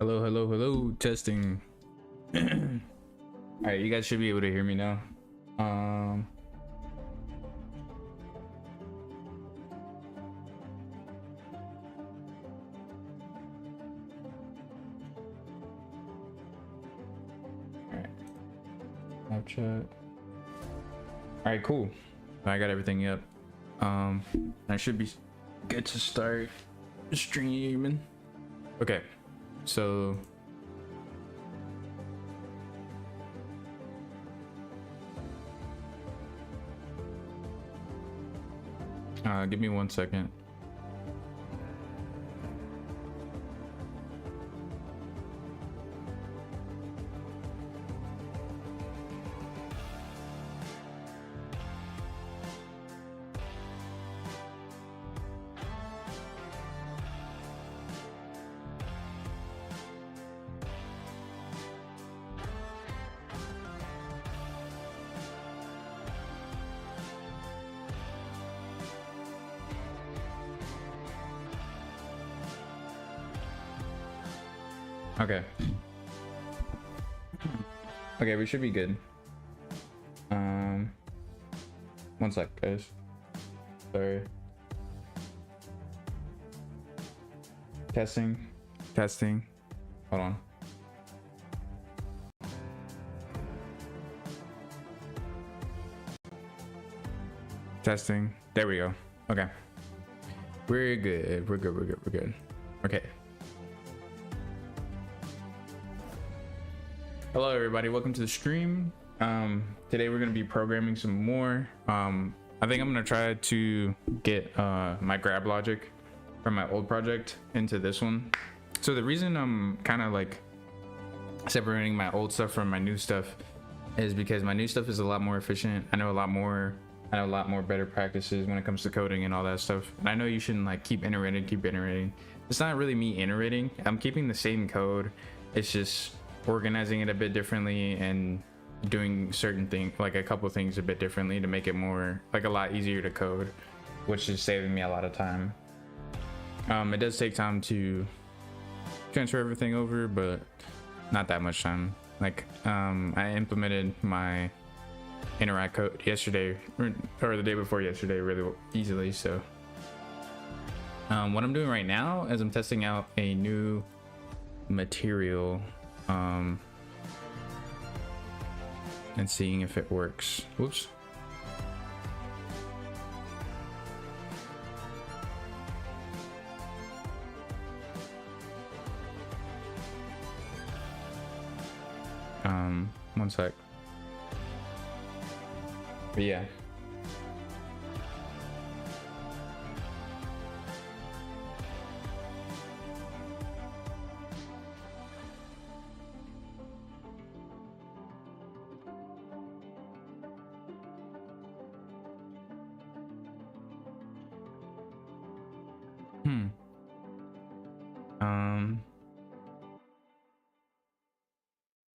Hello, hello, hello. Testing. All right, you guys should be able to hear me now. All right. Snapchat. All right, cool. I got everything up. I should be good to start streaming. Okay, so give me 1 second. Okay. Okay, we should be good. 1 sec, guys. Sorry. Testing. Hold on. Testing. There we go. Okay. We're good. We're good. Okay. Hello everybody, welcome to the stream. Today we're going to be programming some more. I think I'm going to try to get my grab logic from my old project into this one. So the reason I'm kind of like separating my old stuff from my new stuff is because my new stuff is a lot more efficient. I know a lot more better practices when it comes to coding and all that stuff. And I know you shouldn't like keep iterating. It's not really me iterating. I'm keeping the same code. It's just organizing it a bit differently and doing certain things, like a couple things a bit differently to make it more like a lot easier to code, which is saving me a lot of time. It does take time to transfer everything over, but not that much time. Like I implemented my interact code yesterday or the day before yesterday really easily. So what I'm doing right now is I'm testing out a new material and seeing if it works. Whoops. One sec. But yeah.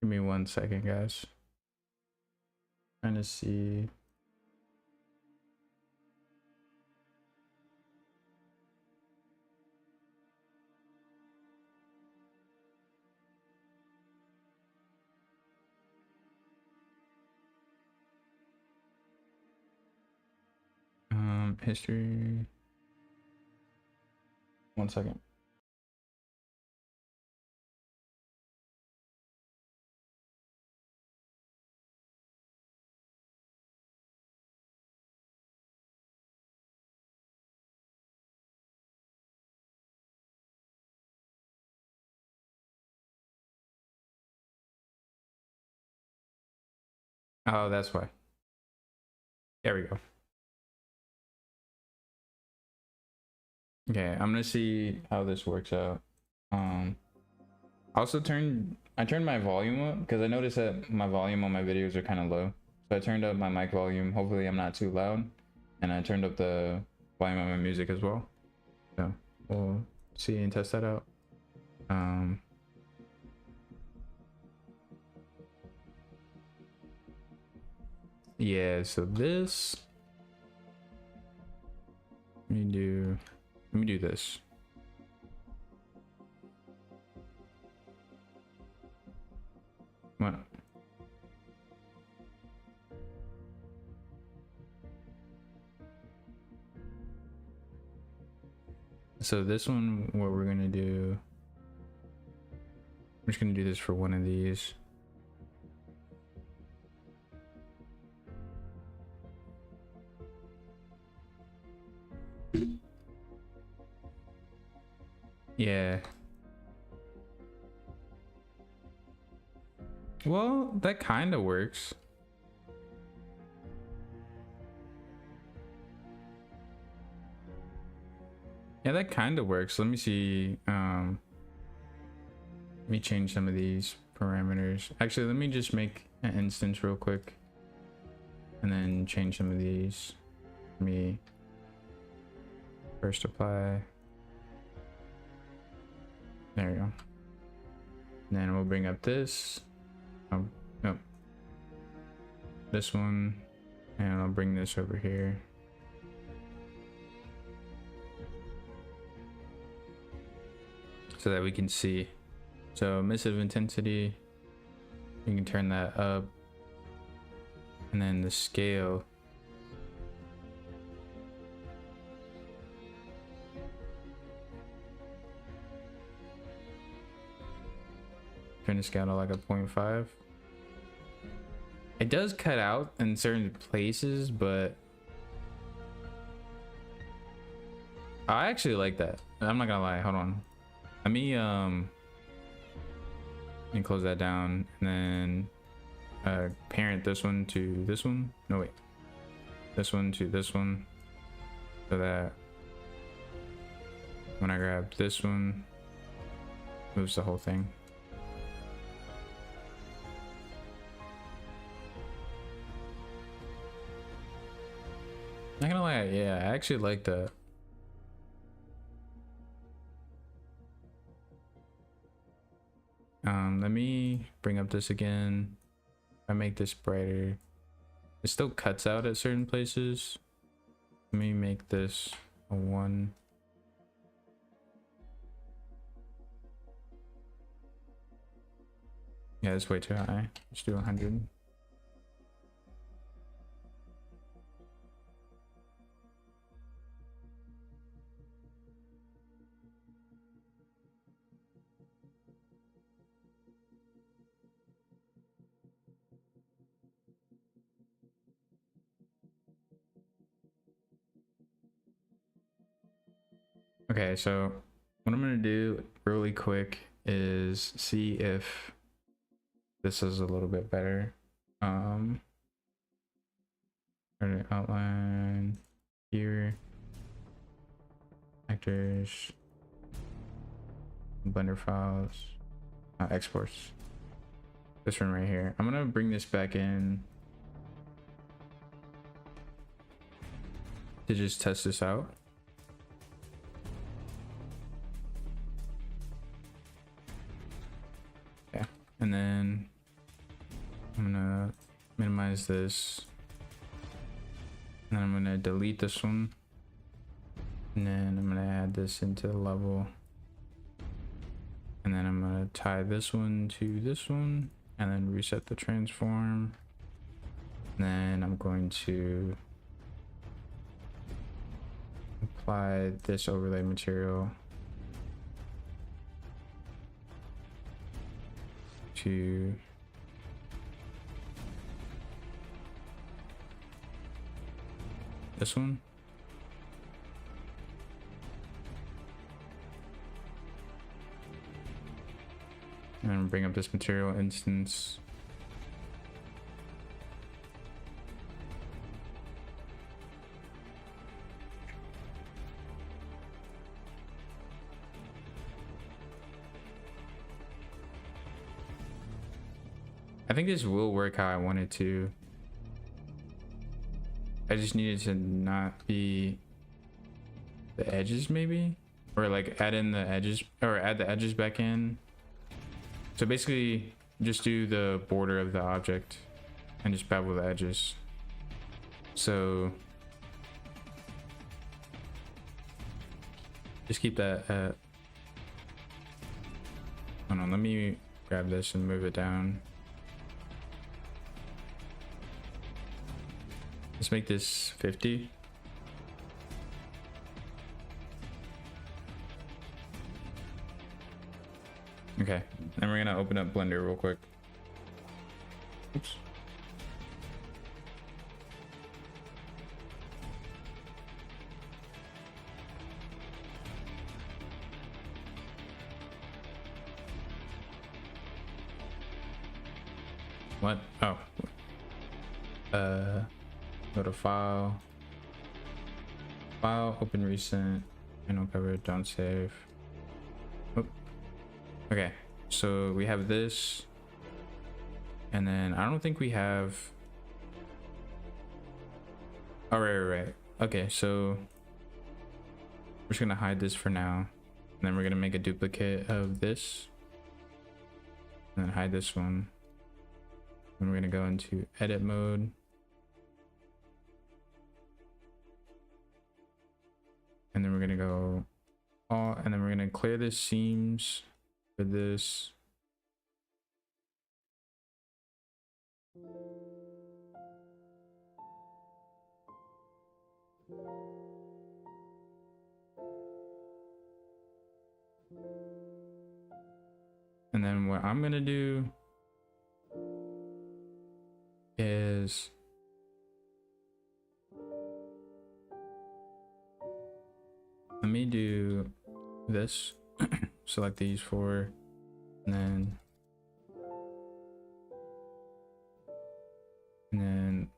Give me 1 second, guys. Trying to see. History. 1 second. Oh, that's why. There we go. Okay, I'm gonna see how this works out. Also I turned my volume up because I noticed that my volume on my videos are kind of low. So I turned up my mic volume. Hopefully I'm not too loud. And I turned up the volume on my music as well. So we'll see and test that out. Yeah, so this, let me do this. Come on. So this one, what we're gonna do, I'm just gonna do this for one of these. Yeah. Well, that kind of works. Yeah, that kind of works. Let me see. Let me change some of these parameters. Actually, let me just make an instance real quick and then change some of these. Let me first apply. There we go. And then we'll bring up this. Nope. This one. And I'll bring this over here. So that we can see. So emissive intensity, you can turn that up. And then the scale. Turn the scale to like a 0.5. It does cut out in certain places, but I actually like that. I'm not gonna lie. Hold on. Let me close that down and then parent this one to this one. No wait. This one to this one. So that when I grab this one, moves the whole thing. Not gonna lie, yeah, I actually like that. Let me bring up this again. I make this brighter. It still cuts out at certain places. Let me make this a 1. Yeah, it's way too high. Let's do 100. Okay, so what I'm gonna do really quick is see if this is a little bit better. Turn it outline here, actors, Blender files, exports. This one right here. I'm gonna bring this back in to just test this out. Yeah, and then I'm gonna minimize this, and then I'm gonna delete this one, and then I'm gonna add this into the level, and then I'm gonna tie this one to this one, and then reset the transform. And then I'm going to apply this overlay material to this one. And bring up this material instance. I think this will work how I want it to. I just needed to not be the edges maybe, or like add in the edges, or add the edges back in. So basically just do the border of the object and just bevel the edges. So just keep that at, hold on, let me grab this and move it down. Let's make this 50. Okay, then we're gonna open up Blender real quick. Oops. What? Oh. Go to file. File, open recent, panel cover, don't save. Oop. Okay, so we have this. And then I don't think we have. Oh, right. Okay, so we're just gonna hide this for now. And then we're gonna make a duplicate of this. And then hide this one. And we're gonna go into edit mode. And then we're gonna go all, and then we're gonna clear the seams for this. And then what I'm gonna do is let me do this. Select these four, and then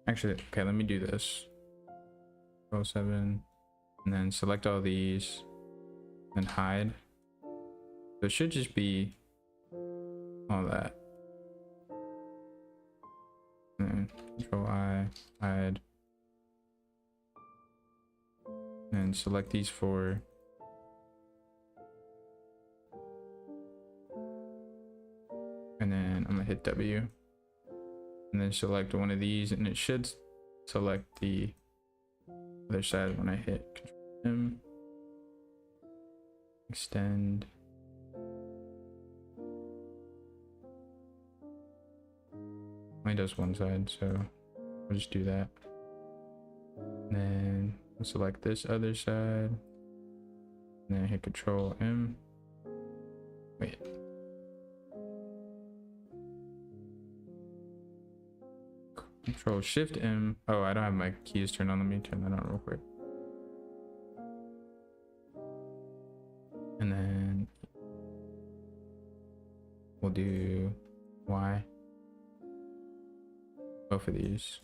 actually, okay, let me do this. Control 7, and then select all these and hide. So it should just be all that. And then Control I, hide. And select these four. And then I'm gonna hit W. And then select one of these, and it should select the other side when I hit Control M. Extend. Only does one side, so I'll just do that. And then I'll select this other side. And then hit Control M. Wait. Control Shift M. Oh, I don't have my keys turned on. Let me turn that on real quick. And then we'll do Y. Both of these.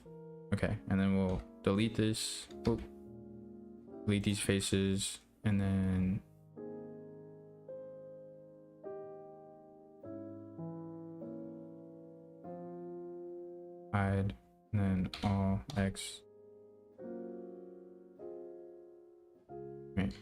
Okay, and then we'll delete this. Whoop. Delete these faces, and then hide, and then all X. Wait.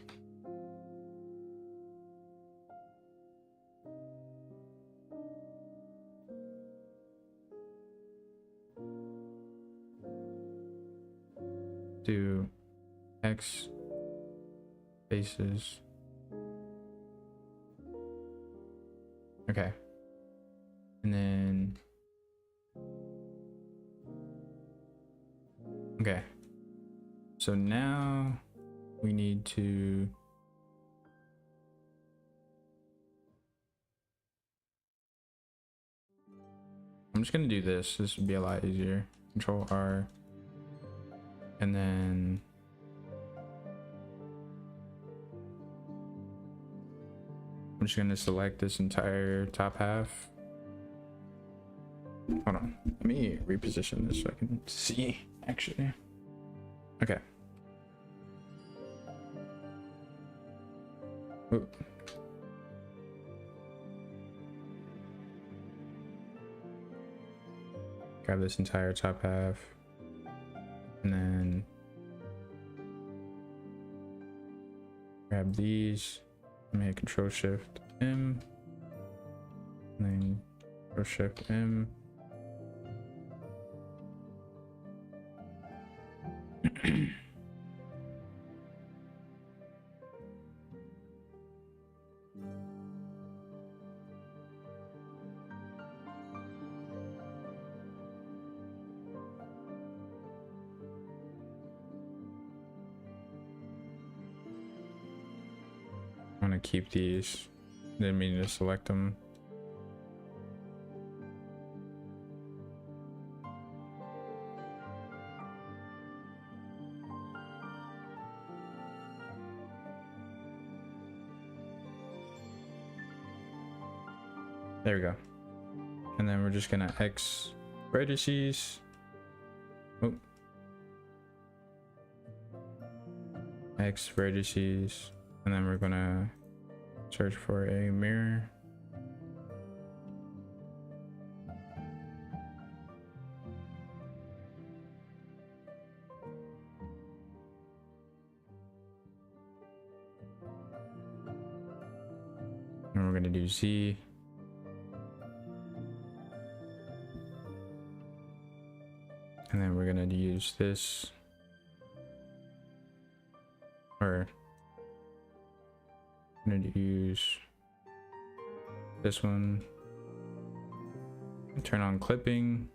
Do X faces. Okay. And then okay. So now we need to I'm just gonna do this. This would be a lot easier. Control R. And then I'm just gonna select this entire top half. Hold on, let me reposition this so I can see actually. Okay. Oop. Grab this entire top half. And then grab these, make Control Shift M, and then Control Shift M. to keep these. Didn't mean to select them. There we go. And then we're just gonna X vertices. Oh. X vertices. And then we're gonna search for a mirror. And we're gonna do Z. And then we're gonna use this, or I'm gonna use this one. Turn on clipping,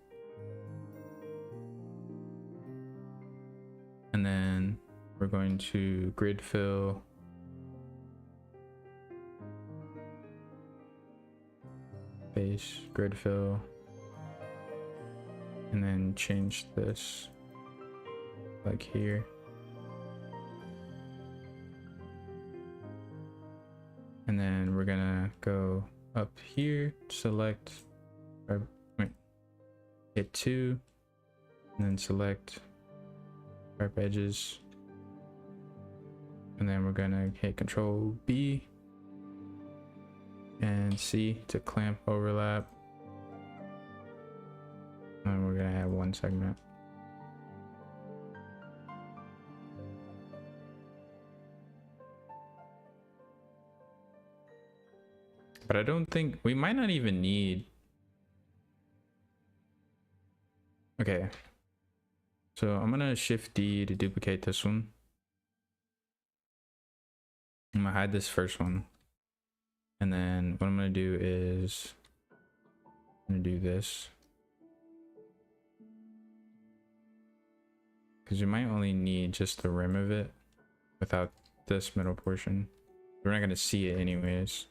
and then we're going to grid fill, base grid fill. And then change this like here. And then we're gonna go up here, select, or wait, hit 2, and then select sharp edges. And then we're gonna hit Control B and C to clamp overlap. And we're gonna have one segment. But I don't think we might not even need. Okay. So I'm gonna Shift D to duplicate this one. I'm gonna hide this first one. And then what I'm gonna do is I'm gonna do this. Because you might only need just the rim of it without this middle portion. We're not going to see it anyways.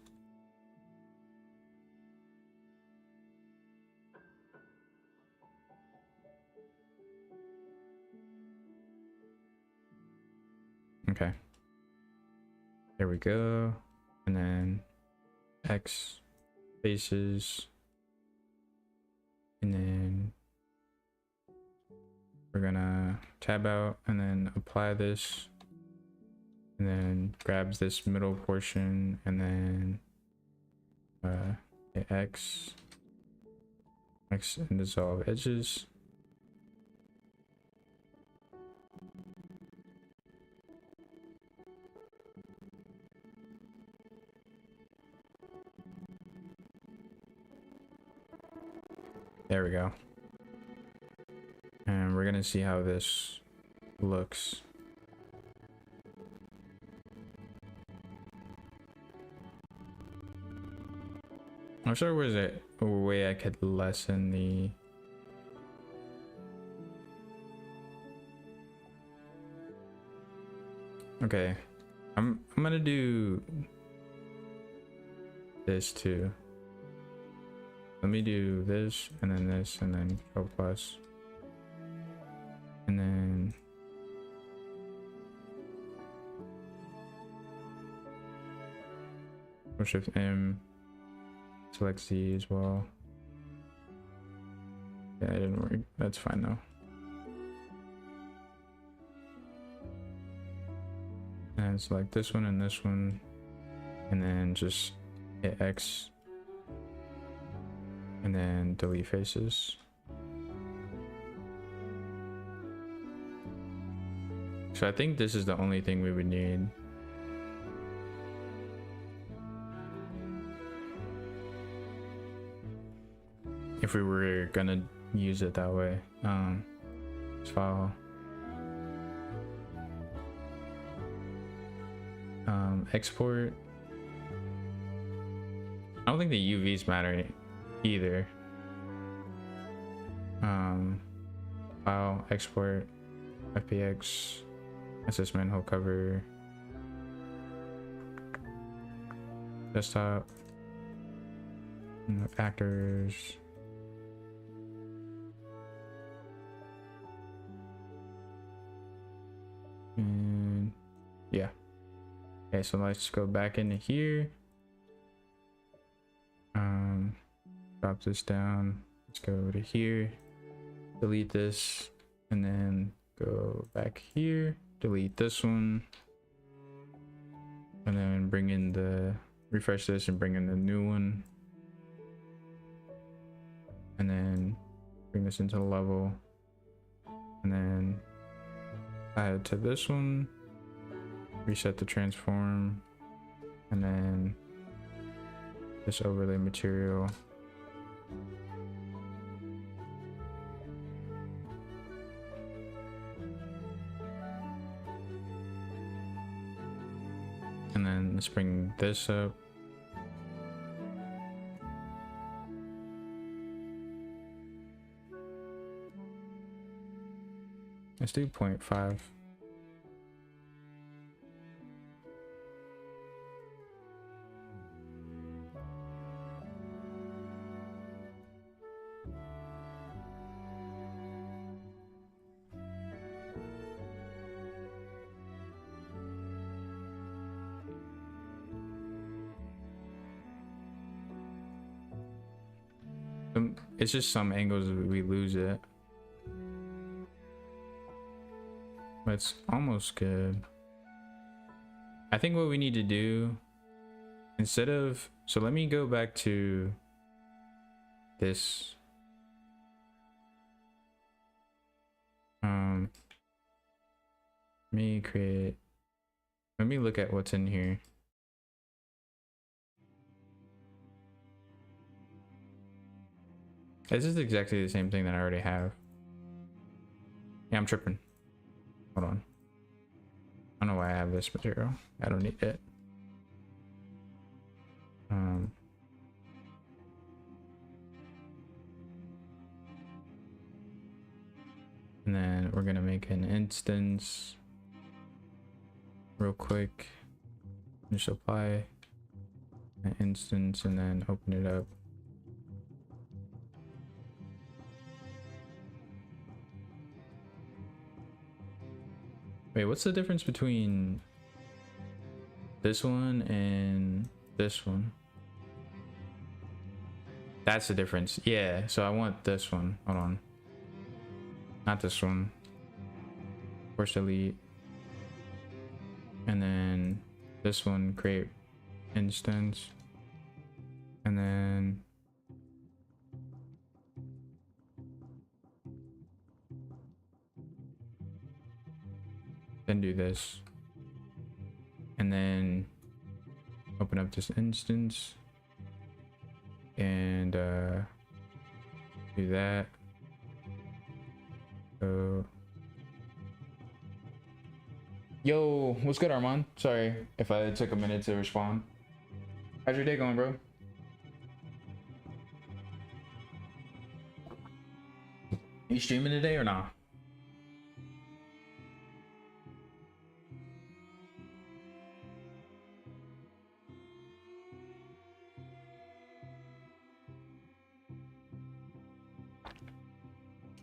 Okay. There we go. And then X faces. And then we're gonna tab out and then apply this, and then grabs this middle portion, and then hit X and dissolve edges. There we go. And we're gonna see how this looks. I'm sure was a way I could lessen the okay. I'm gonna do this too. Let me do this and then this and then Control plus. And then Shift M, select Z as well. Yeah, it didn't work. That's fine though. And select this one and this one, and then just hit X and then delete faces. So I think this is the only thing we would need. If we were gonna use it that way. File. Export. I don't think the UVs matter either. File, export, FPX, SS manhole cover. desktop, actors. And yeah. Okay, so let's go back into here. Drop this down. Let's go to here. Delete this, and then go back here. Delete this one, and then bring in the refresh this and bring in the new one, and then bring this into the level, and then add to this one. Reset the transform, and then this overlay material. And then let's bring this up. Let's do 0.5. It's just some angles we lose it, but it's almost good. I think what we need to do, instead of, so let me go back to this. Let me look at what's in here. This is exactly the same thing that I already have. Yeah, I'm tripping. Hold on. I don't know why I have this material. I don't need it. And then we're gonna make an instance real quick. Just apply an instance and then open it up. Wait, what's the difference between this one and this one? That's the difference. Yeah, so I want this one. Hold on. Not this one. Force delete. And then this one, create instance. And then do this. And then open up this instance. And do that. So yo, what's good, Armand? Sorry if I took a minute to respond. How's your day going, bro? You streaming today or not?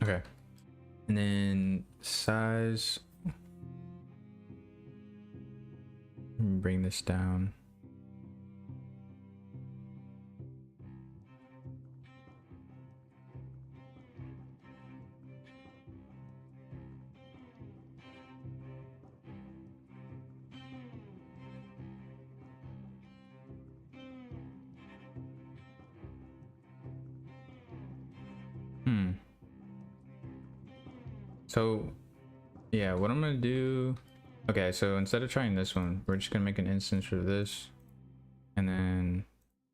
Okay. And then size. Bring this down. So yeah, what I'm gonna do, okay, so instead of trying this one, we're just gonna make an instance for this and then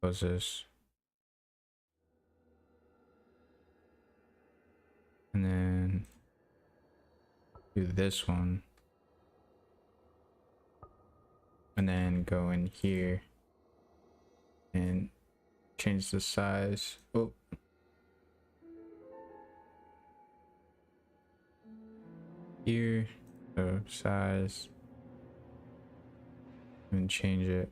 close this, and then do this one, and then go in here and change the size. Oh, here, so size, and change it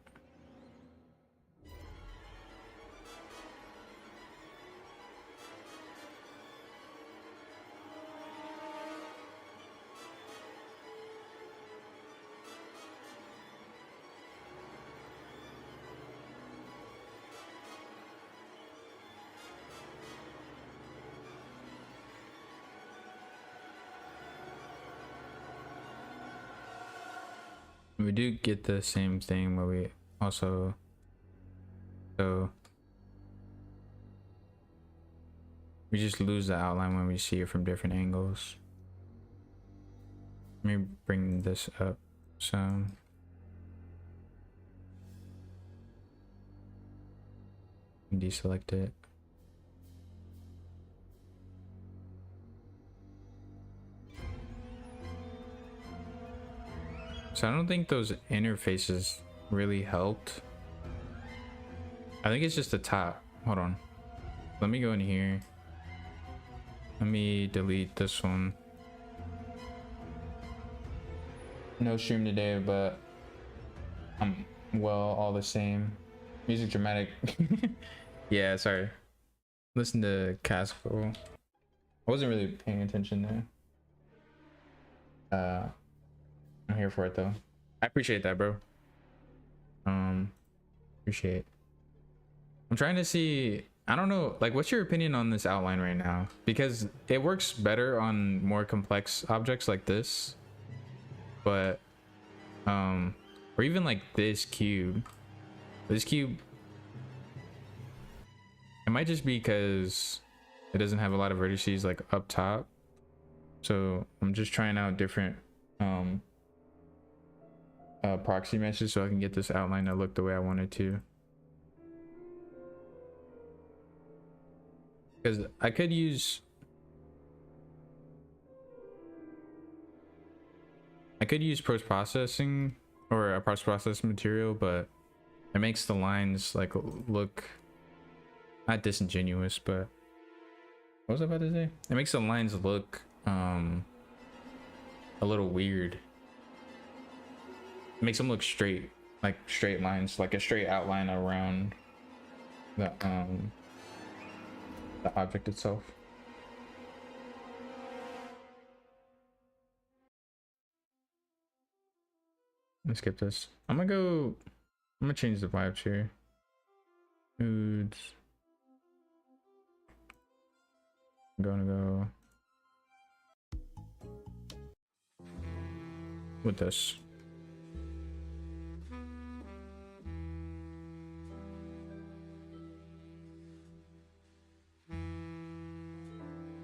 We do get the same thing, but we also, so we just lose the outline when we see it from different angles. Let me bring this up some. Deselect it. So I don't think those interfaces really helped. I think it's just the top. Hold on. Let me go in here. Let me delete this one. No stream today, but I'm well all the same. Music dramatic. Yeah, sorry. Listen to Casco. I wasn't really paying attention there. I'm here for it though. I appreciate that, bro. Appreciate it. I'm trying to see, I don't know, like, what's your opinion on this outline right now? Because it works better on more complex objects like this, but or even like this cube, it might just be because it doesn't have a lot of vertices like up top. So I'm just trying out different proxy meshes so I can get this outline to look the way I want it to. Because I could use post-processing or a post-processing material, but it makes the lines like look not disingenuous, but what was I about to say? It makes the lines look a little weird. It makes them look straight, like straight lines, like a straight outline around the object itself. Let's skip this. I'm gonna change the vibes here. Moods. I'm gonna go with this.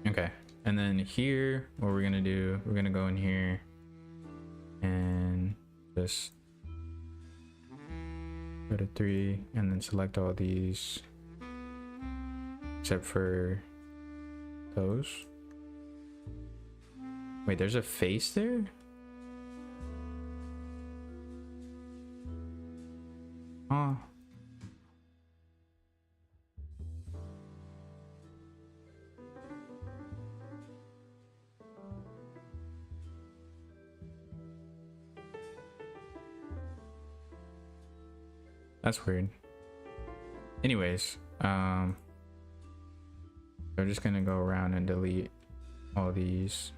Okay, and then here, what we're gonna do, we're gonna go in here and just go to 3 and then select all these except for those. Wait, there's a face there? Huh. That's weird. Anyways, I'm just gonna go around and delete all these.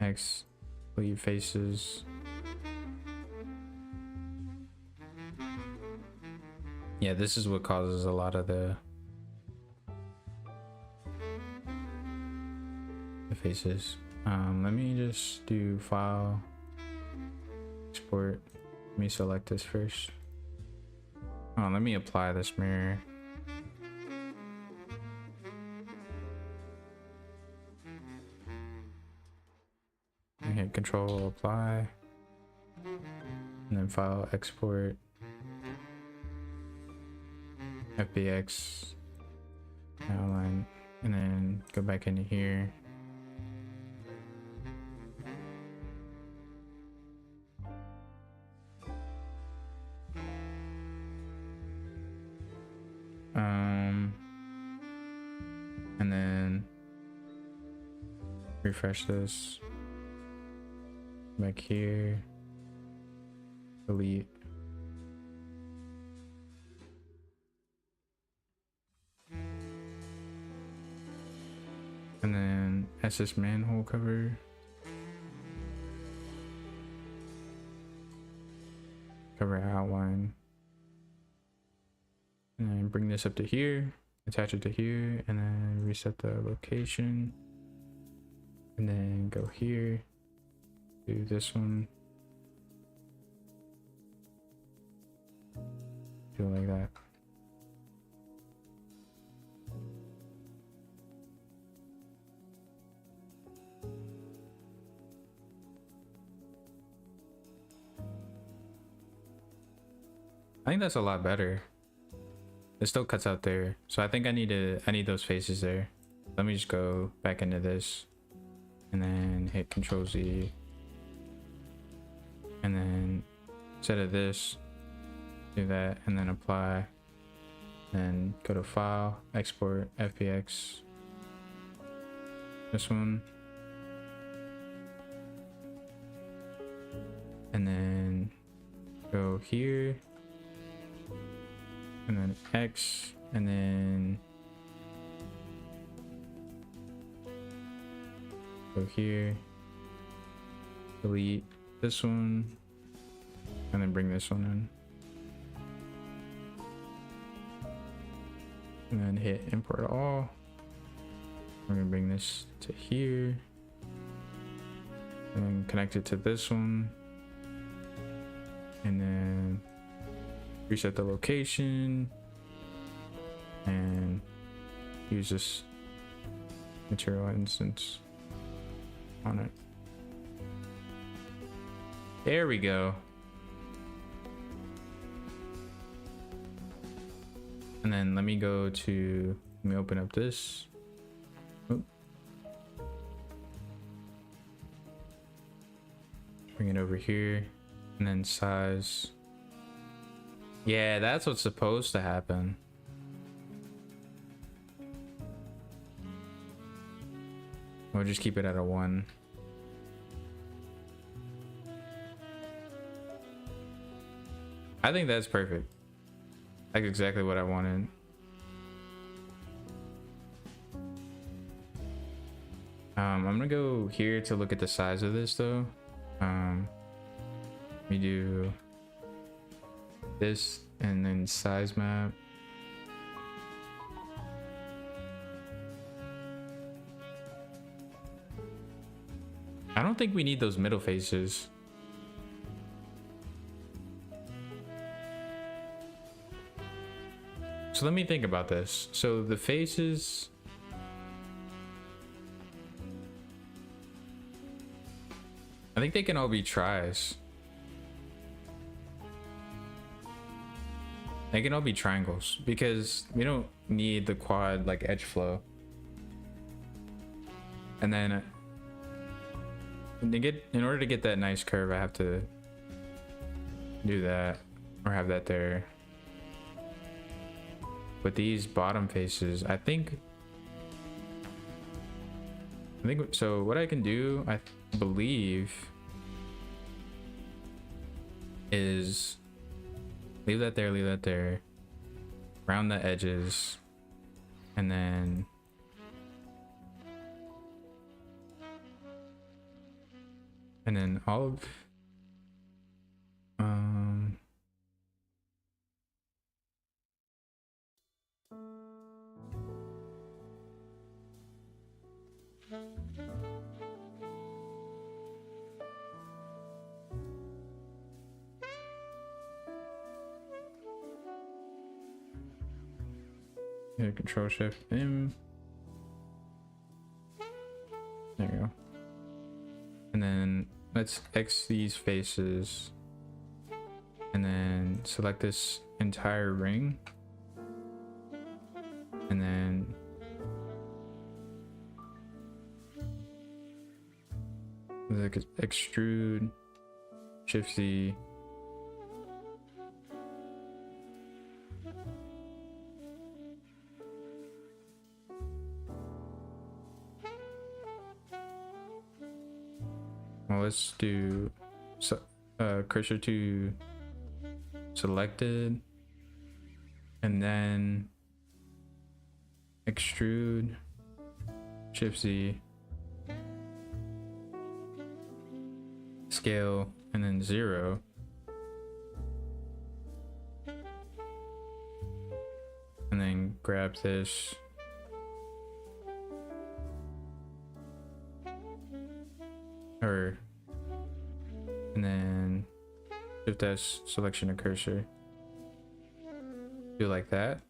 Next, delete faces. Yeah, this is what causes a lot of the faces. Let me just do file, export. Let me select this first. Oh, let me apply this mirror. I hit Control apply, and then file export, FBX outline, and then go back into here. And then refresh this. Back here, delete. and then SS manhole cover. Cover outline. And then bring this up to here, attach it to here, and then reset the location. And then go here, do this one. Do it like that. I think that's a lot better. It still cuts out there, so I think I need those faces there. Let me just go back into this and then hit Control Z, and then instead of this, do that, and then apply, and go to File, Export, FBX, this one, and then go here, and then X, and then go here, delete this one, and then bring this one in, and then hit import all. We're gonna bring this to here, and then connect it to this one, and then reset the location and use this material instance on it. There we go. And then let me open up this. Oop. Bring it over here, and then size. Yeah, that's what's supposed to happen. We'll just keep it at a 1. I think that's perfect. That's exactly what I wanted. I'm gonna go here to look at the size of this though. Let me do this and then size map. I don't think we need those middle faces. So let me think about this. So the faces, I think they can all be tries. They can all be triangles because we don't need the quad like edge flow. And then in order to get that nice curve, I have to do that or have that there. But these bottom faces, I think so. What I can do, I believe, is leave that there, round the edges, and then all of yeah, Control Shift M. There you go. And then let's X these faces, and then select this entire ring, and then like extrude, Shift Z. Well, let's do cursor to selected, and then extrude, Shift Z, scale, and then 0. And then grab this. And then Shift S, selection of cursor. Do like that.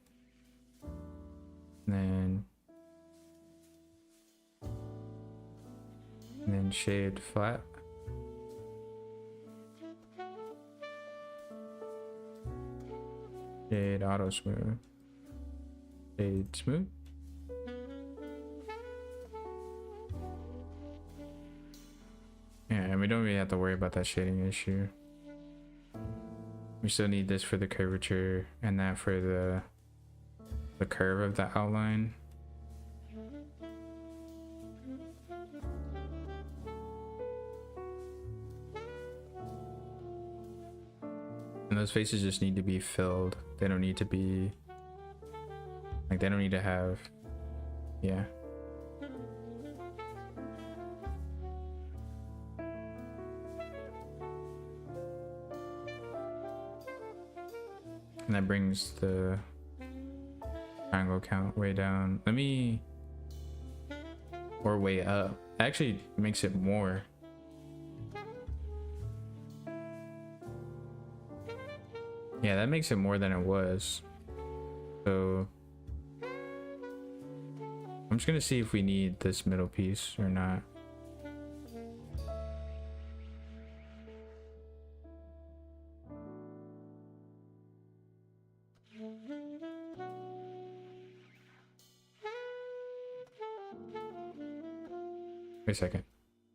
And then shade flat. Shade auto smooth. Shade smooth. Yeah, and we don't really have to worry about that shading issue. We still need this for the curvature and that for the curve of the outline. And those faces just need to be filled. They don't need to be like, they don't need to have, yeah. And that brings the triangle count way down. Let me, or way up. Actually makes it more. Yeah, that makes it more than it was. So I'm just gonna see if we need this middle piece or not. Wait a second.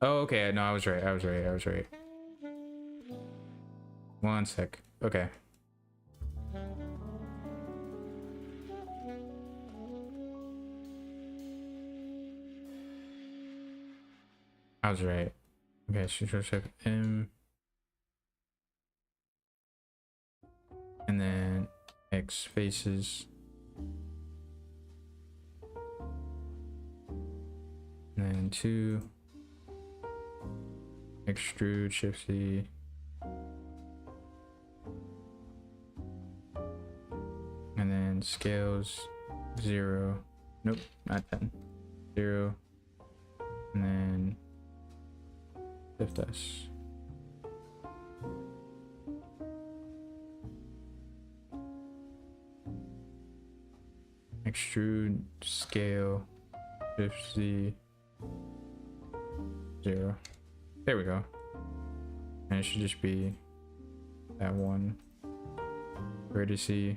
Oh, okay. No, I was right. I was right. One sec. Okay. I was right. Okay, Control Shift M. And then X faces. And then 2. Extrude, Shift C. And then scales 0. Nope, not 10. 0. And then Shift S. Extrude, scale, Shift Z, 0. There we go. And it should just be that one. Vertice.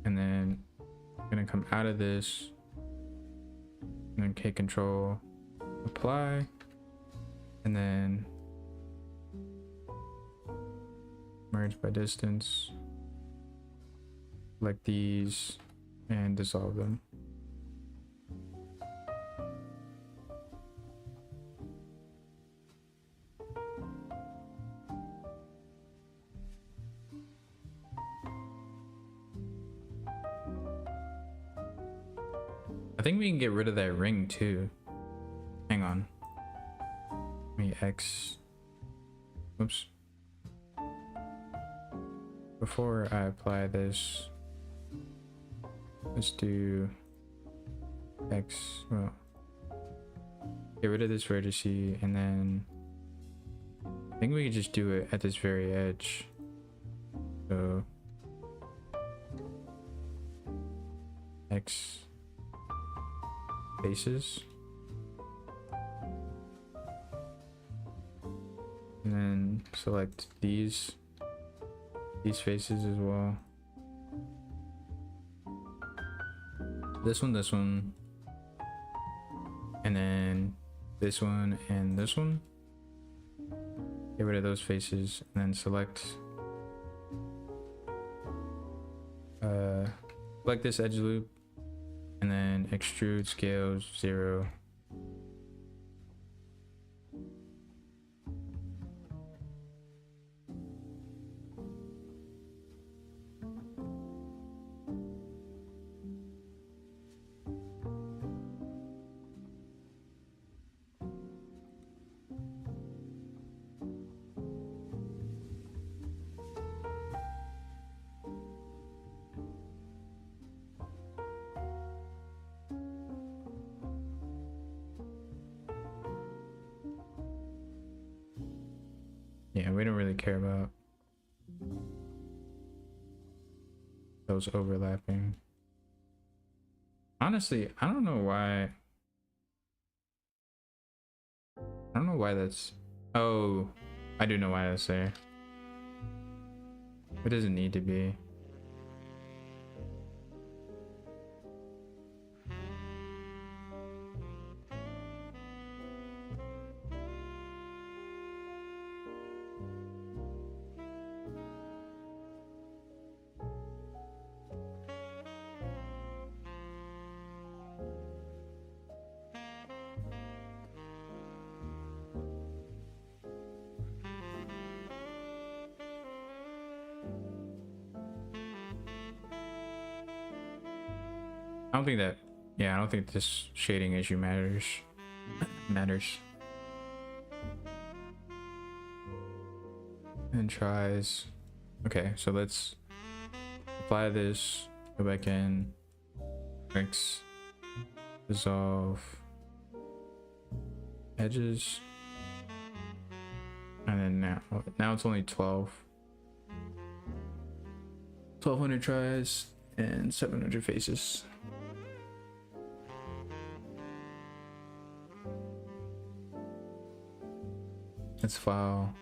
And then I'm gonna come out of this and then K control, apply, and then merge by distance, select these and dissolve them. I think we can get rid of that ring too. Hang on. Let me X. Oops. Before I apply this, let's do X. Well, get rid of this vertice, and then I think we could just do it at this very edge. So X faces, and then select these faces as well. This one, and then this one and this one. Get rid of those faces, and then select this edge loop, and then extrude, scale 0, Yeah, we don't really care about those overlapping. Honestly, I don't know why. I don't know why that's... Oh, I do know why that's there. It doesn't need to be. I don't think that, yeah, I don't think this shading issue matters. And tries. Okay, so let's apply this, go back in, mix, dissolve, edges, and then now it's only 1200 tries and 700 faces. Let's file,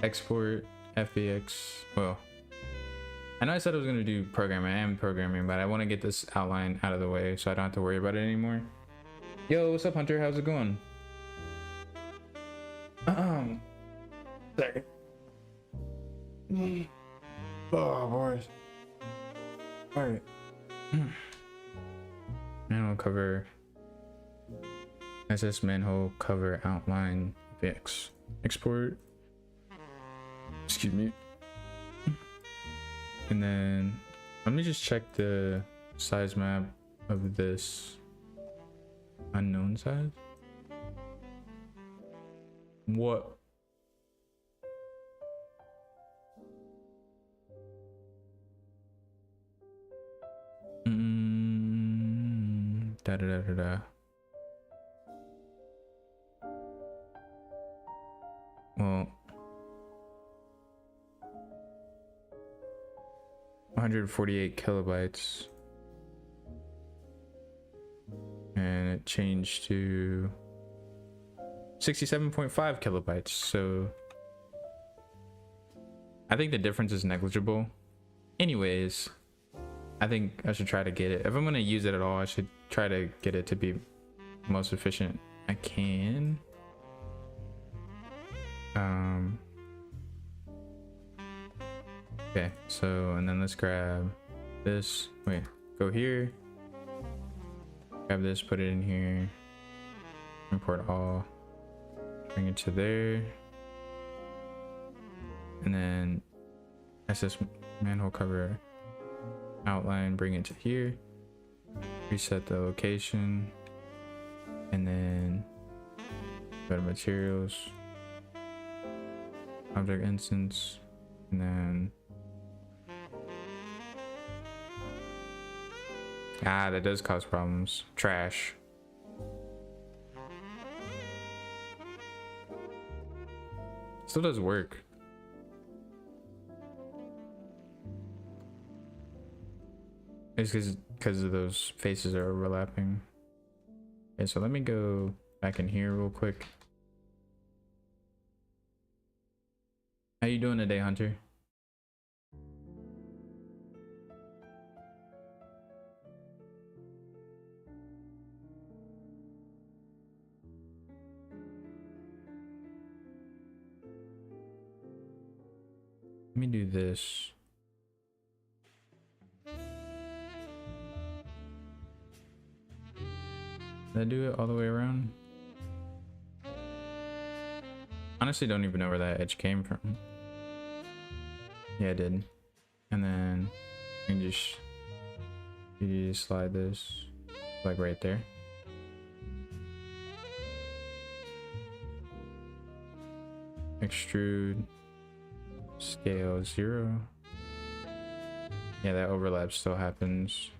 export, FBX. Well, I know I said I was going to do programming. I am programming, but I want to get this outline out of the way so I don't have to worry about it anymore. Yo, what's up, Hunter? How's it going? Sorry. Oh, boys. All right. Manhole cover. SS manhole cover outline fix. Export. Excuse me. And then let me just check the size map of this unknown size. What? Da da da da da. Well, 148 kilobytes, and it changed to 67.5 kilobytes. So I think the difference is negligible. Anyways, I think I should try to get it. If I'm going to use it at all, I should try to get it to be most efficient I can. Okay, so, and then let's grab this. Wait, go here. Grab this, put it in here. Import all. Bring it to there. And then SS manhole cover outline, bring it to here. Reset the location. And then go to materials. Object instance. And then that does cause problems. Trash. Still does work. It's because of those faces are overlapping. Okay, so let me go back in here real quick. How you doing today, Hunter? Let me do this. Did I do it all the way around? Honestly, don't even know where that edge came from. Yeah, I did. And then you just slide this like right there. Extrude, scale 0. Yeah, that overlap still happens.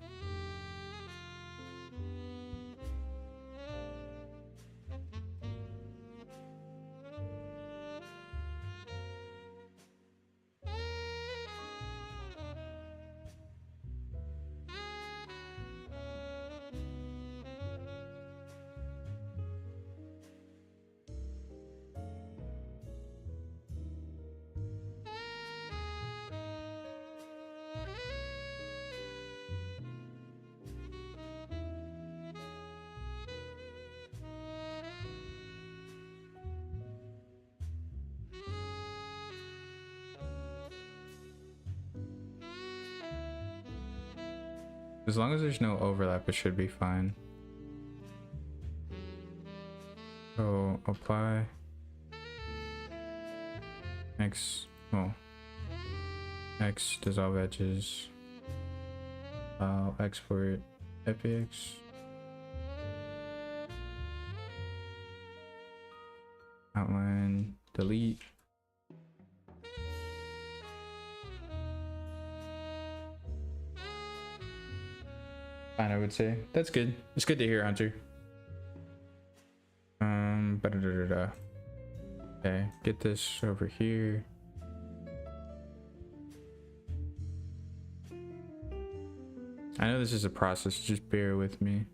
As long as there's no overlap, it should be fine. So apply X, well, X dissolve edges, file export FX. Outline, delete. Fine, I would say. That's good. It's good to hear, Hunter. Okay, get this over here. I know this is a process, just bear with me.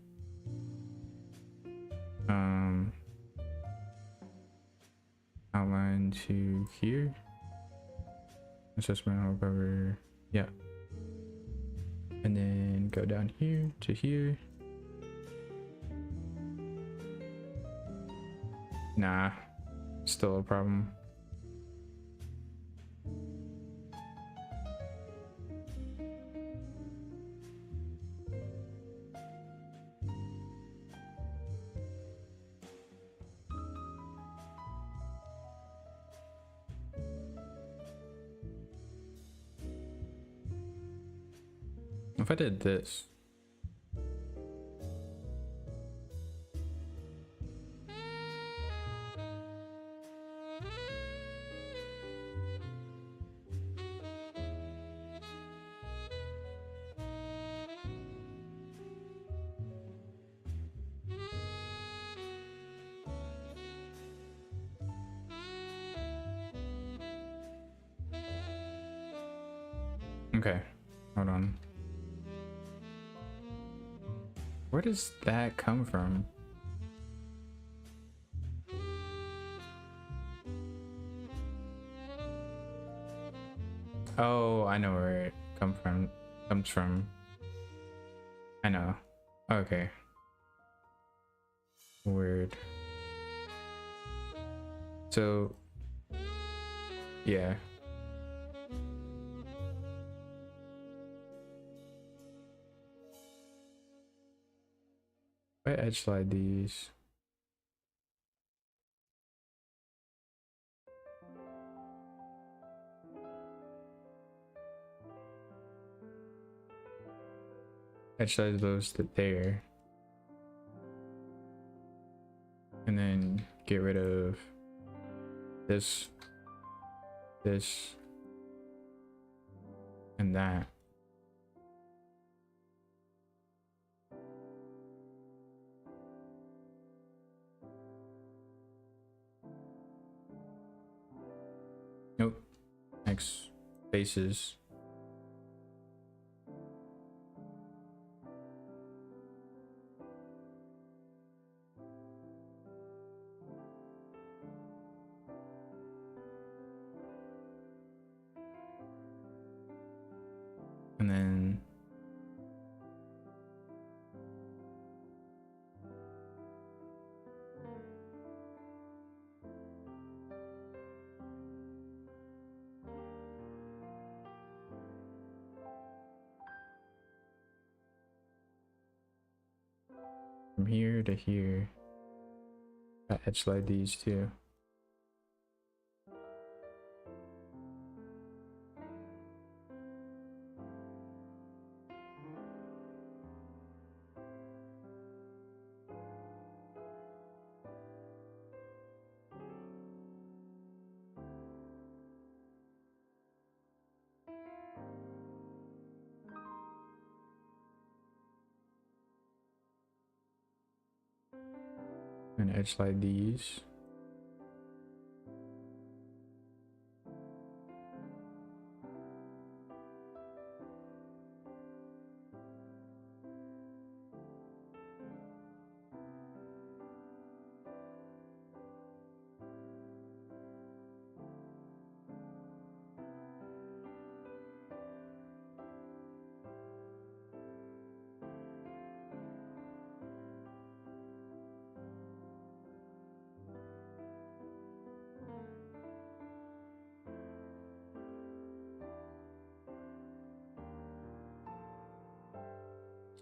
Outline to here. Assessment hole cover, yeah. And then go down here to here. Nah, still a problem. If I did this. Okay, hold on. Where does that come from? Oh, I know where it comes from. I know. Okay. Weird. So, yeah. If I edge slide these. Edge slide those to there. And then get rid of this, and that. Nope. Next, faces. And then from here to here, I edge slide these too. And edge slide these.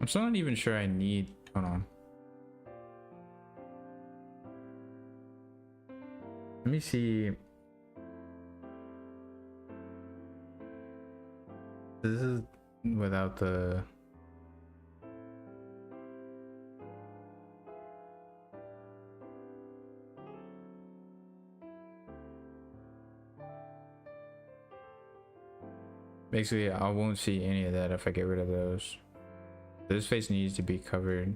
I'm still not even sure I need, hold on. Let me see. This is without the, basically I won't see any of that if I get rid of those. This face needs to be covered.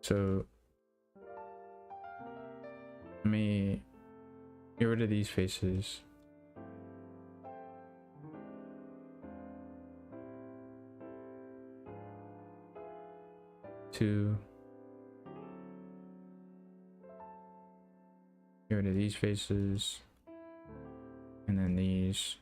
So let me get rid of these faces. Two. Get rid of these faces. And then these.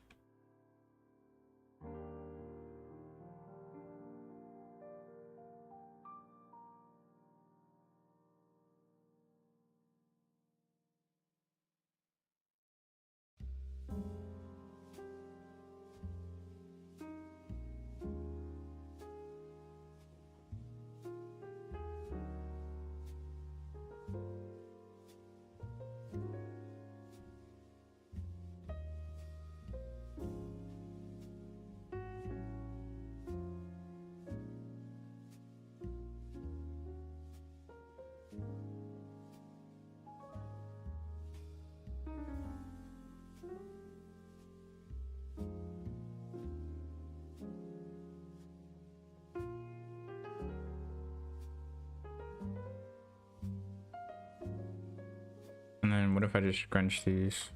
And then what if I just scrunch these?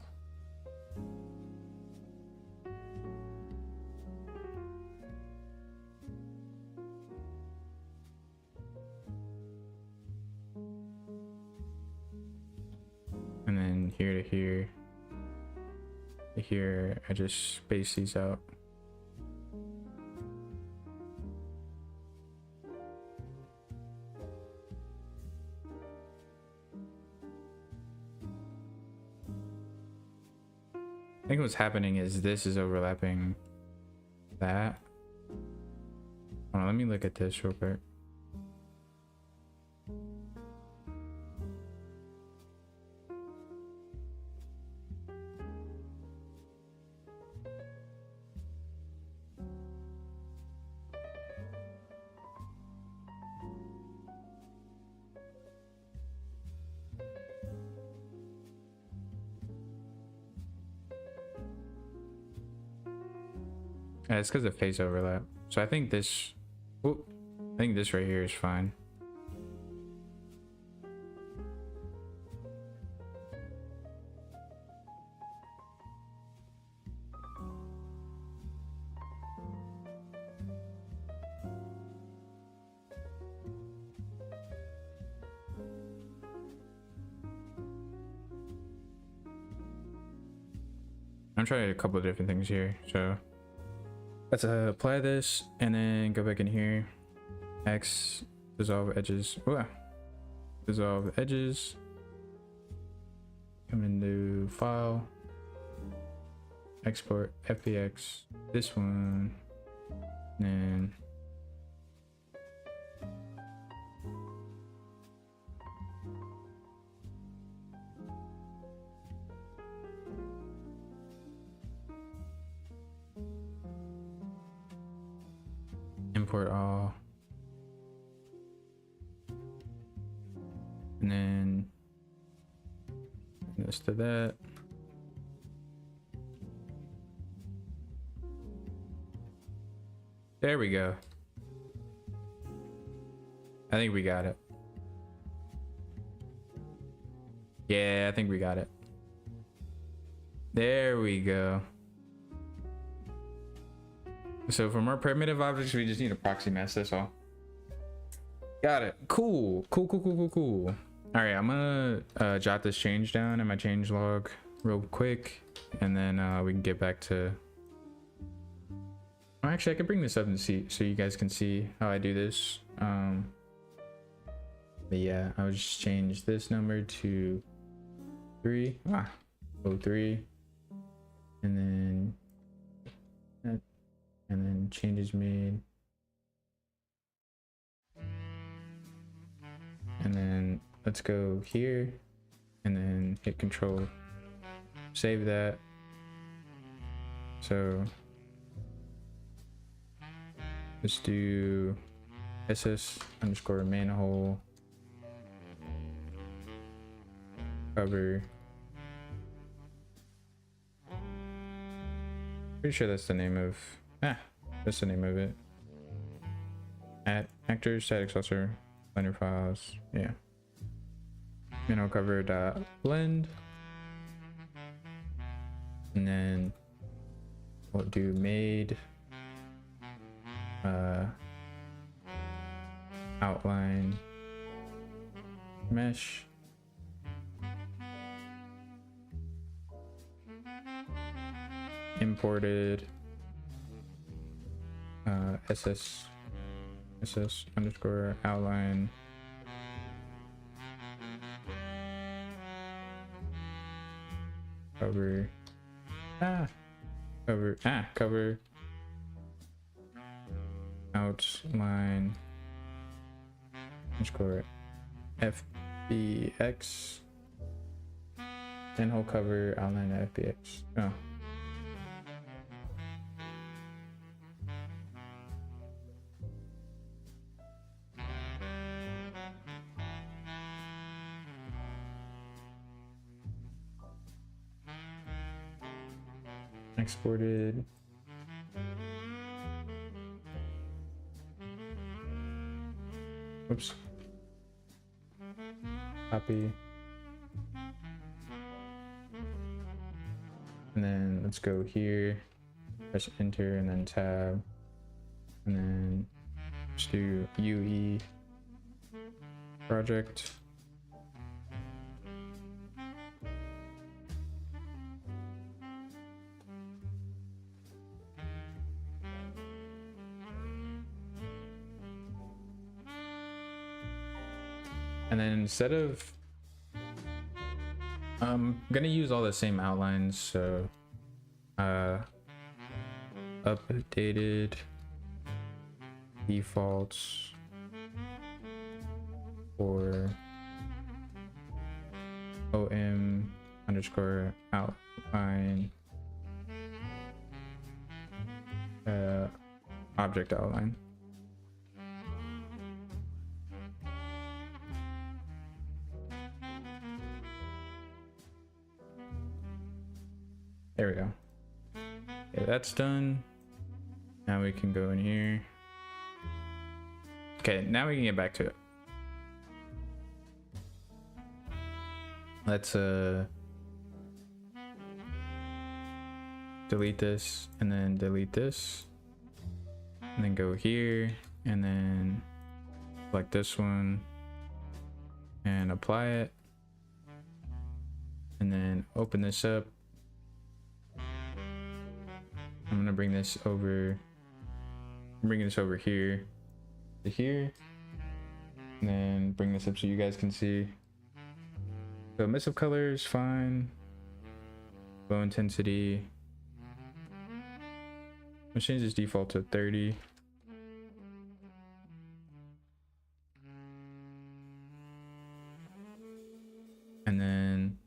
And then here to here, to here, I just space these out. I think what's happening is this is overlapping that. Hold on, let me look at this real quick. Yeah, it's because of face overlap. So I think this, whoop, I think this right here is fine. I'm trying a couple of different things here, so let's apply this and then go back in here. X, dissolve edges. Ooh, dissolve edges. Come into file, export FBX. This one, and then import all, and then this to that. There we go. I think we got it. Yeah, I think we got it. There we go. So from our primitive objects, we just need a proxy mesh, that's all. Got it. Cool. Cool. All right, I'm gonna jot this change down in my change log. real quick, and then we can get back to. Oh, actually, I could bring this up and see so you guys can see how I do this. But yeah, I would just change this number to 3. 03, and then that, and then changes made, and then let's go here and then hit control, save that. So let's do ss underscore manhole cover. Pretty sure that's the name of that's the name of it. At actor static saucer blender files. Yeah. Manhole cover dot blend, and then we'll do made outline mesh, imported ss underscore outline cover cover outline underscore fbx, then whole cover outline fbx. Oh, exported. Oops. Copy. And then let's go here, press enter, and then tab, and then let's do UE project. And then instead of, I'm gonna use all the same outlines, so updated defaults for om underscore outline object outline. There we go. Okay, that's done. Now we can go in here. Okay, now we can get back to it. Let's delete this and then delete this, and then go here and then select this one and apply it, and then open this up. I'm gonna bring this over here to here, and then bring this up so you guys can see. So mix of colors, fine. Low intensity. Let's change this default to 30. And then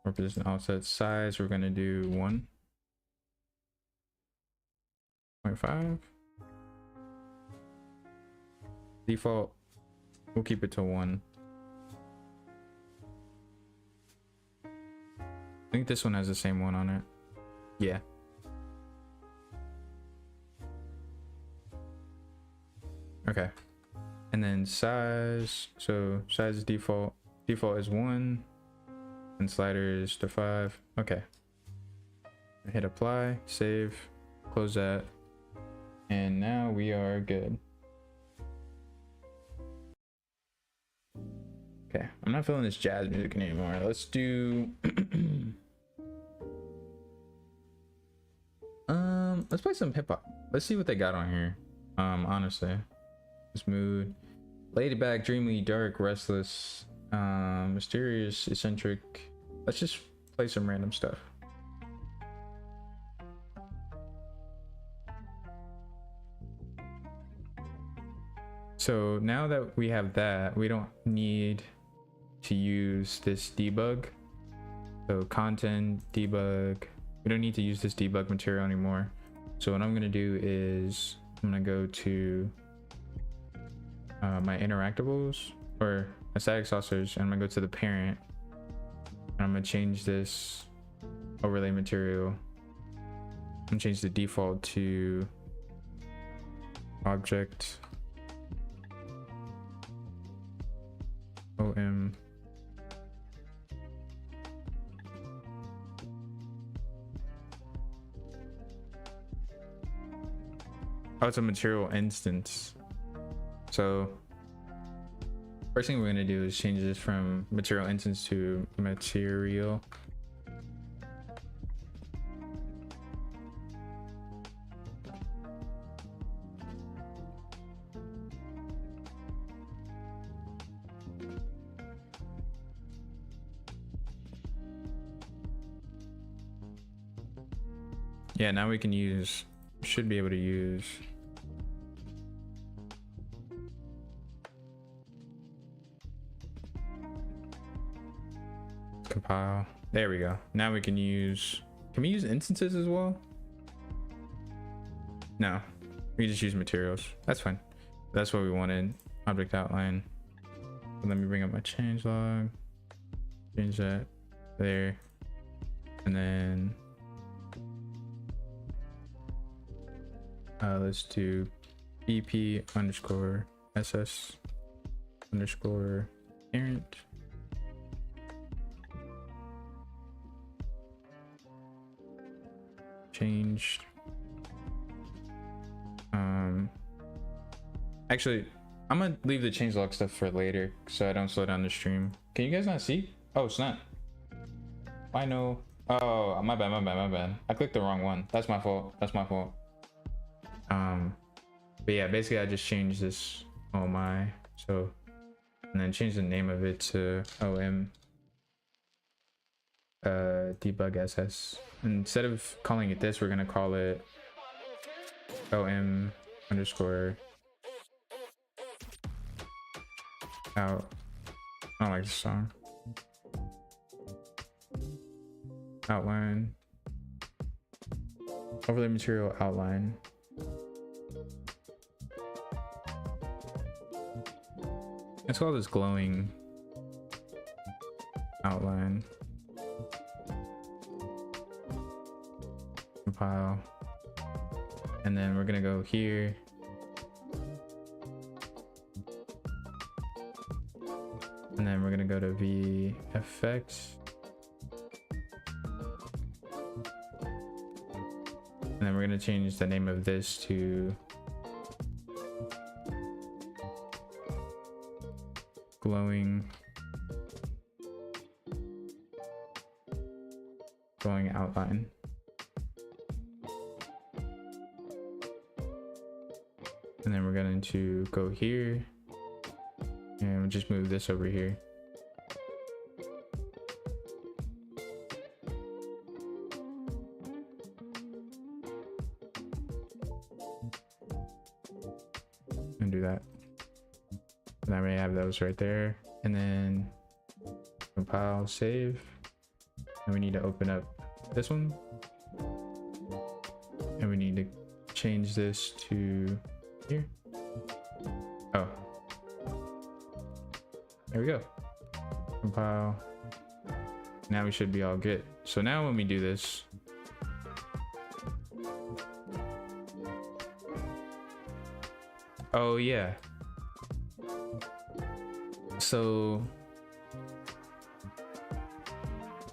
for position offset size, we're gonna do 1.5. Default, we'll keep it to 1. I think this one has the same one on it. Yeah. Okay. And then size, so size is default. Default is 1. And slider is to 5. Okay. Hit apply, save, close that. And now we are good. Okay, I'm not feeling this jazz music anymore. Let's do let's play some hip hop. Let's see what they got on here. Honestly, this mood, laid back, dreamy, dark, restless, mysterious, eccentric. Let's just play some random stuff. So now that we have that, we don't need to use this debug. So content debug, we don't need to use this debug material anymore. So what I'm gonna do is I'm gonna go to my interactables or my static saucers, and I'm gonna go to the parent, and I'm gonna change this overlay material. I'm gonna change the default to object OM. Oh, it's a material instance. So first thing we're going to do is change this from material instance to material. Yeah, now we can use, should be able to use compile. There we go. Now we can use, can we use instances as well? No, we just use materials. That's fine. That's what we wanted. Object outline. Let me bring up my change log, change that there, and then let's do bp underscore ss underscore parent. Changed. Actually, I'm gonna leave the changelog stuff for later so I don't slow down the stream. Can you guys not see? Oh snap. I know. Oh, my bad. I clicked the wrong one. That's my fault. But yeah, basically I just changed this. Oh my. So, and then change the name of it to OM debug ss. Instead of calling it this, we're gonna call it OM underscore out. I don't like this song. Outline. Overlay material outline. Let's call this glowing outline. Compile. And then we're gonna go here. And then we're gonna go to VFX. And then we're gonna change the name of this to glowing outline. And then we're going to go here and we'll just move this over here. And do that. And then we have those right there. And then compile, save. And we need to open up this one. And we need to change this to here. Oh, there we go. Compile. Now we should be all good. So now when we do this, oh yeah, so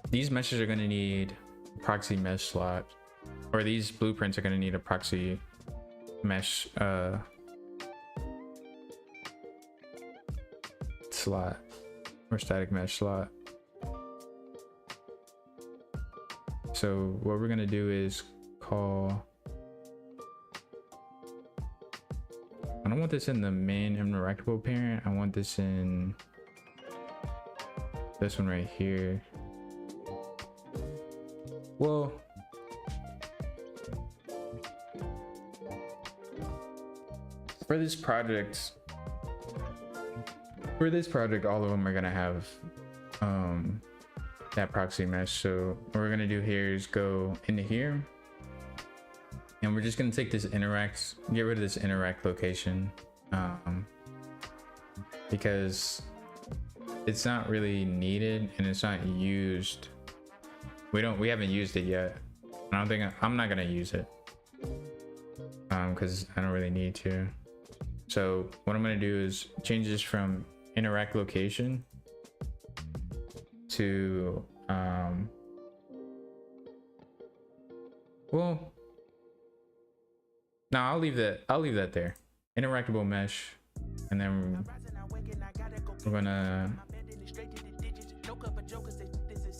these meshes are going to need proxy mesh slot, or these blueprints are going to need a proxy mesh slot. or static mesh slot. So what we're gonna do is call, I don't want this in the main interactable parent. I want this in this one right here. Well, for this project, all of them are gonna have that proxy mesh. So what we're gonna do here is go into here, and we're just gonna take this interact, get rid of this interact location, because it's not really needed and it's not used. We haven't used it yet. I don't think I'm not gonna use it because I don't really need to. So what I'm gonna do is change this from interact location to well, no, I'll leave that there, interactable mesh, and then we're gonna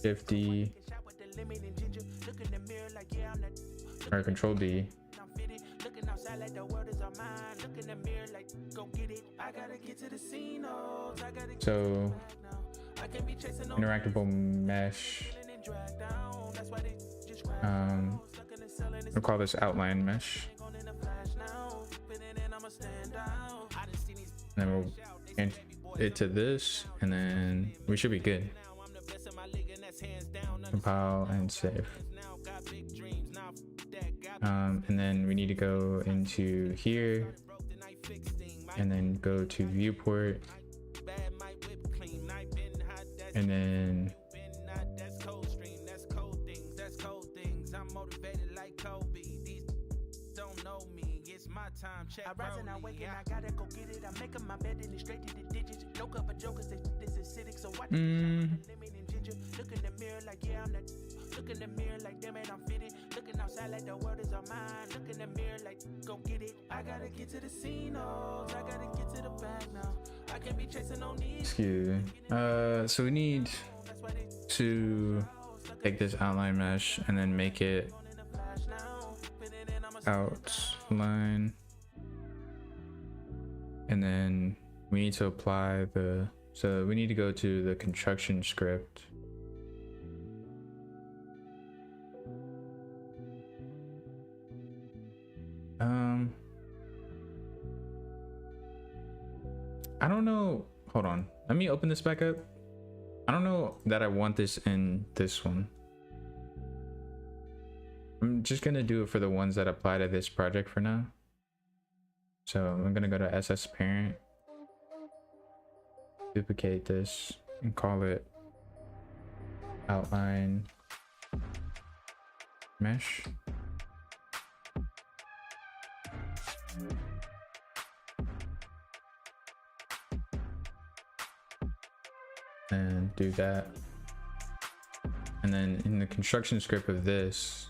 50 or control D. So interactable mesh, we'll call this outline mesh, and then we'll change it to this, and then we should be good. Compile and save. And then we need to go into here and then go to viewport, and then I rise and I wake and I gotta go get it. I'm making my bed and it's straight to the digits. Look up a joke cause this is acidic. So I lemon and ginger. Look in the mirror like yeah I'm not. Look in the mirror like damn it I'm fitted. Looking outside like the world is all mine. Look in the mirror like go get it. I gotta get to the scene. I gotta get to the bag now. I can't be chasing on these. Excuse me. So we need to take this outline mesh and then make it outline, and then we need to apply so we need to go to the construction script. I don't know, hold on, let me open this back up. I don't know that I want this in this one. I'm just gonna do it for the ones that apply to this project for now. So I'm gonna go to SS parent, duplicate this and call it outline mesh. And do that. And then in the construction script of this,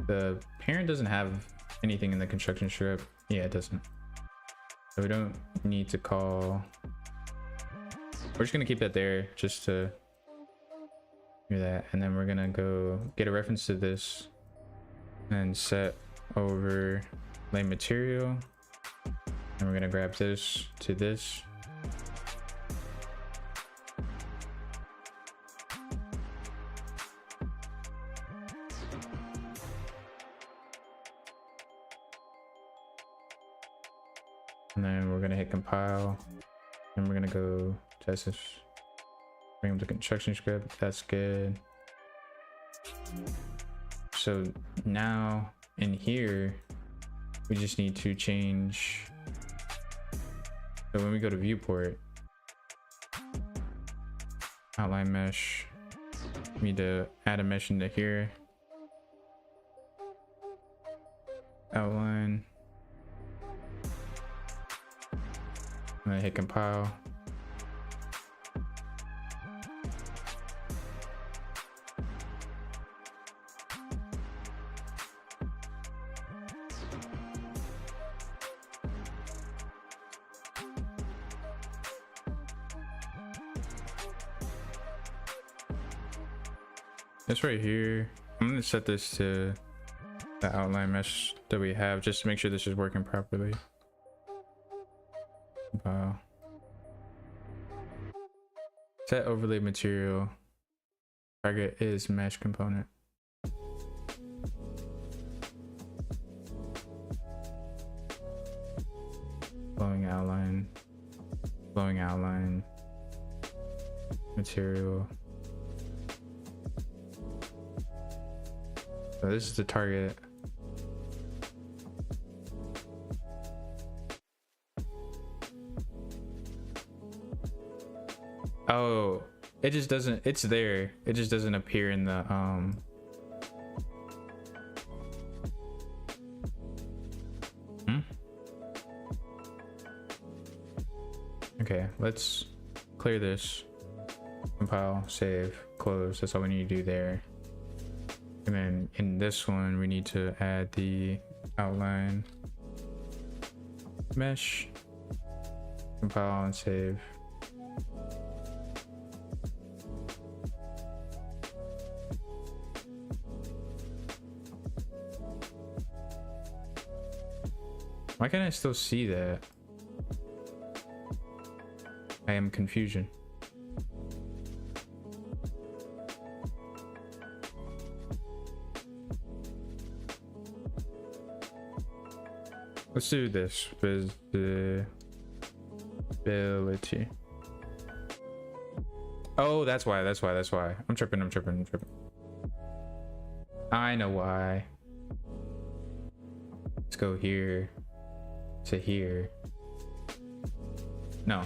the parent doesn't have anything in the construction script. Yeah, it doesn't. So we don't need to call. We're just gonna keep that there just to do that. And then we're gonna go get a reference to this and set overlay material. And we're gonna grab this to this. And then we're gonna hit compile, and we're gonna go test this, bring up the construction script. That's good. So now in here, we just need to change. So when we go to viewport, outline mesh, we need to add a mesh into here. Outline. And then hit compile. This right here, I'm gonna set this to the outline mesh that we have just to make sure this is working properly. Wow. Set overlay material. Target is mesh component. Flowing outline, material. So this is the target. Oh, it just doesn't, it's there. It just doesn't appear in the Okay, let's clear this. Compile, save, close. That's all we need to do there. And then in this one, we need to add the outline mesh. Compile and save. Why can't I still see that? I am confusion. Let's do this. Visibility. Oh, that's why. I'm tripping. I know why. Let's go here to here. No.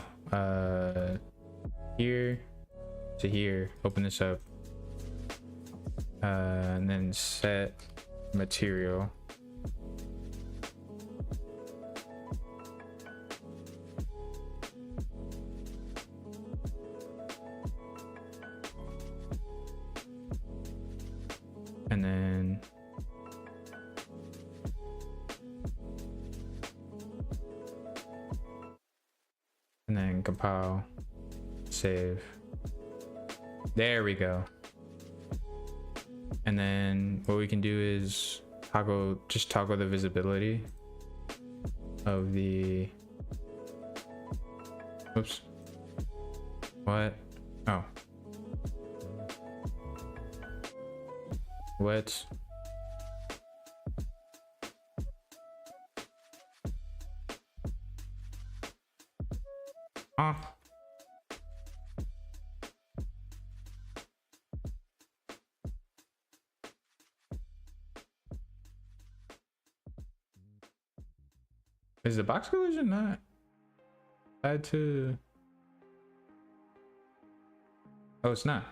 Here to here. Open this up. And then set material. And then compile, save. There we go. And then what we can do is toggle the visibility of the, oops, what? Oh, what? Is the box collision not tied to? Oh, it's not.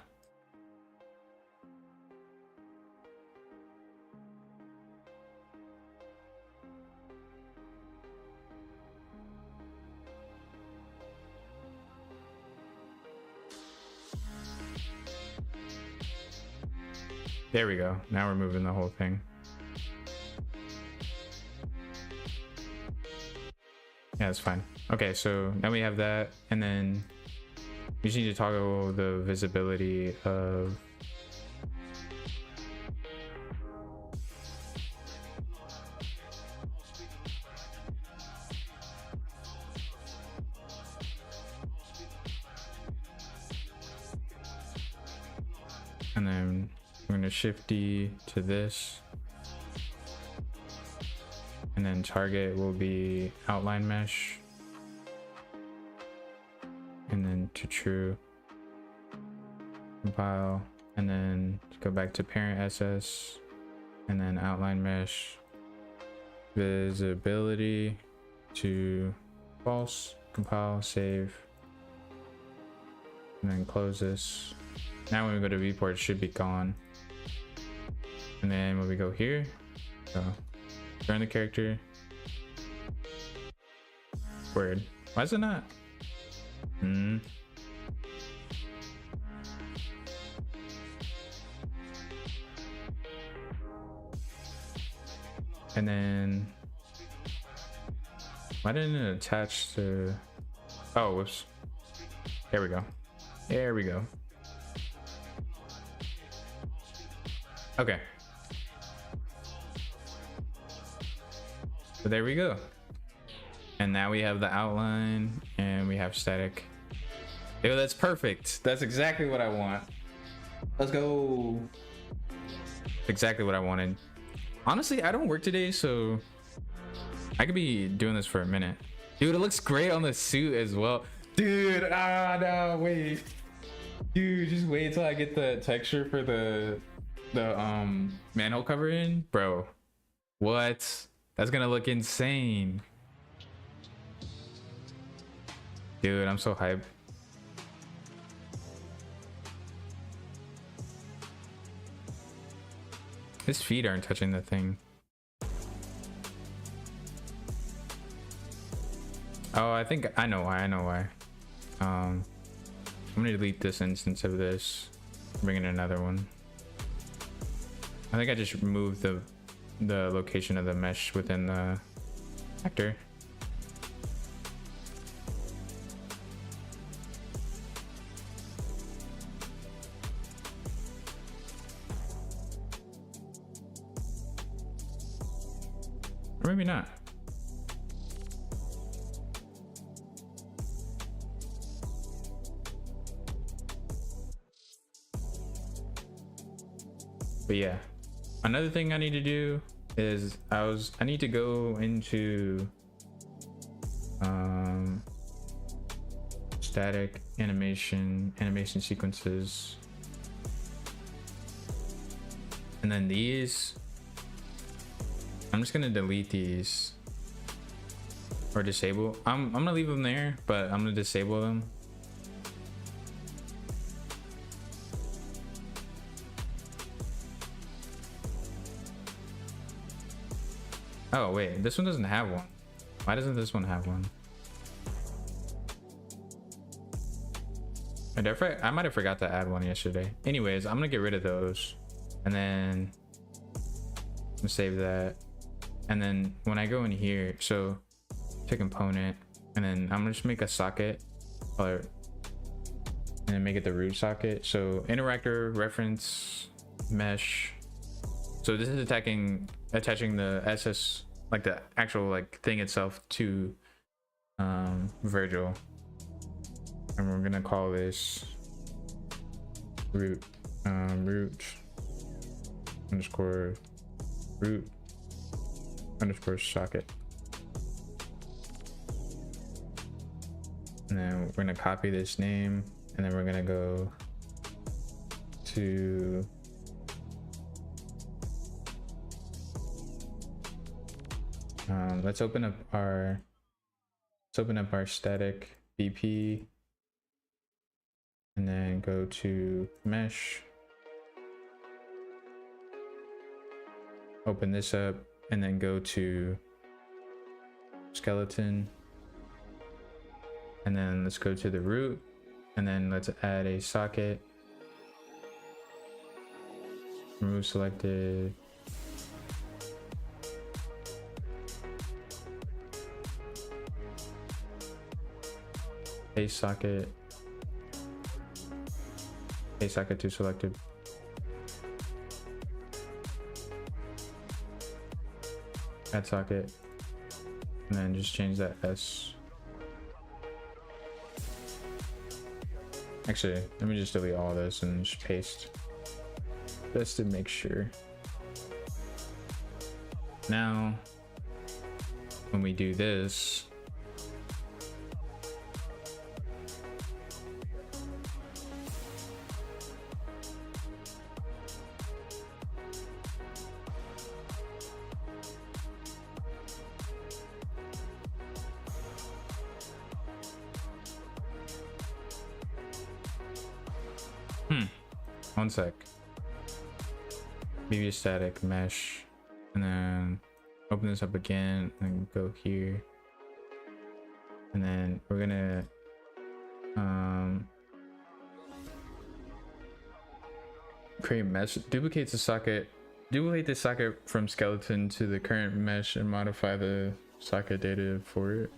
There we go. Now we're moving the whole thing. Yeah, it's fine. Okay, so now we have that, and then we just need to toggle the visibility of and then we're going to shift D to this, and then target will be outline mesh, and then to true, compile, and then go back to parent SS, and then outline mesh, visibility to false, compile, save, and then close this. Now when we go to viewport, it should be gone. And then when we go here, so turn the character. Weird. Why is it not? And then why didn't it attach to? Oh, whoops. There we go. There we go. Okay. So there we go. And now we have the outline and we have static. Yo, that's perfect. That's exactly what I want. Let's go. Exactly what I wanted. Honestly, I don't work today, so I could be doing this for a minute. Dude, it looks great on the suit as well. Dude, no, wait. Dude, just wait until I get the texture for the manhole cover in. Bro, what? That's gonna look insane. Dude, I'm so hyped. His feet aren't touching the thing. Oh, I think I know why. I'm gonna delete this instance of this, bring in another one. I think I just removed the location of the mesh within the actor. Or maybe not. But yeah, another thing I need to do is I need to go into static animation sequences, and then these I'm just gonna delete these or disable. I'm gonna leave them there, but I'm gonna disable them. Oh wait, this one doesn't have one. Why doesn't this one have one? I might have forgot to add one yesterday. Anyways, I'm gonna get rid of those, and then I'm gonna save that. And then when I go in here, so to component, and then I'm gonna just make a socket color, and then make it the root socket. So interactor reference mesh. So this is attaching the SS, like the actual like thing itself, to Virgil, and we're gonna call this root underscore root underscore socket. And then we're gonna copy this name, and then we're gonna go to let's open up our static BP, and then go to mesh, open this up, and then go to skeleton, and then let's go to the root, and then let's add a socket, remove selected, paste socket to selected, add socket, and then just change that S. Actually, let me just delete all this and just paste, just to make sure. Now when we do this, one sec. BB static mesh, and then open this up again and go here, and then we're gonna create mesh, duplicate the socket from skeleton to the current mesh, and modify the socket data for it.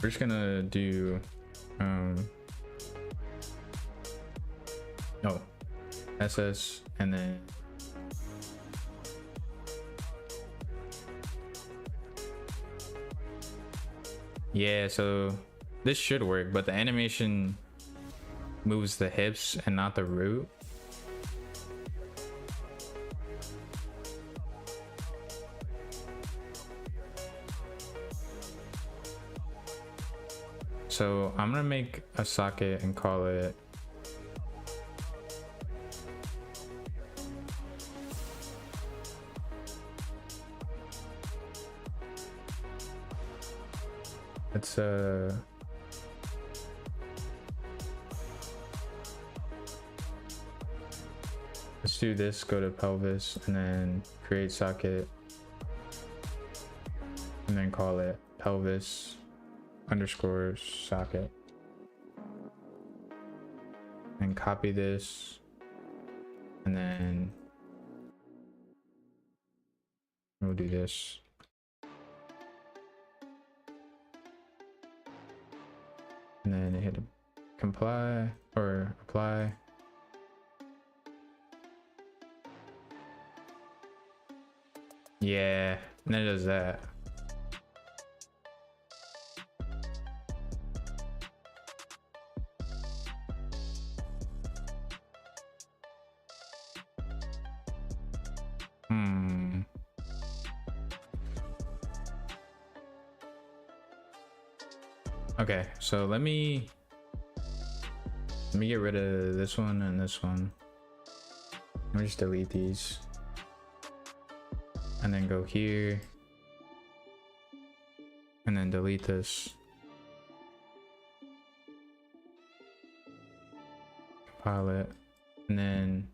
We're just gonna do SS, and then yeah, so this should work, but the animation moves the hips and not the root. So I'm gonna make a socket and call it let's do this, go to pelvis and then create socket and then call it pelvis underscore socket, and copy this, and then we'll do this. And then hit comply or apply. Yeah, and then it does that. Okay, so let me get rid of this one and this one. Let me just delete these and then go here and then delete this. Compile it, and then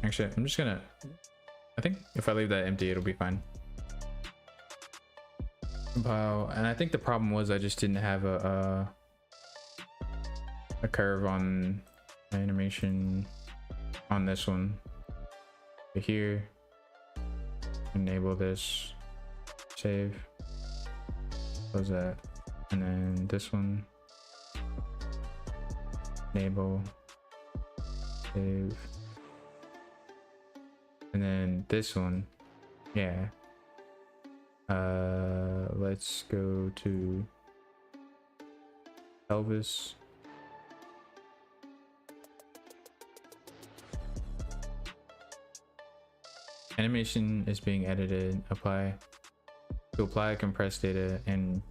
actually I'm just gonna, I think if I leave that empty it'll be fine. Compile, and I think the problem was I just didn't have a curve on animation on this one. So here, enable this, save, close that, and then this one, enable, save, and then this one, yeah. Let's go to pelvis. Animation is being edited. Apply. To apply compressed data and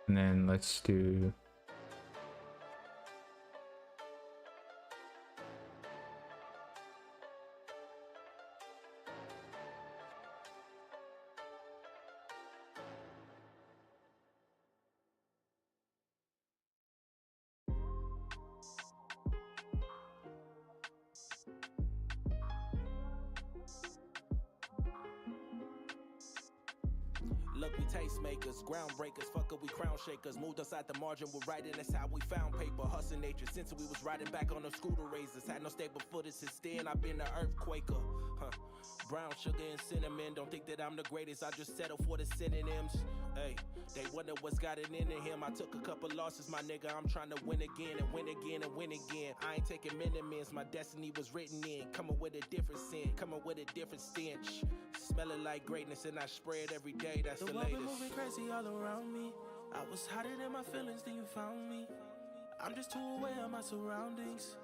then let's do Look, we tastemakers, groundbreakers, fucker, we crown shakers. Moved outside the margin, we're writing, that's how we found paper. Hustle nature, since we was riding back on them scooter razors. Had no stable footage since then, I've been an earthquaker. Brown sugar and cinnamon, don't think that I'm the greatest, I just settle for the synonyms. Hey, they wonder what's got it into him. I took a couple losses, my nigga, I'm trying to win again and win again and win again. I ain't taking minimums, my destiny was written in. Coming with a different scent, coming with a different stench. Smelling like greatness and I spray it every day, that's the latest. The world been moving crazy all around me. I was hiding in my feelings, then you found me. I'm just too aware of my surroundings.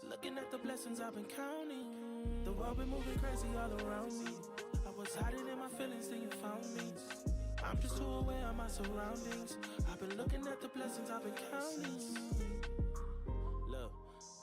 Looking at the blessings I've been counting. The world been moving crazy all around me. I was hiding in my feelings, then you found me. I'm just too aware of my surroundings. I've been looking at the blessings I've been counting. Look,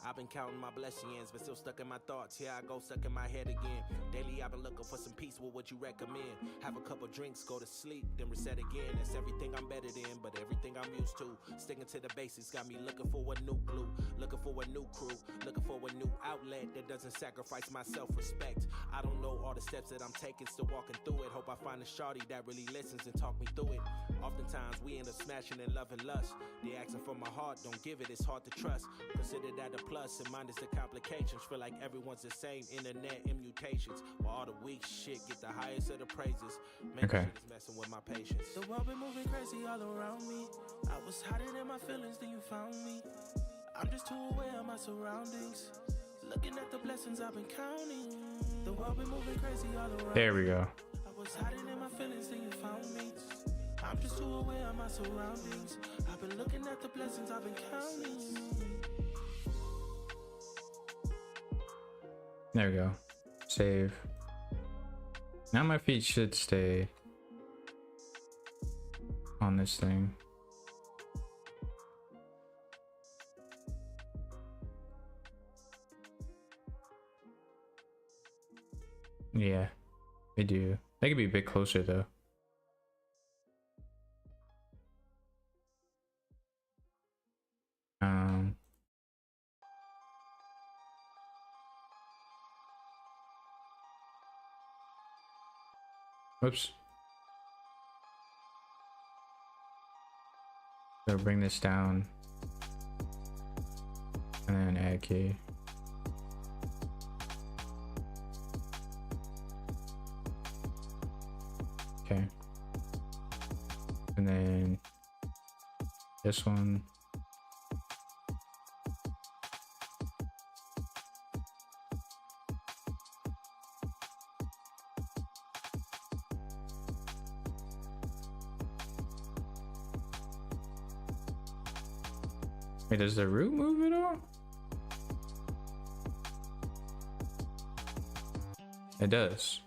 I've been counting my blessings, but still stuck in my thoughts. Here I go, stuck in my head again. Daily I've been looking for some peace, what would you recommend? Have a couple drinks, go to sleep, then reset again. That's everything I'm better than, but everything I'm used to. Sticking to the basics, got me looking for a new glue. Looking for a new crew, looking for a new outfit. outlet that doesn't sacrifice my self-respect. I don't know all the steps that I'm taking, still walking through it. Hope I find a shawty that really listens and talk me through it. Oftentimes we end up smashing in love and lust. They asking for my heart, don't give it, it's hard to trust. Consider that a plus, and minus the complications. Feel like everyone's the same, internet immutations. While all the weak shit get the highest of the praises. Man, Okay. shit is messing with my patience. The world been moving crazy all around me. I was hiding in my feelings, then you found me. I'm just too aware of my surroundings. Looking at the blessings I've been counting. The world been moving crazy all around. There we go. I was hiding in my feelings, then you found me. I'm just too aware of my surroundings. I've been looking at the blessings I've been counting. There we go. Save. Now my feet should stay on this thing. Yeah, they do. They could be a bit closer though. Oops. So bring this down and then add key. Okay. And then this one. Wait, does the root move at all? It does.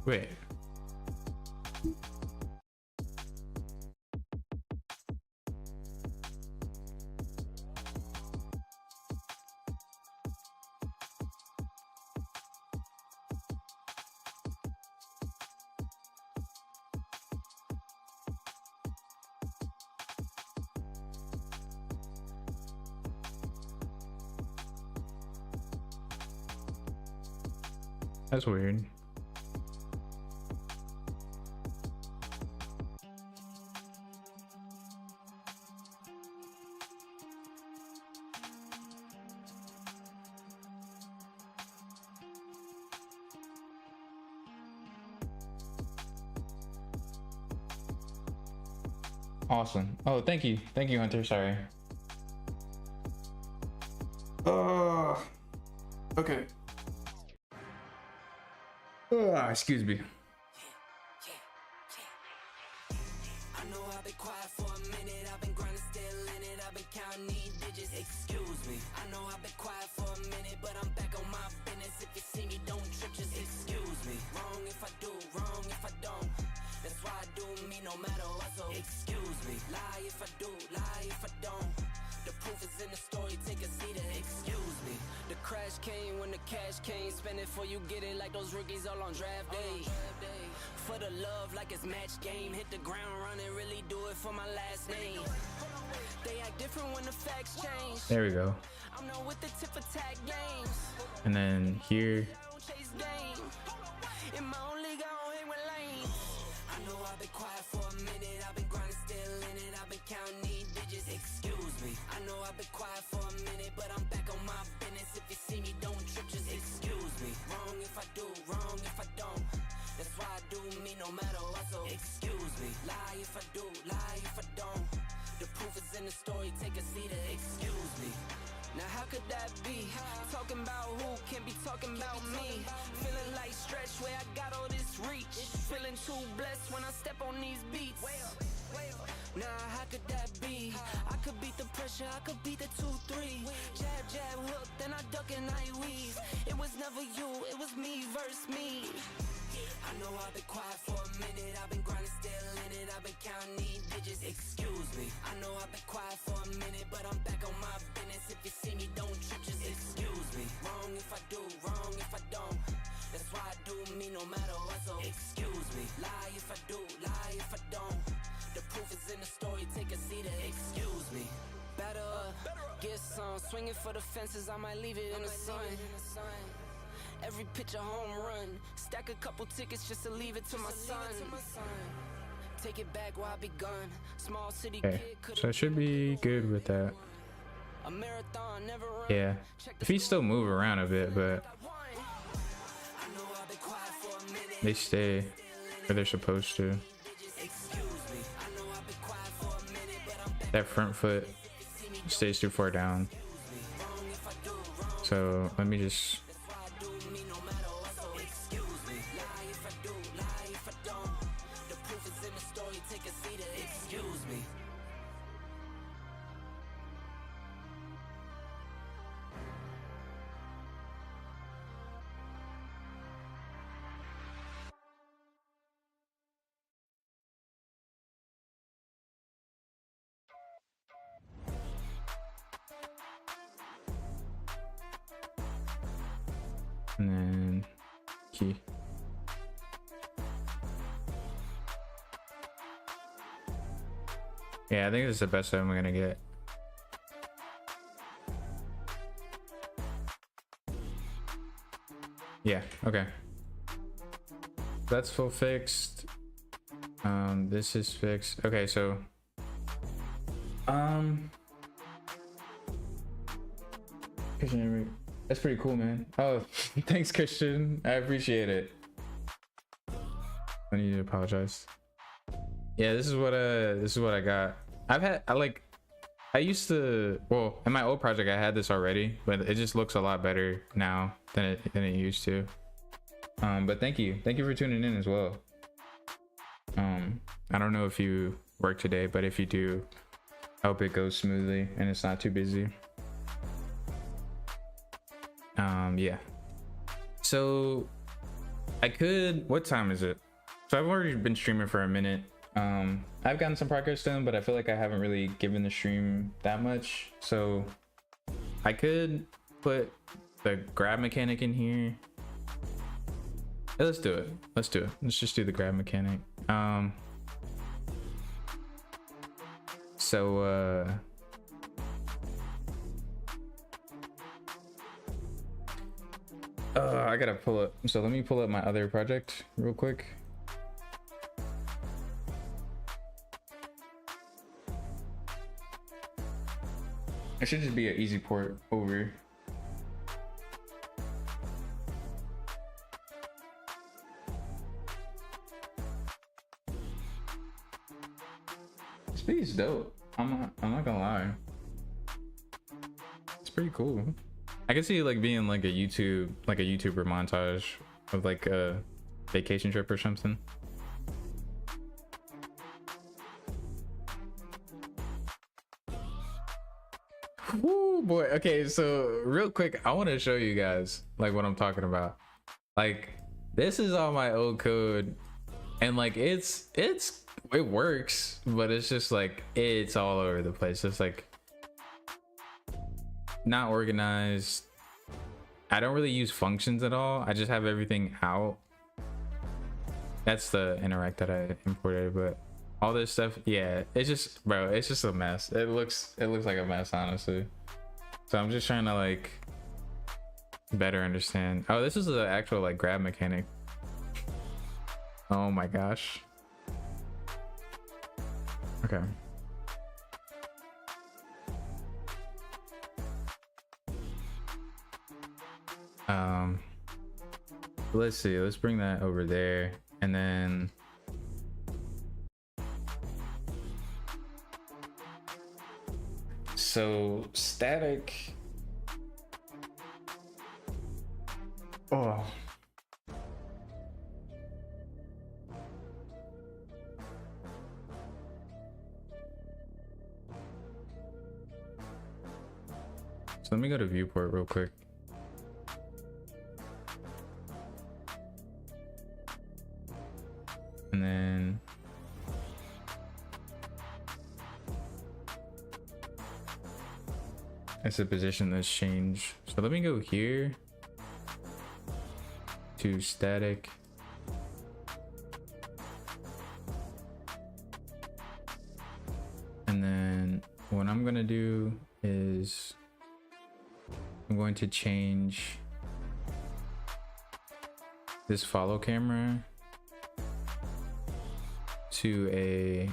Wait. That's weird. Awesome. Oh, thank you. Thank you, Hunter. Sorry. Okay. Excuse me. I know I've been quiet for a minute. I've been grinding, still in it. I've been counting these digits. Excuse me. I know I've been quiet for a minute, but I'm back on my business. If you see me, don't trip, just excuse me. Wrong if I do, wrong if I don't. That's why I do me no matter what. So excuse me. Lie if I do, lie if I don't. The proof is in the story, take a seat and excuse me. The crash came when the cash came. Spend it before you get it like those rookies all on draft day. For the love like it's match game. Hit the ground running, really do it for my last name. They act different when the facts change. There we go. I'm not with the tip attack games. And then here. I don't chase game. In my own league, I don't hang with lanes. I know I've been quiet for a minute. I've been grinding, still in it. I've been counting these digits. Excuse me. I know I've been quiet for a minute, but I'm back on my business. If you see me, don't trip, just excuse me. Wrong if I do, wrong if I don't. That's why I do me no matter what. So excuse me. Lie if I do, lie if I don't. The proof is in the story, take a seat and excuse me. Now how could that be? Talking about who can be talking about me. Feeling like stretch where I got all this reach. Feeling too blessed when I step on these beats. Now how could that be? I could beat the pressure, I could beat the 2-3. Jab, jab, hook, then I duck and I weave. It was never you, it was me versus me. I know I've been quiet for a minute. I've been grinding, still in it. I've been counting these digits. Excuse me. I know I've been quiet for a minute, but I'm back on my business. If you see me, don't trip, just excuse me. Wrong if I do, wrong no matter what. So excuse me, lie if I do, lie if I don't. The proof is in the story, take a seat. Excuse me. Better get some, swinging for the fences. I might leave it in the sun. Every pitch a home run. Stack a couple tickets just to leave it to my son. Take it back while I be gone. Small city Okay, so I should be good with that. A marathon never run. Yeah, if he still move around a bit, but they stay where they're supposed to. That front foot stays too far down. So let me just. And then key. Yeah, I think this is the best I'm gonna get. Yeah, okay. That's full fixed. This is fixed. Okay, so that's pretty cool, man. Oh, thanks, Christian. I appreciate it. I need to apologize. Yeah, this is what I got. I used to, well, in my old project I had this already, but it just looks a lot better now than it used to. But thank you for tuning in as well. I don't know if you work today, but if you do, I hope it goes smoothly and it's not too busy. Yeah, so what time is it? So I've already been streaming for a minute. I've gotten some progress done, but I feel like I haven't really given the stream that much. So I could put the grab mechanic in here. Yeah, let's do it. Let's just do the grab mechanic. I gotta pull up. So let me pull up my other project real quick. It should just be an easy port over. This beat's dope. I'm not gonna lie. It's pretty cool. I can see like being like a YouTuber montage of like a vacation trip or something. Woo boy. Okay, so real quick, I want to show you guys like what I'm talking about. Like this is all my old code, and like it works, but it's just like it's all over the place. It's like not organized. I don't really use functions at all. I just have everything out. That's the interact that I imported, but all this stuff, yeah, it's just, bro, it's just a mess. It looks like a mess, honestly. So I'm just trying to like better understand. Oh, this is the actual like grab mechanic. Oh my gosh. Okay. Let's see, let's bring that over there, and then so static. Oh, so let me go to viewport real quick. And then it's a position that's changed. So let me go here to static, what I'm gonna do is I'm going to change this follow camera to a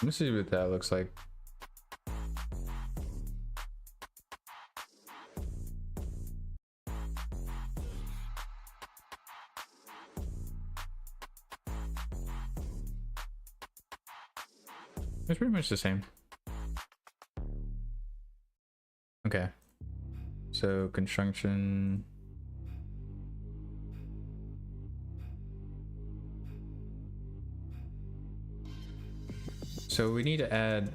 let me see what that looks like. It's pretty much the same. Okay. So construction. So we need to add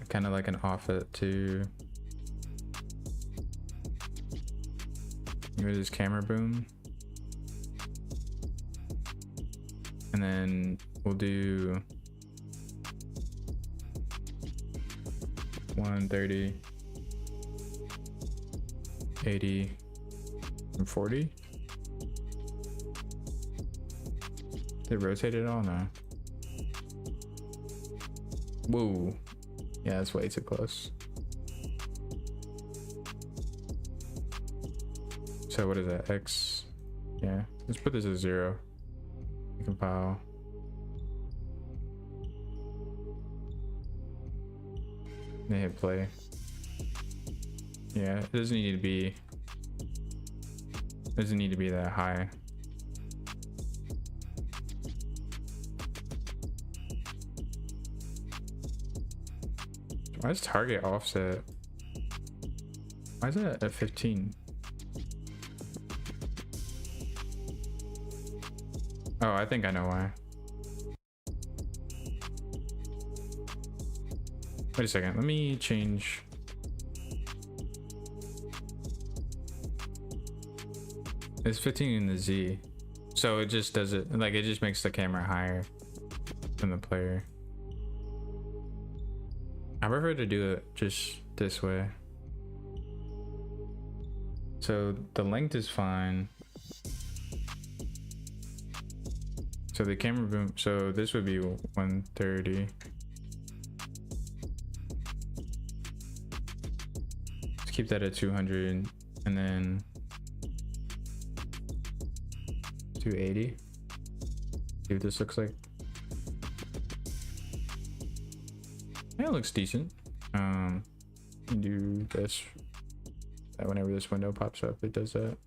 kind of like an offset to this camera boom. And then we'll do 130, 80, and 40. Did it rotate it all? No. Whoa. Yeah, that's way too close. So what is that? X? Yeah. Let's put this at 0. Compile. Then hit play. Yeah, it doesn't need to be that high. Why is target offset? Why is that at 15? Oh, I think I know why. Wait a second, let me change. It's 15 in the Z. So it just does it, like it just makes the camera higher than the player. I prefer to do it just this way. So the length is fine. So the camera boom, so this would be 130. Let's keep that at 200 and then 280. See what this looks like. Yeah, it looks decent. Do this. Whenever this window pops up, it does that.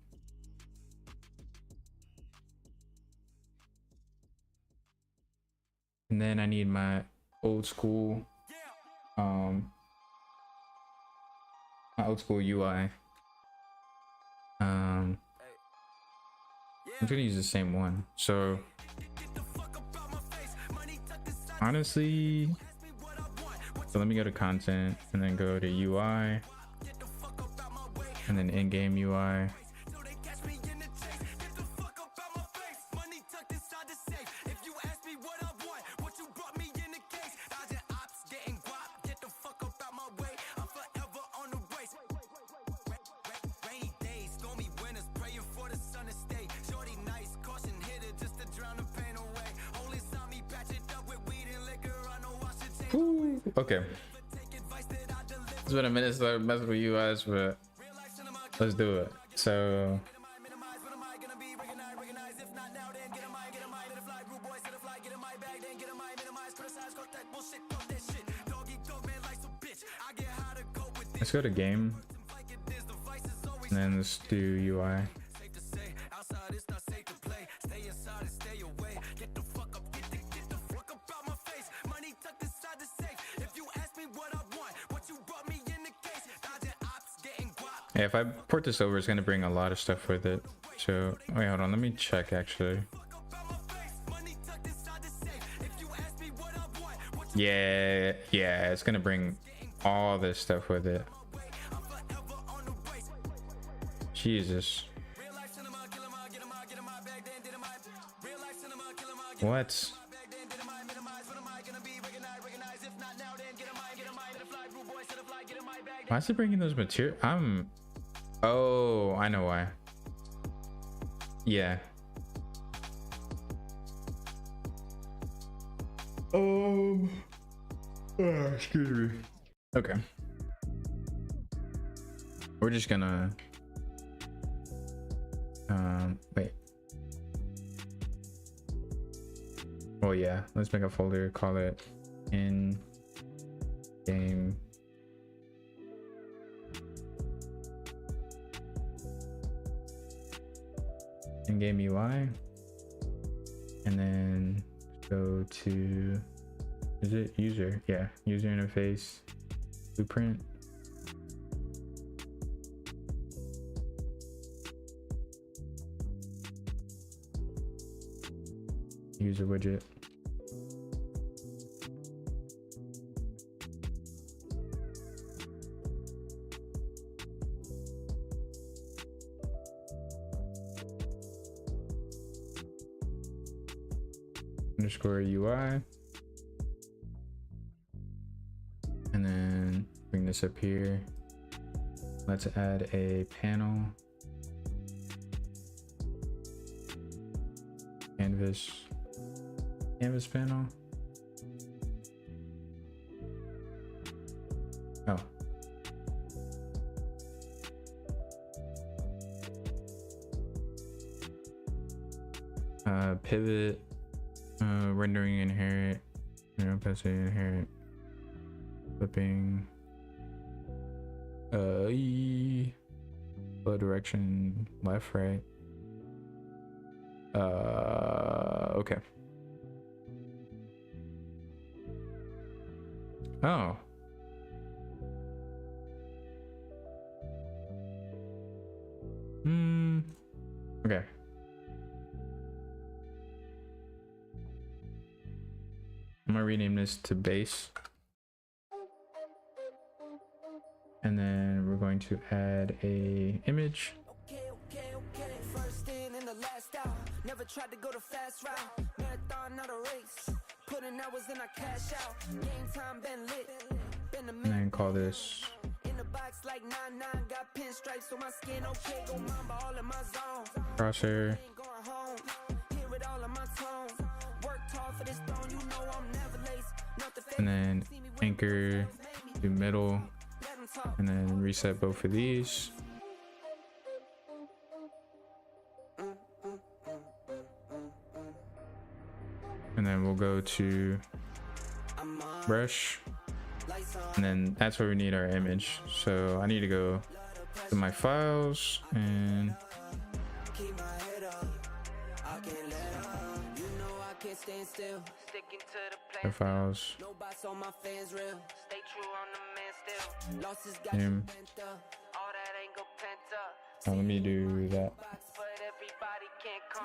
And then I need my old school, my old school UI. I'm gonna use the same one. So honestly, so let me go to content and then go to UI and then in-game UI. Ooh, okay. It's been a minute since I messed with UIs, but let's do it. So let's go to game and then let's do UI. Yeah, if I port this over, it's gonna bring a lot of stuff with it. So wait, hold on, let me check actually. Yeah, yeah, it's gonna bring all this stuff with it. Jesus. What? Why is it bringing those material? Oh, I know why. Yeah. Excuse me. Okay. We're just gonna wait. Oh yeah, let's make a folder, call it in game in-game UI, and then go to, is it user? Yeah, user interface, blueprint. User widget. Underscore UI, and then bring this up here. Let's add a panel, canvas panel. Oh, pivot, rendering inherit, opacity inherit, flipping, flow direction left, right. Okay. Oh. Okay. I'm gonna rename this to base. And then we're going to add a image. Okay. First in and the last out. Never tried to go the fast route. Marathon, not a race. Putting hours in, I cash out. Game time been lit. Been a minute. And then call this in the box like 9-9. Got pinstripes on my skin. Okay, go mamba all in my zone. crosshair. Ain't going home. Hear it all in my tone. Worked hard for this throne. You know I'm never late. Nothing fake. And then anchor to middle. And then reset both of these. And then we'll go to brush, and then that's where we need our image. So I need to go to my files and the files. Oh, let me do that.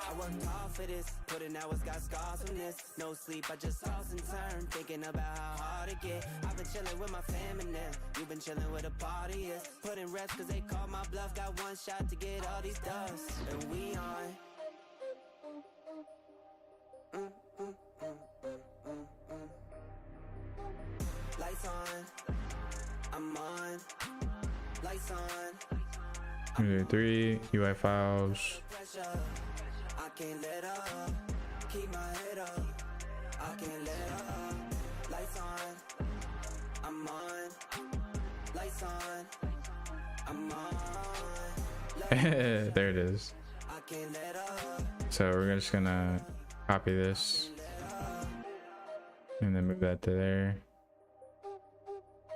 I worked hard for this, putting hours, got scars from this. No sleep, I just toss and turn, thinking about how hard it get. I've been chilling with my family now, you've been chilling with the party is. Putting reps cause they called my bluff, got one shot to get all these dubs. And we on. Lights on, I'm on. Lights on. 3 UI files. I can't let up, keep my head up. I can't let up. Lights on, I'm on. Lights on, I'm on. There it is. I can't let up. So we're just gonna copy this and then move that to there.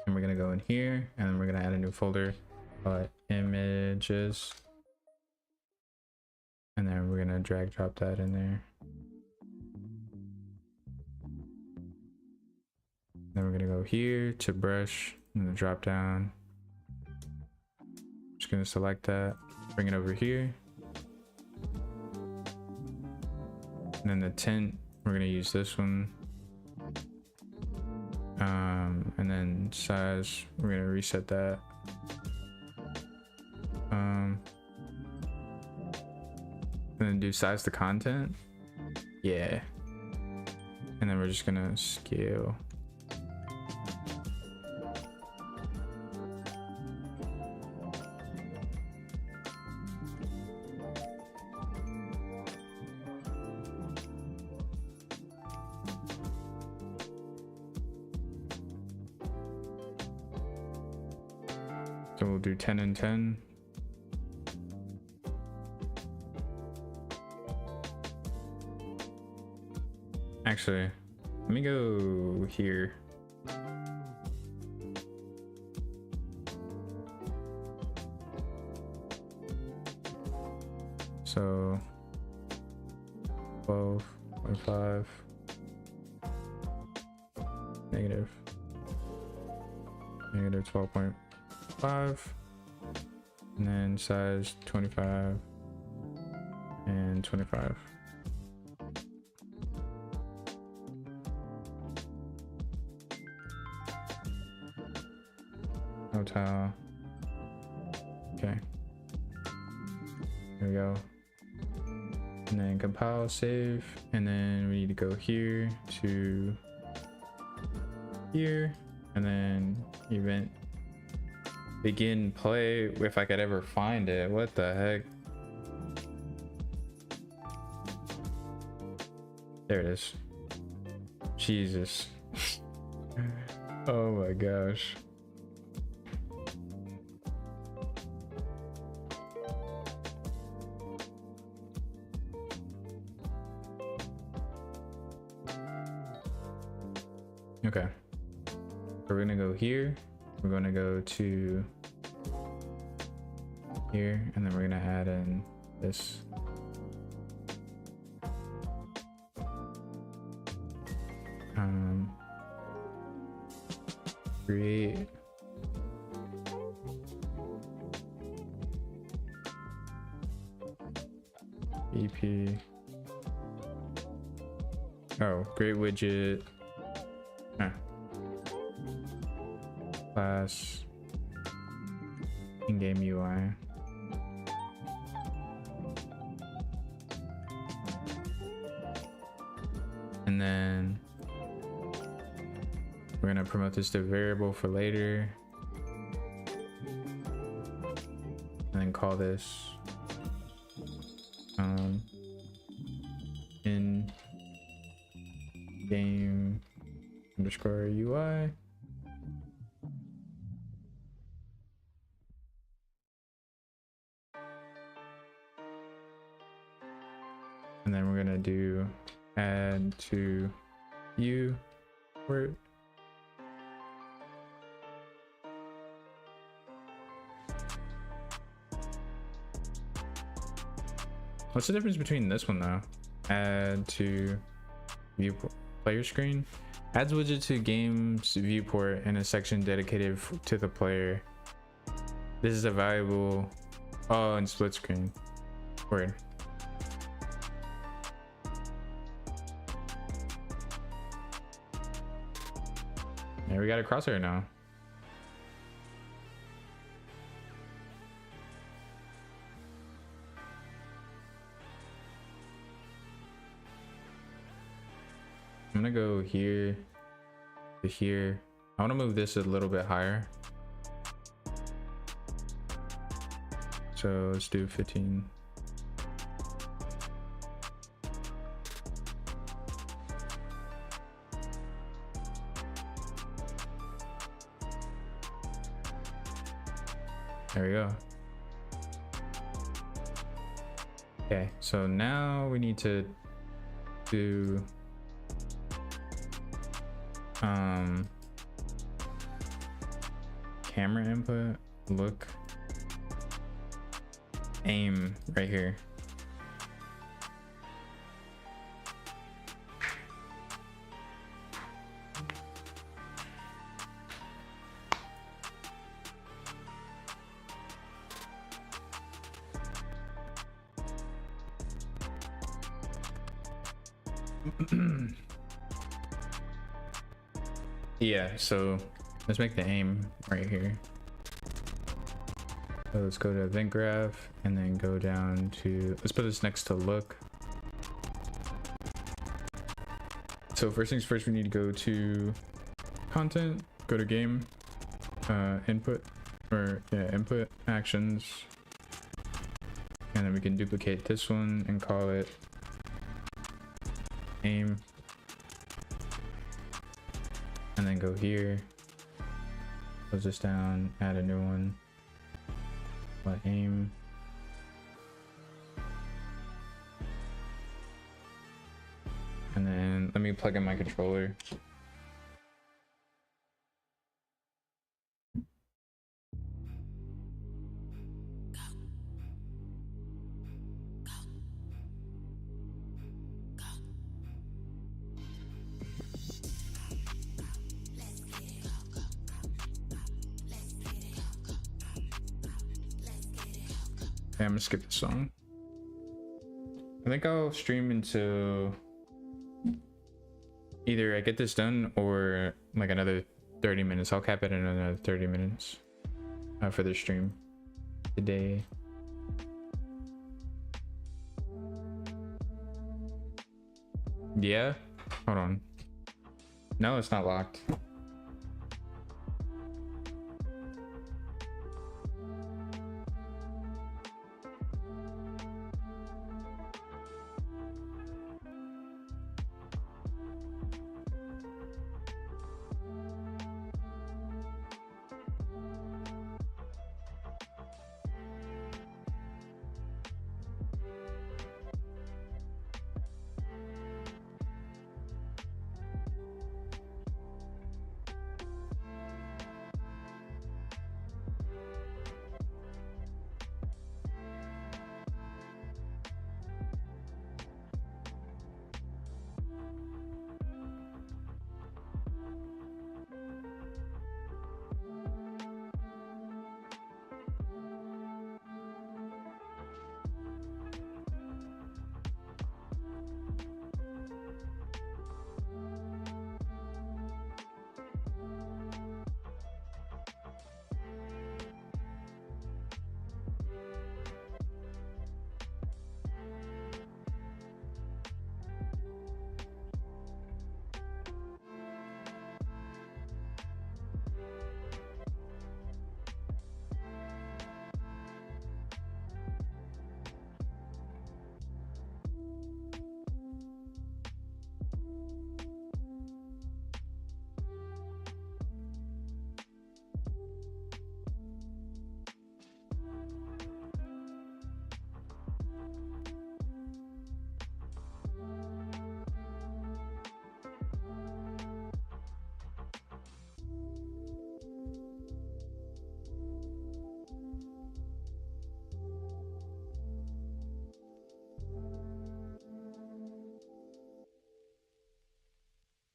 And we're gonna go in here and then we're gonna add a new folder, call it images. And then we're gonna drag drop that in there. Then we're gonna go here to brush and the drop down. Just gonna select that, bring it over here. And then the tint, we're gonna use this one. And then size, we're gonna reset that. And then do size to content. Yeah. And then we're just gonna scale. So we'll do 10 and 10. Actually, let me go here. So 12.5 negative 12.5, and then size 25 and 25. Hotel. Okay. There we go. And then compile, save, and then we need to go here to here, and then event begin play, if I could ever find it. What the heck? There it is. Jesus. Oh my gosh. Okay, so we're gonna go here, we're gonna go to here, and then we're gonna add in this. Create EP. Oh, great widget. Class in-game UI. And then we're gonna promote this to variable for later, and then call this in-game underscore UI. And then we're gonna do add to view word. What's the difference between this one though? Add to view player screen. Adds widget to game's viewport in a section dedicated to the player. This is a valuable. Oh, and split screen. Word. There, we got a crosshair now. I'm gonna go here to here. I want to move this a little bit higher. So let's do 15. There we go. Okay, so now we need to do camera input, look, aim right here. Yeah, so let's make the aim right here. So let's go to event graph and then go down to, let's put this next to look. So first things first, we need to go to content, go to game, input, or yeah, input actions. And then we can duplicate this one and call it aim. And then go here, close this down, add a new one, let aim. And then let me plug in my controller. Okay, I'm gonna skip the song. I think I'll stream until either I get this done or like another 30 minutes. I'll cap it in another 30 minutes for the stream today. Yeah, hold on. No, it's not locked.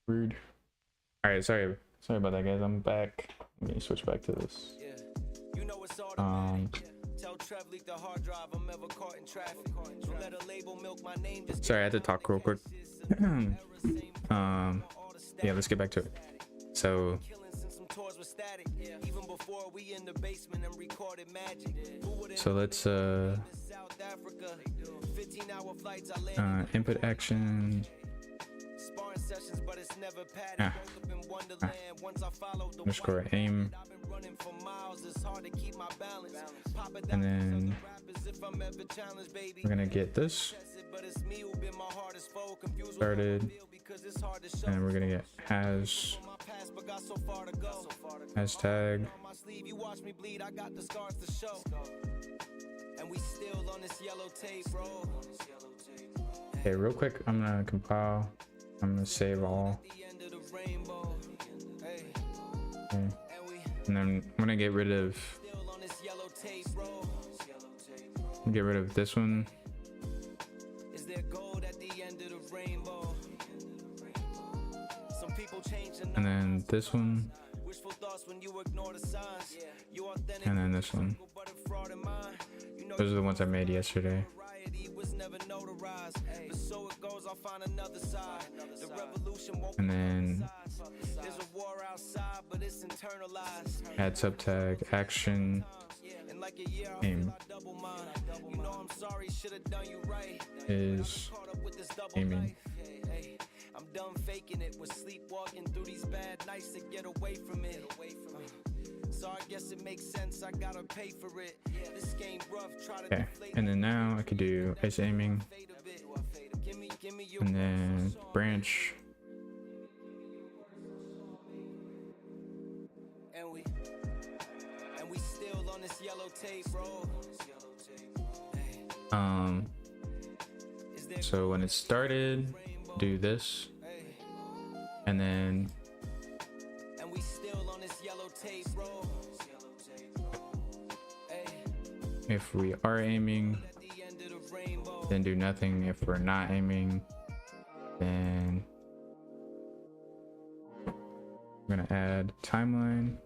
Weird. All right, sorry about that, guys. I'm back. Let me switch back to this. Sorry, I had to talk real quick. Yeah, let's get back to it. So let's input action. Underscore aim, and then we're gonna get this started, and we're gonna get hashtag. Okay, real quick, I'm gonna compile. I'm gonna save all. Okay. And then I'm gonna get rid of this one. And then this one. And then this one. Those are the ones I made yesterday. And then There's a war outside, but it's internalized. Add subtag action In like a year, aim I double mine. You know I'm sorry, should have done you right. is Caught up with this double aiming. life. Hey, I'm done faking it. With sleepwalking through these bad nights to get away from it. So I guess it makes sense. I gotta pay for it. This game rough. Try to Okay, and then now I could do ice aiming, fade a bit. Give me your and then branch. and we still on this yellow tape, bro. Is there So when it started, do this, and then and we still on this yellow tape, bro. Hey, if we are aiming, at the end of the rainbow. then do nothing. If we're not aiming, then we're gonna add timeline.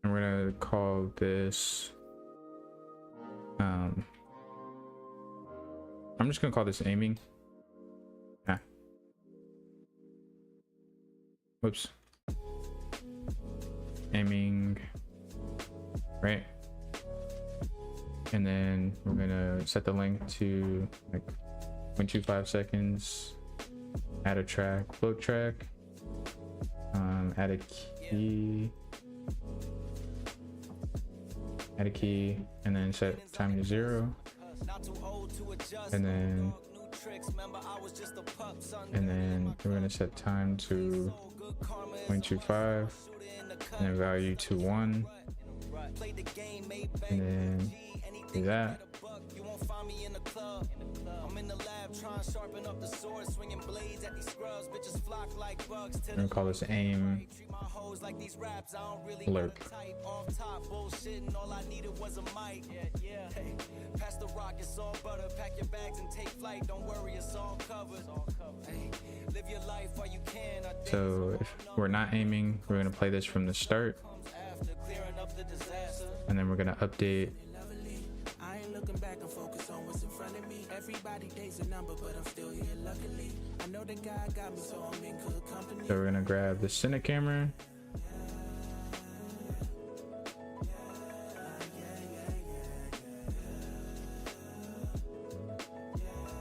And we're gonna call this I'm just gonna call this aiming. Whoops. Aiming, right? And then we're gonna set the length to like 0.25 seconds. Add a track, float track. Add a key. Add a key, and then set time to 0. And then we're gonna set time to 0.25, and then value to 1, and then do that. I'm gonna call this aim lerp. Pass the rock, it's all butter. Pack your bags and take flight. Don't worry, it's all covered. Hey, live your life while you can. So if we're not aiming, we're gonna play this from the start, After clearing up the disaster. and then we're gonna update. I ain't looking back and focus on what's in front of me. Everybody dates a number, but I'm still here luckily. I know that God got me, so I'm in good company. So we're gonna grab the cine camera,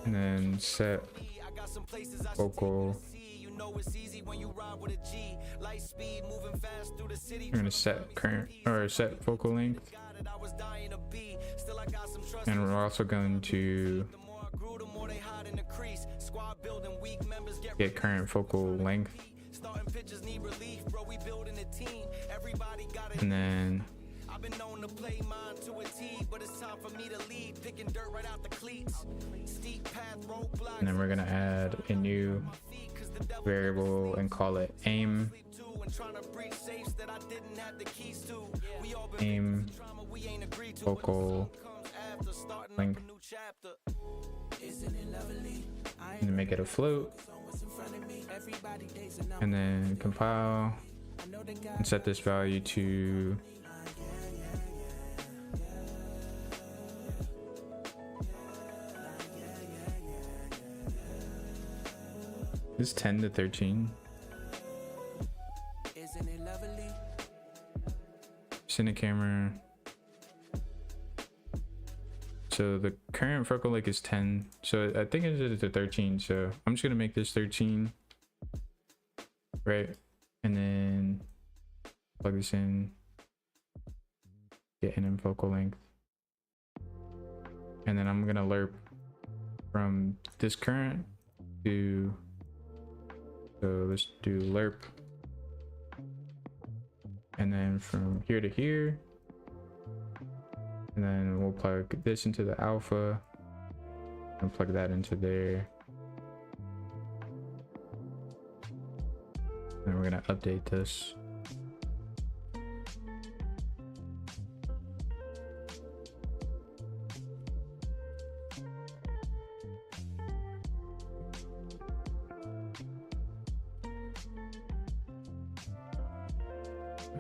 and then set focal. We're gonna set current or set focal length, and we're also going to get current focal length, and then we're gonna add a new variable and call it aim focal length, and then make it a float, and then compile and set this value to It's 10 to 13. Cine camera. So the current focal length is 10. So I think it's a 13. So I'm just gonna make this 13. Right. And then plug this in. Get in focal length. And then I'm gonna lerp from this current to, so let's do lerp, and then from here to here, and then we'll plug this into the alpha and plug that into there, and we're gonna update this.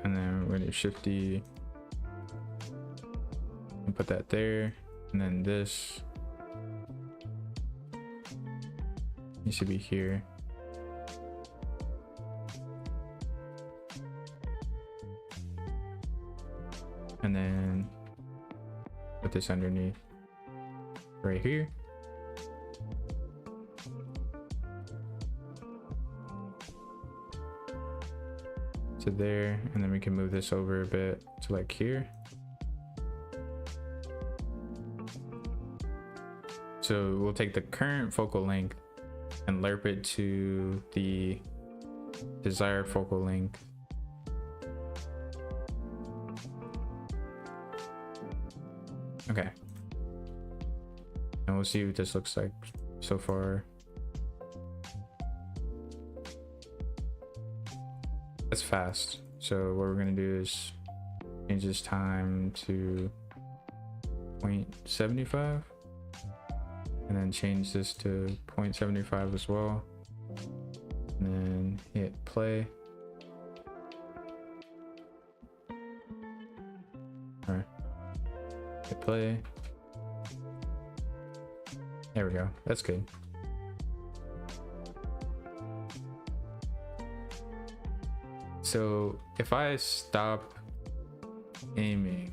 And then we're gonna shift D and put that there, and then this, It should be here. And then put this underneath right here. To there, and then we can move this over a bit to like here. So we'll take the current focal length and lerp it to the desired focal length. Okay. And we'll see what this looks like so far. That's fast. So what we're gonna do is change this time to 0.75 and then change this to 0.75 as well, and then hit play. All right, hit play. There we go. That's good. So if I stop aiming,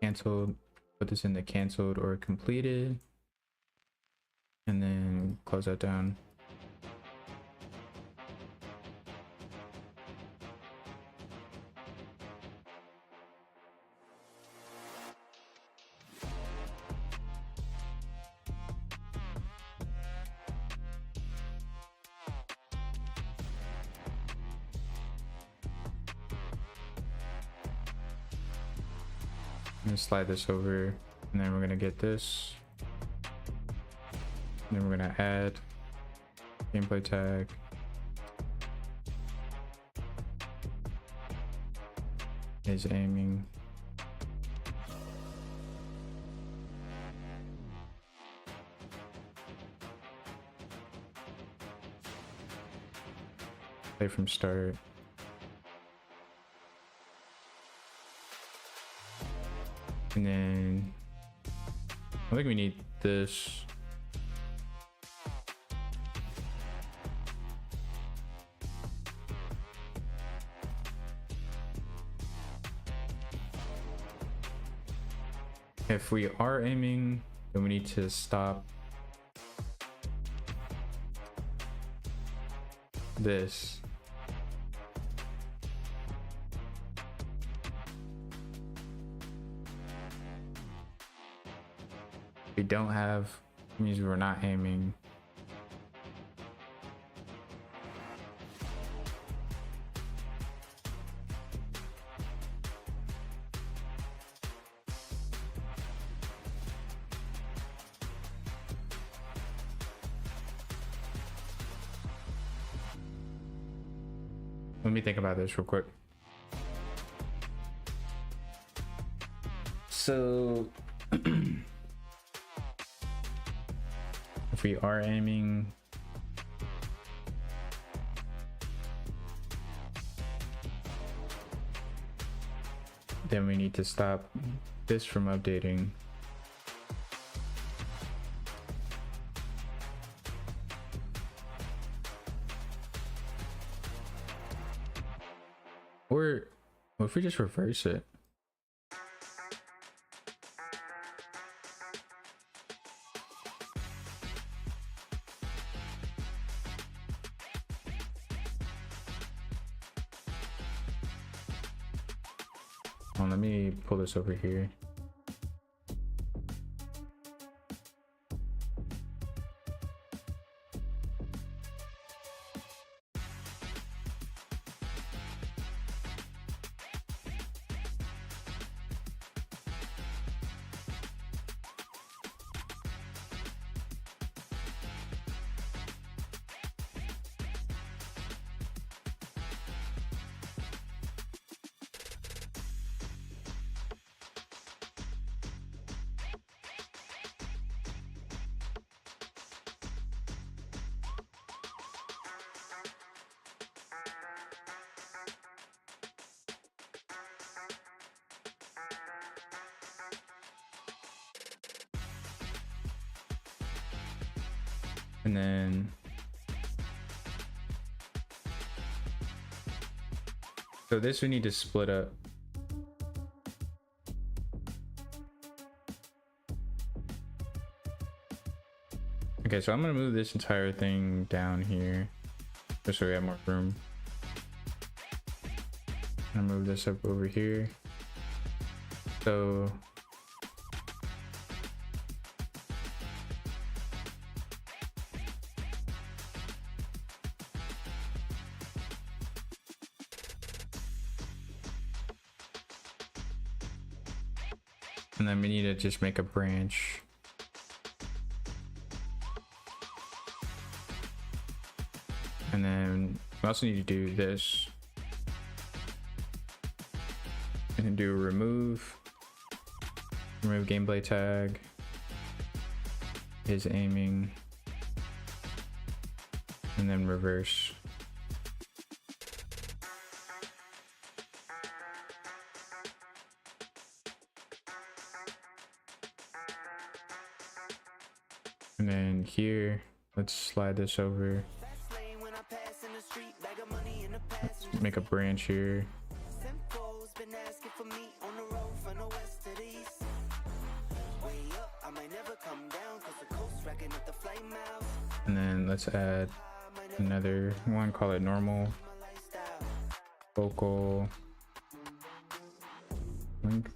canceled, put this into canceled or completed, and then close that down. I'm gonna slide this over, and then we're gonna get this, and then we're gonna add gameplay tag, is aiming, play from start. And then I think we need this. If we are aiming, then we need to stop this. We don't have, means we're not aiming. Let me think about this real quick. So if we are aiming, then we need to stop this from updating. Or what if we just reverse it? Oh, let me pull this over here. And then so this we need to split up. Okay, so I'm gonna move this entire thing down here just so we have more room. I'm gonna move this up over here. So and then we need to just make a branch. And then we also need to do this. And do a remove gameplay tag, is aiming, and then reverse. And then here, let's slide this over. Let's make a branch here. And then let's add another one, call it normal, focal length.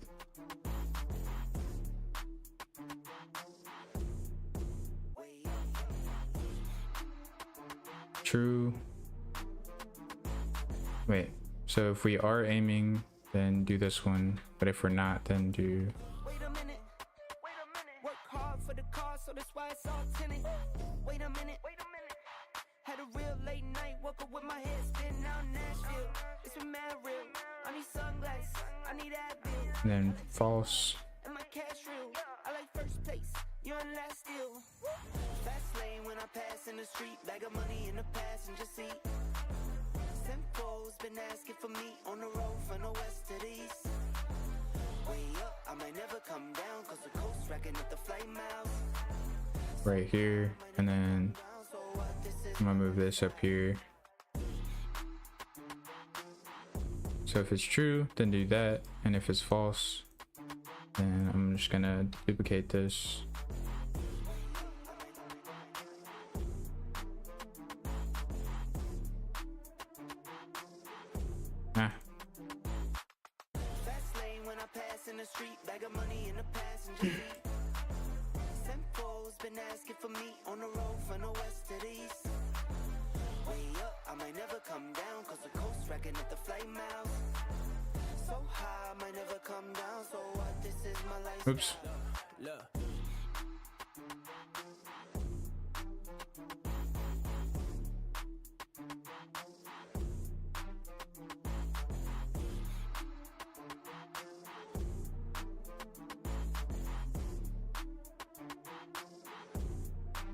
True. Wait, so if we are aiming, then do this one, but if we're not, then do had a real late night, woke up with my head spinning out Nashville. It's been mad real. I need sunglasses, I need Advil. and then false. And my cash real. I like first place, you're in last still. Fast lane when I pass in the street, bag of money in the passenger seat. Simcoe's been asking for me on the road from the west to the east. Way up, I might never come down, cause the coast racking up the flight miles. Right here, and then I'm gonna move this up here. So if it's true, then do that, and if it's false, then I'm just gonna duplicate this. Ah. Fast lane when I pass in the street, bag of money in the passenger seat. Simcoe's been asking for me on the road from the west to the east. Way up, I might never come down, cause the coast racking up the flight miles. So high, I might never come down, so what, this is my life. Oops. Look.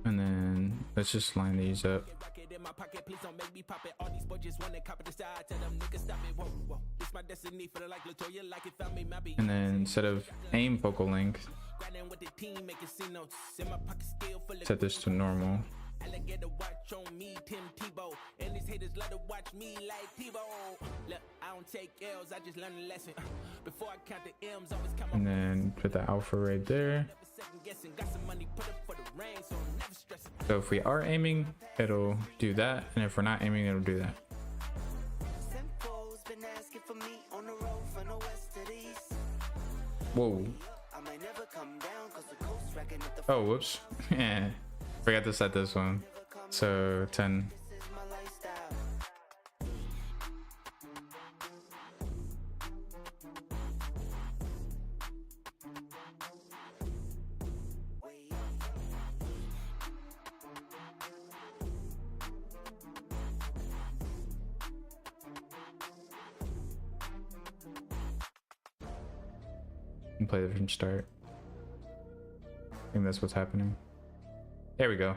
And then let's just line these up. In my pocket, please don't make me pop it. All these boys just wanna copy the style. Tell them niggas stop it. Whoa, whoa. It's my destiny. Feeling like Latoya, like it found me. My beat. And then instead of aim focal length, Grinding with the team, making C notes. In my pocket, still full of set this to normal. alligator watch on me, Tim Tebow. And these haters love to watch me like Tebow. Look, I don't take L's, I just learn a lesson. Before I count the M's, always come And then put the alpha right there. never second guessing. Got some money put up for the rain, so I'm never stressing. So if we are aiming, it'll do that, and if we're not aiming, it'll do that. Simcoe's been asking for me on the road from the west to the east. Whoa. I might never come down, cause the coast racking up the Oh, whoops. Yeah. Forgot to set this one. So 10. This is my lifestyle. And play it from start. I think that's what's happening. There we go.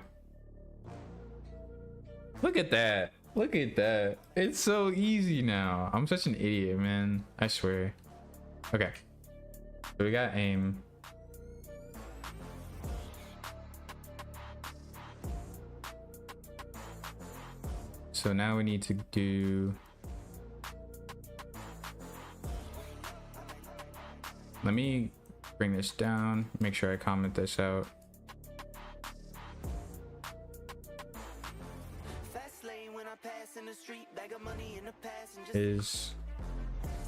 Look at that. Look at that. It's so easy now. I'm such an idiot, man. I swear. Okay. So we got aim. so now we need to do, let me bring this down, make sure I comment this out. Is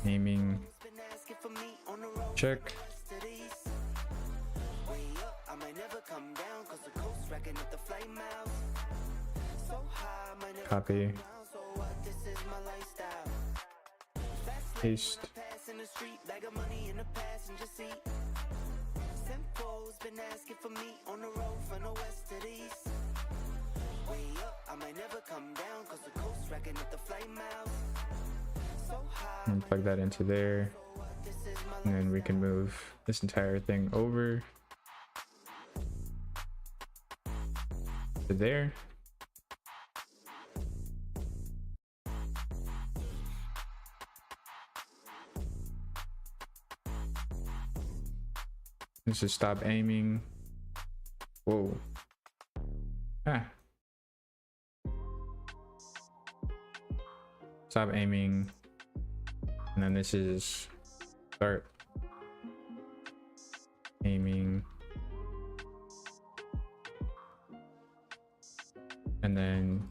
aiming check. Copy. Paste. And plug that into there, and then we can move this entire thing over to there. Let's just stop aiming. Whoa. Ah. Stop aiming. And then this is start aiming. And then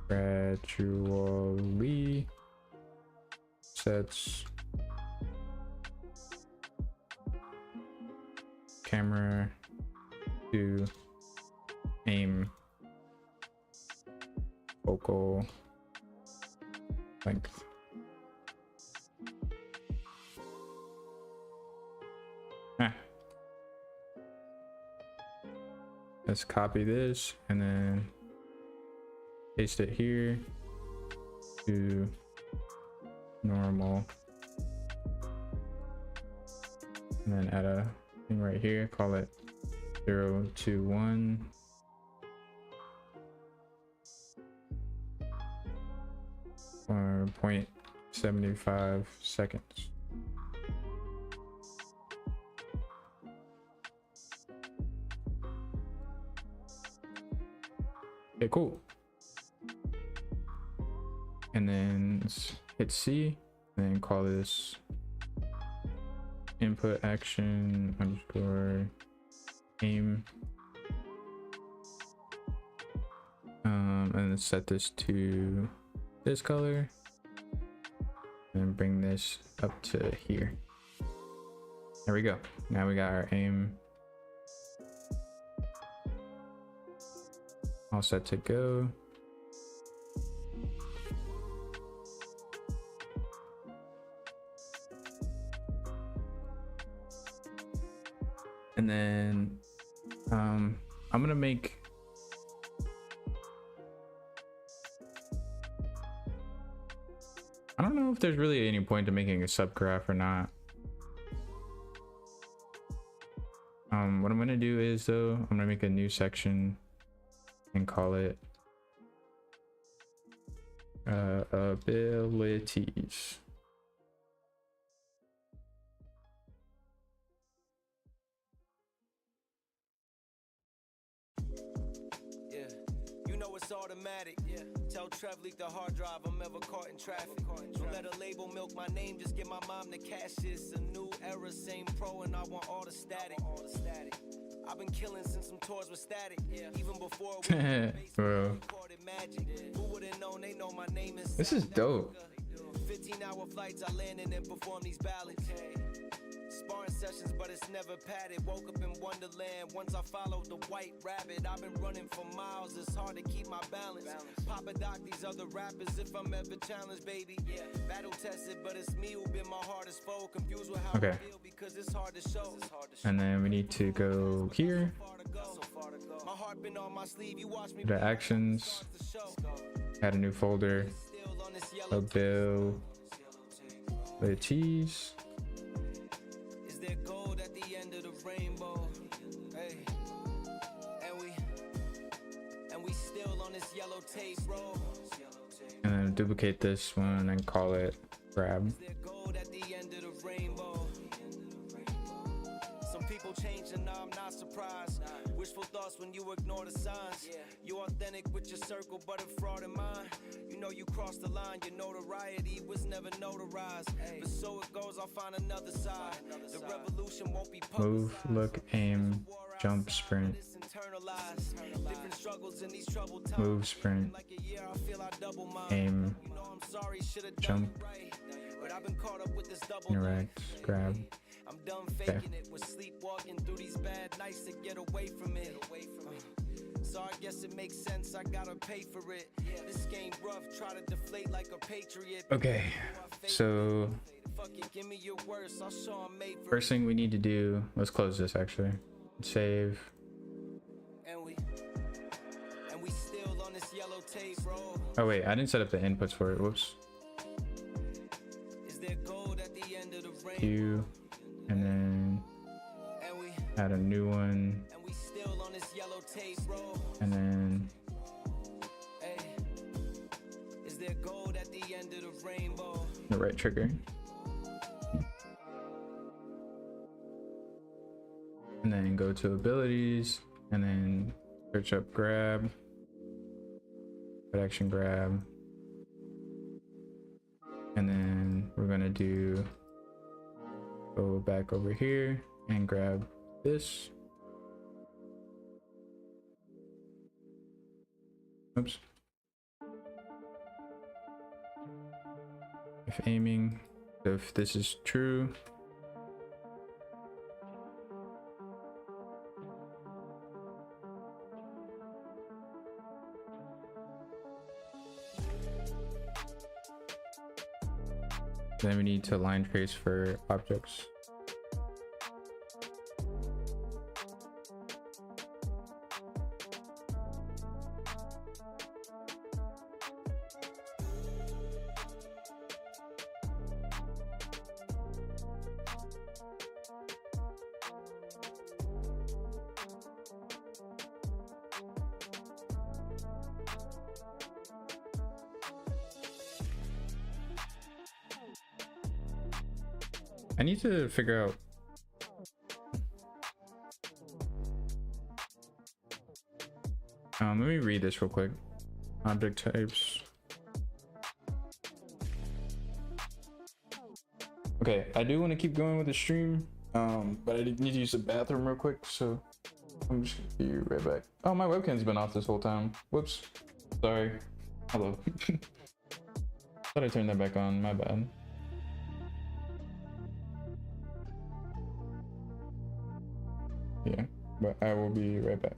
gradually sets camera to aim focal length. Let's copy this and then paste it here to normal, and then add a thing right here, call it 0 to 1. Or 0.75 seconds. Okay, cool. And then hit C, and then call this input action underscore aim. And then set this to this color, and bring this up to here. There we go. Now we got our aim all set to go. And then I'm gonna make I don't know if there's really any point to making a subgraph or not. What I'm gonna do is though, I'm gonna make a new section and call it abilities. It's automatic. Yeah. Tell Trev leak the hard drive. I'm ever caught in traffic. Don't let a label milk my name. Just get my mom to cash this. A new era, same pro, and I want all the static. I've been killing since some tours with static. Yeah. Even before we recorded magic. Who would've known? They know my name is. This is dope. 15-hour flights. I landed and perform these ballads. Sparring sessions, but it's never padded. Woke up in Wonderland once I followed the white rabbit. I've been running for miles, it's hard to keep my balance. Papa Doc, these other rappers, if I'm ever challenged, baby. Yeah, battle tested, but it's me who been my hardest foe. Confused with how I feel because it's hard to show. And then we need to go here. My heart been on my sleeve. You watch me. The actions. Add a new folder. Abilities. Gold at the end of the rainbow. Hey. And we still on this yellow tape, bro. And then duplicate this one and call it grab. Gold at the end of the rainbow. Some people Careful change and now I'm not surprised. Wishful thoughts when you ignore the signs. You authentic with your circle, but a fraud in mine. You know you crossed the line, your notoriety was never notarized. But so it goes, I'll find another side. The revolution won't be Move, look, aim, jump, sprint. Different struggles in these troubled times. Move, sprint, Like a year, I feel I double mine. aim, You know I'm sorry, should've done jump, it right. But I've been caught up with this double interact, grab. I'm done faking it. We're sleepwalking through these bad nights to get away from it. So I guess it makes sense, I gotta pay for it. This game rough, try to deflate like a patriot. Okay, so Fuck it, give me your worst, I'll show I'm made for first thing we need to do, let's close this actually. Save. And we still on this yellow tape, bro. Oh wait, I didn't set up the inputs for it. Whoops. Is there gold at the end of the rain? Q, and then add a new one, And we still on this yellow tape, bro. and then Hey, is there gold at the end of the rainbow? the right trigger. And then go to abilities, and then search up grab, red action grab, and then we're gonna do go back over here and grab this. Oops. If aiming, if this is true, then we need to line trace for objects. I need to figure out let me read this real quick. Object types. Okay, I do want to keep going with the stream, but I need to use the bathroom real quick, so I'm just gonna be right back. Oh, my webcam's been off this whole time. Whoops. Sorry. Hello. Thought I turned that back on. My bad. Yeah, but I will be right back.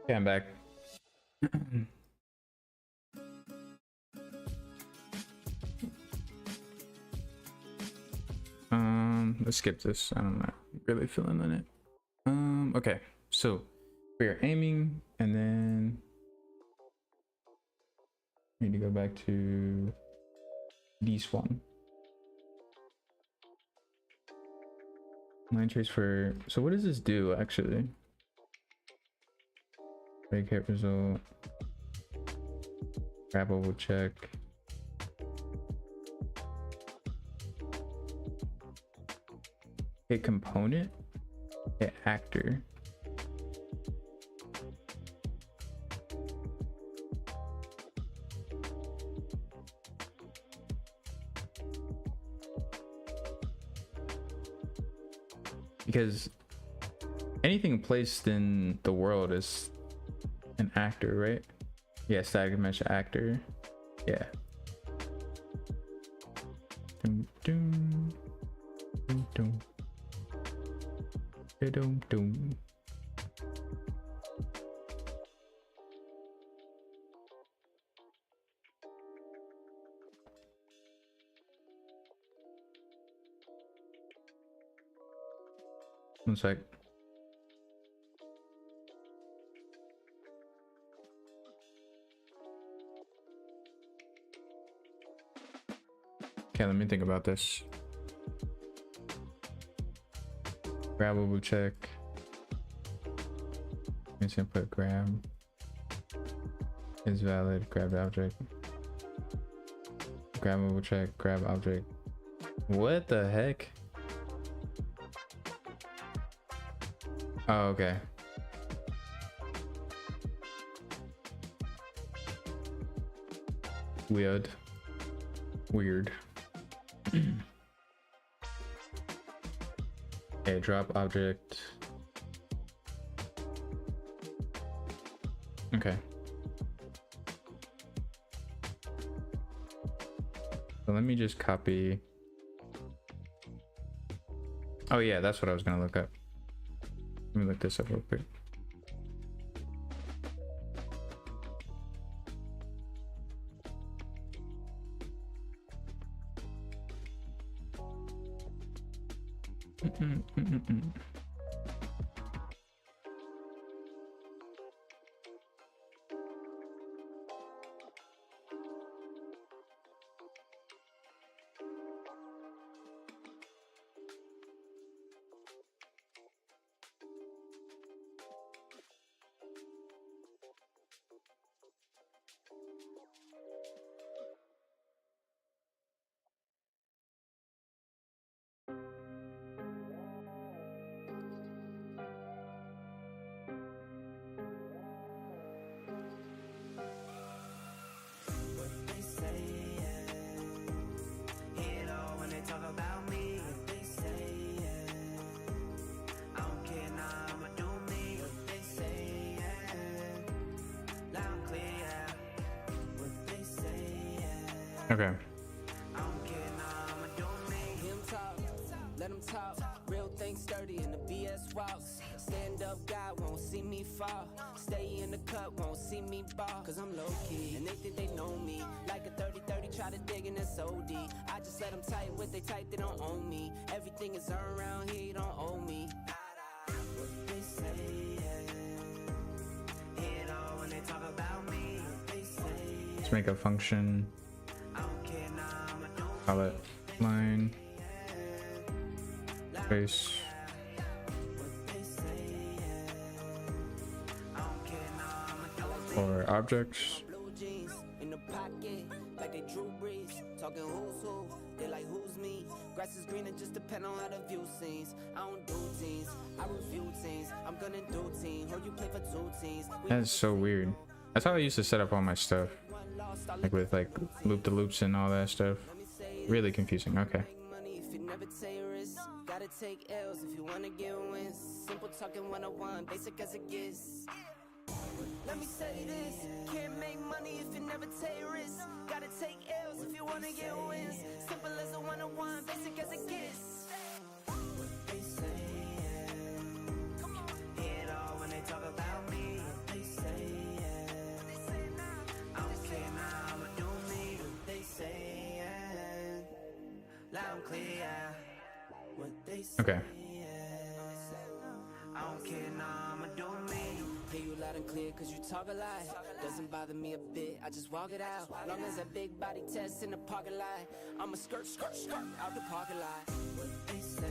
Okay, I'm back. Let's skip this. I'm not really feeling in it. Okay, so we are aiming, and then we need to go back to this one. Line trace for, so what does this do actually? Break hit result. Grab oval check. Hit component. Hit actor. Because anything placed in the world is an actor, right? Yeah, static mesh actor. Yeah. Doom, doom, doom, doom. Doom, doom. One sec. Okay, let me think about this. Grabbable check. Let's input grab is valid. Grab object. Grabbable check. Grab object. What the heck? Oh, okay. Weird. Okay, drop object. Okay. So let me just copy. Oh yeah, that's what I was gonna look up. Let me look this up real quick. Okay. Let them talk, real things sturdy in the BS walks. Stand up guy won't see me fall. Stay in the cup, won't see me ball. Cause I'm low key, and they think they know me. Like a 30-30, try to dig in this OD. I just let them type what they type, they don't own me. Everything is earned around here, you don't owe me. What they say, hear it all when they talk about me. What they say, Let's make a function. Call it line. Trace. Or objects. blue jeans in the pocket, like they Drew Brees. Talking who's who, they like who's me. Grass is green, it just depend on how the view scenes. I don't do teams, I review teams. I'm gonna do team. Heard you play for two teams. That's so weird. That's how I used to set up all my stuff. Like with like loop the loops and all that stuff. Really confusing. Okay. Money if you never take risks. Gotta take L's if you wanna get wins. Simple talking 101, basic as it gets. Let me say this, can't make money if you never take risks. Gotta take L's if you wanna get wins. Simple as a 101, basic as it gets. What they say, hear it all when they talk about me. What they say. Okay. I don't care, nah, I'ma do me. Hear you loud and clear, cause you talk a lot. Doesn't bother me a bit, I just walk it out. Long as that big body test in the parking lot, I'ma skirt out the parking lot. What they say,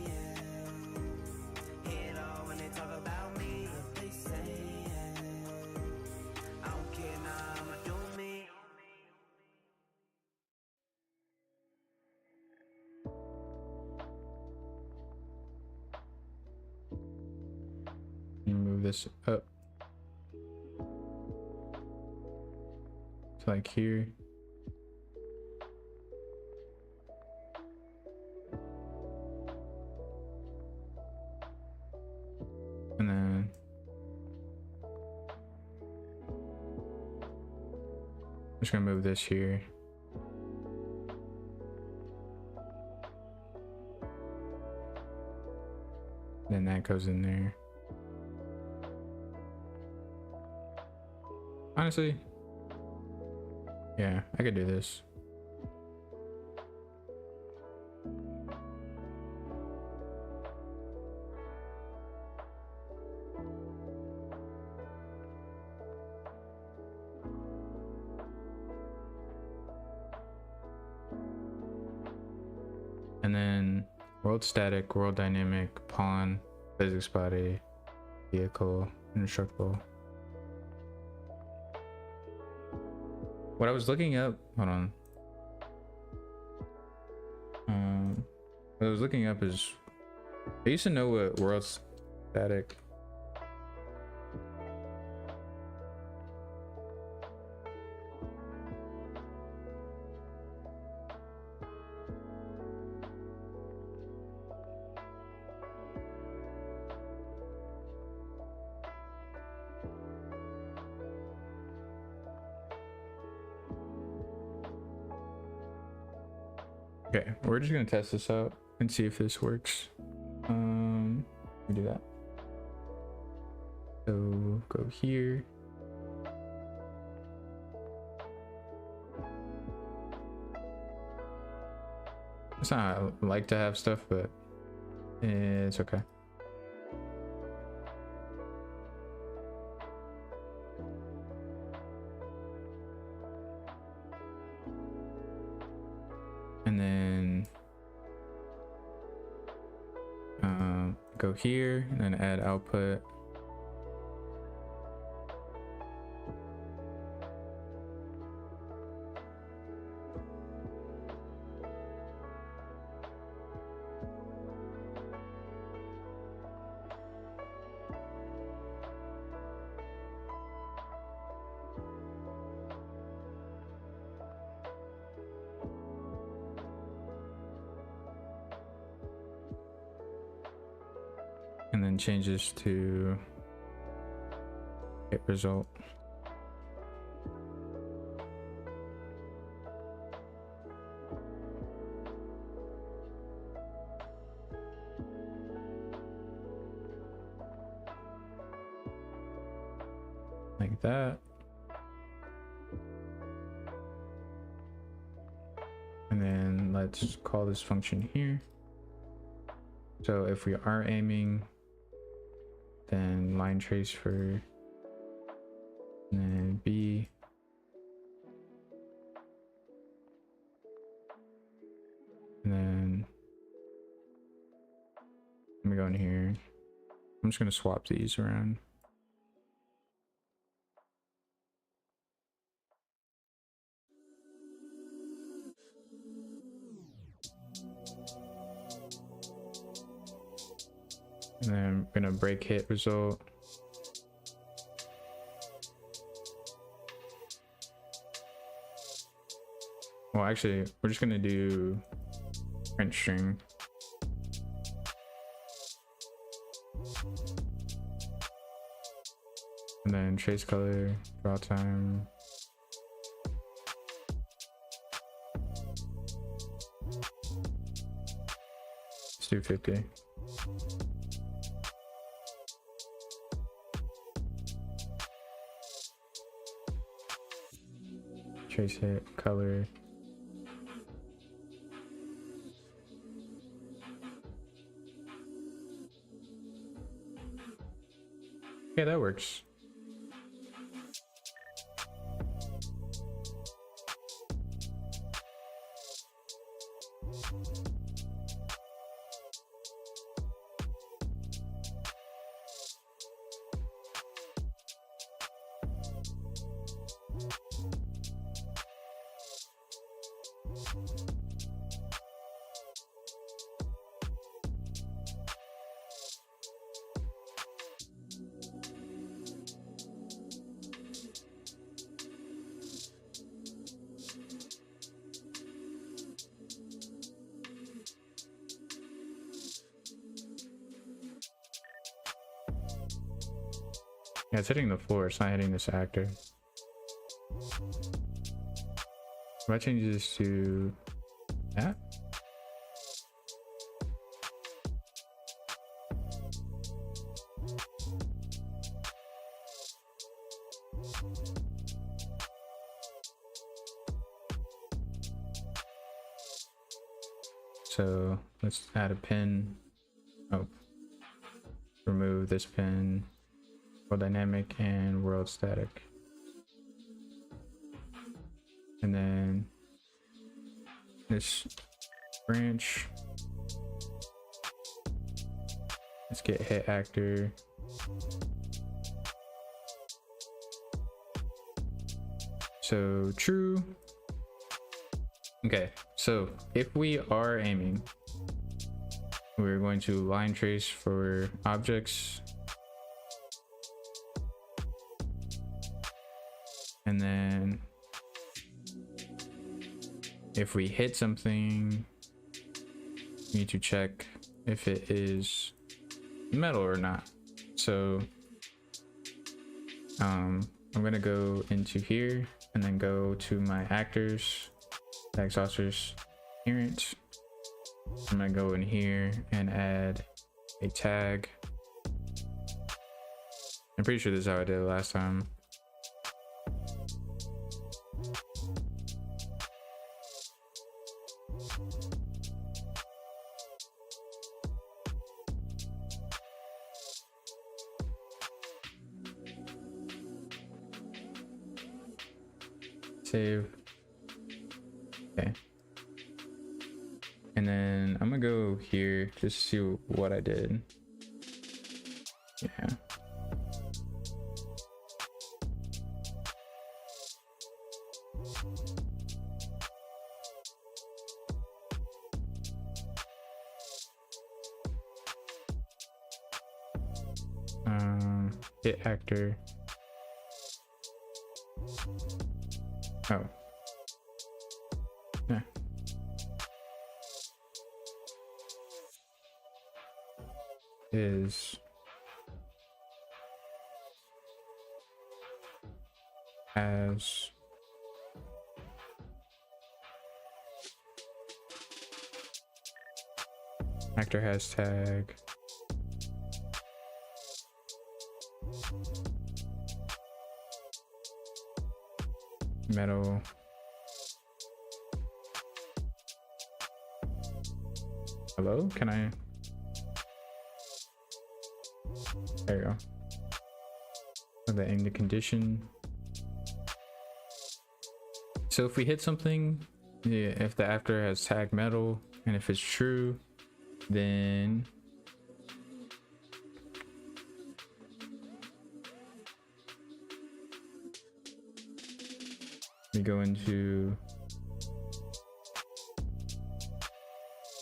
yeah. Hear it all when they talk about me. What they say, yeah. I don't care, nah, I'ma do me. Move this up to like here. And then I'm just gonna move this here. Then that goes in there. Honestly, yeah, I could do this. And then world static, world dynamic, pawn, physics body, vehicle, indestructible. What I was looking up, hold on. What I was looking up is, I used to know what world static. Okay, we're just gonna test this out and see if this works. We do that. So go here. It's not how I like to have stuff, but it's okay. And then go here and then add output. And then change this to hit result. Like that. And then let's call this function here. So if we are aiming, then line trace for, and then B, and then let me go in here. I'm just gonna swap these around. And then I'm gonna break hit result. Well, actually, we're just gonna do print string. And then trace color, draw time. Let's do 50. Trace hit, color. Okay, that works. Yeah, it's hitting the floor, it's not hitting this actor. If I change this to that. So let's add a pin. Oh, remove this pin. World dynamic and world static. And then this branch. Let's get hit actor. So true. Okay, so if we are aiming, we're going to line trace for objects. And then if we hit something, we need to check if it is metal or not. So I'm gonna go into here and then go to my actors, tag saucers, appearance. I'm gonna go in here and add a tag. I'm pretty sure this is how I did it last time. Save. Okay. And then I'm gonna go here just to see what I did. Yeah. Hit actor. Oh. Yeah. Is as actor has tag metal hello, can I, there you go. Put that in the condition. So if we hit something, yeah, if the after has tag metal and if it's true, then we go into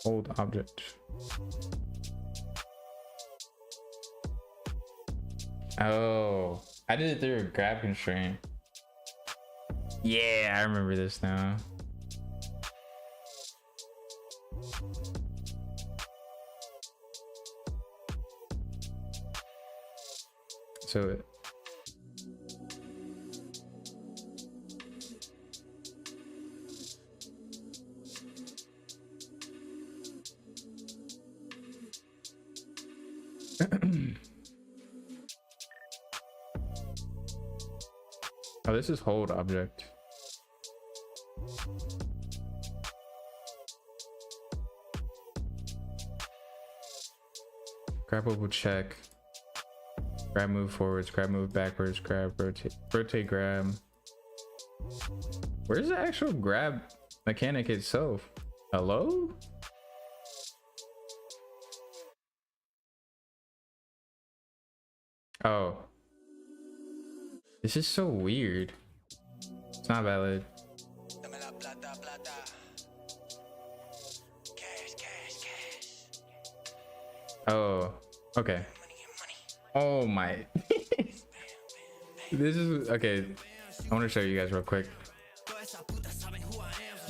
hold object. Oh, I did it through a grab constraint. Yeah, I remember this now. So oh, this is hold object. Grab will check. Grab, move forwards, grab, move backwards, grab, rotate, grab. Where's the actual grab mechanic itself? Hello? Oh. This is so weird. It's not valid. Oh, okay. Oh my. This is okay. I want to show you guys real quick.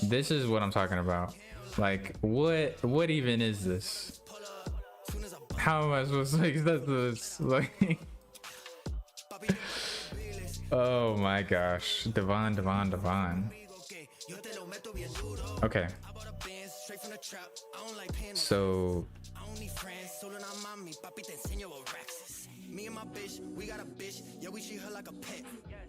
This is what I'm talking about. Like, what even is this? How am I supposed to accept this? Like, oh my gosh. Devon. Okay. So me and my bitch, we got a bitch, yeah, we treat her like a pet.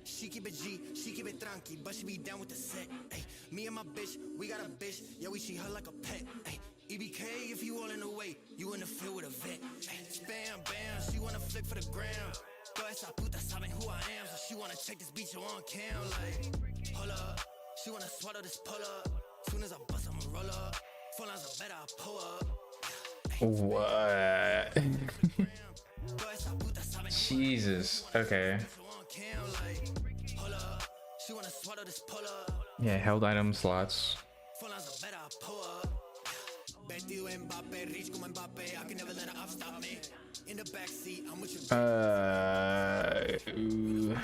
She keep it G, she keep it tranqui, but she be down with the set. Ay, me and my bitch, we got a bitch, yeah, we treat her like a pet. Ay, EBK, if you all in the way, you in the field with a vet. Ay, spam, bam, she wanna flick for the gram. Toda esa puta saben who I am, so she wanna check this beat on cam. Like, hold up, she wanna swallow this pull up. Soon as I bust, I'ma roll up. Full lines are better, I pull up. what? Jesus. Okay. Yeah, held item slots. Ooh.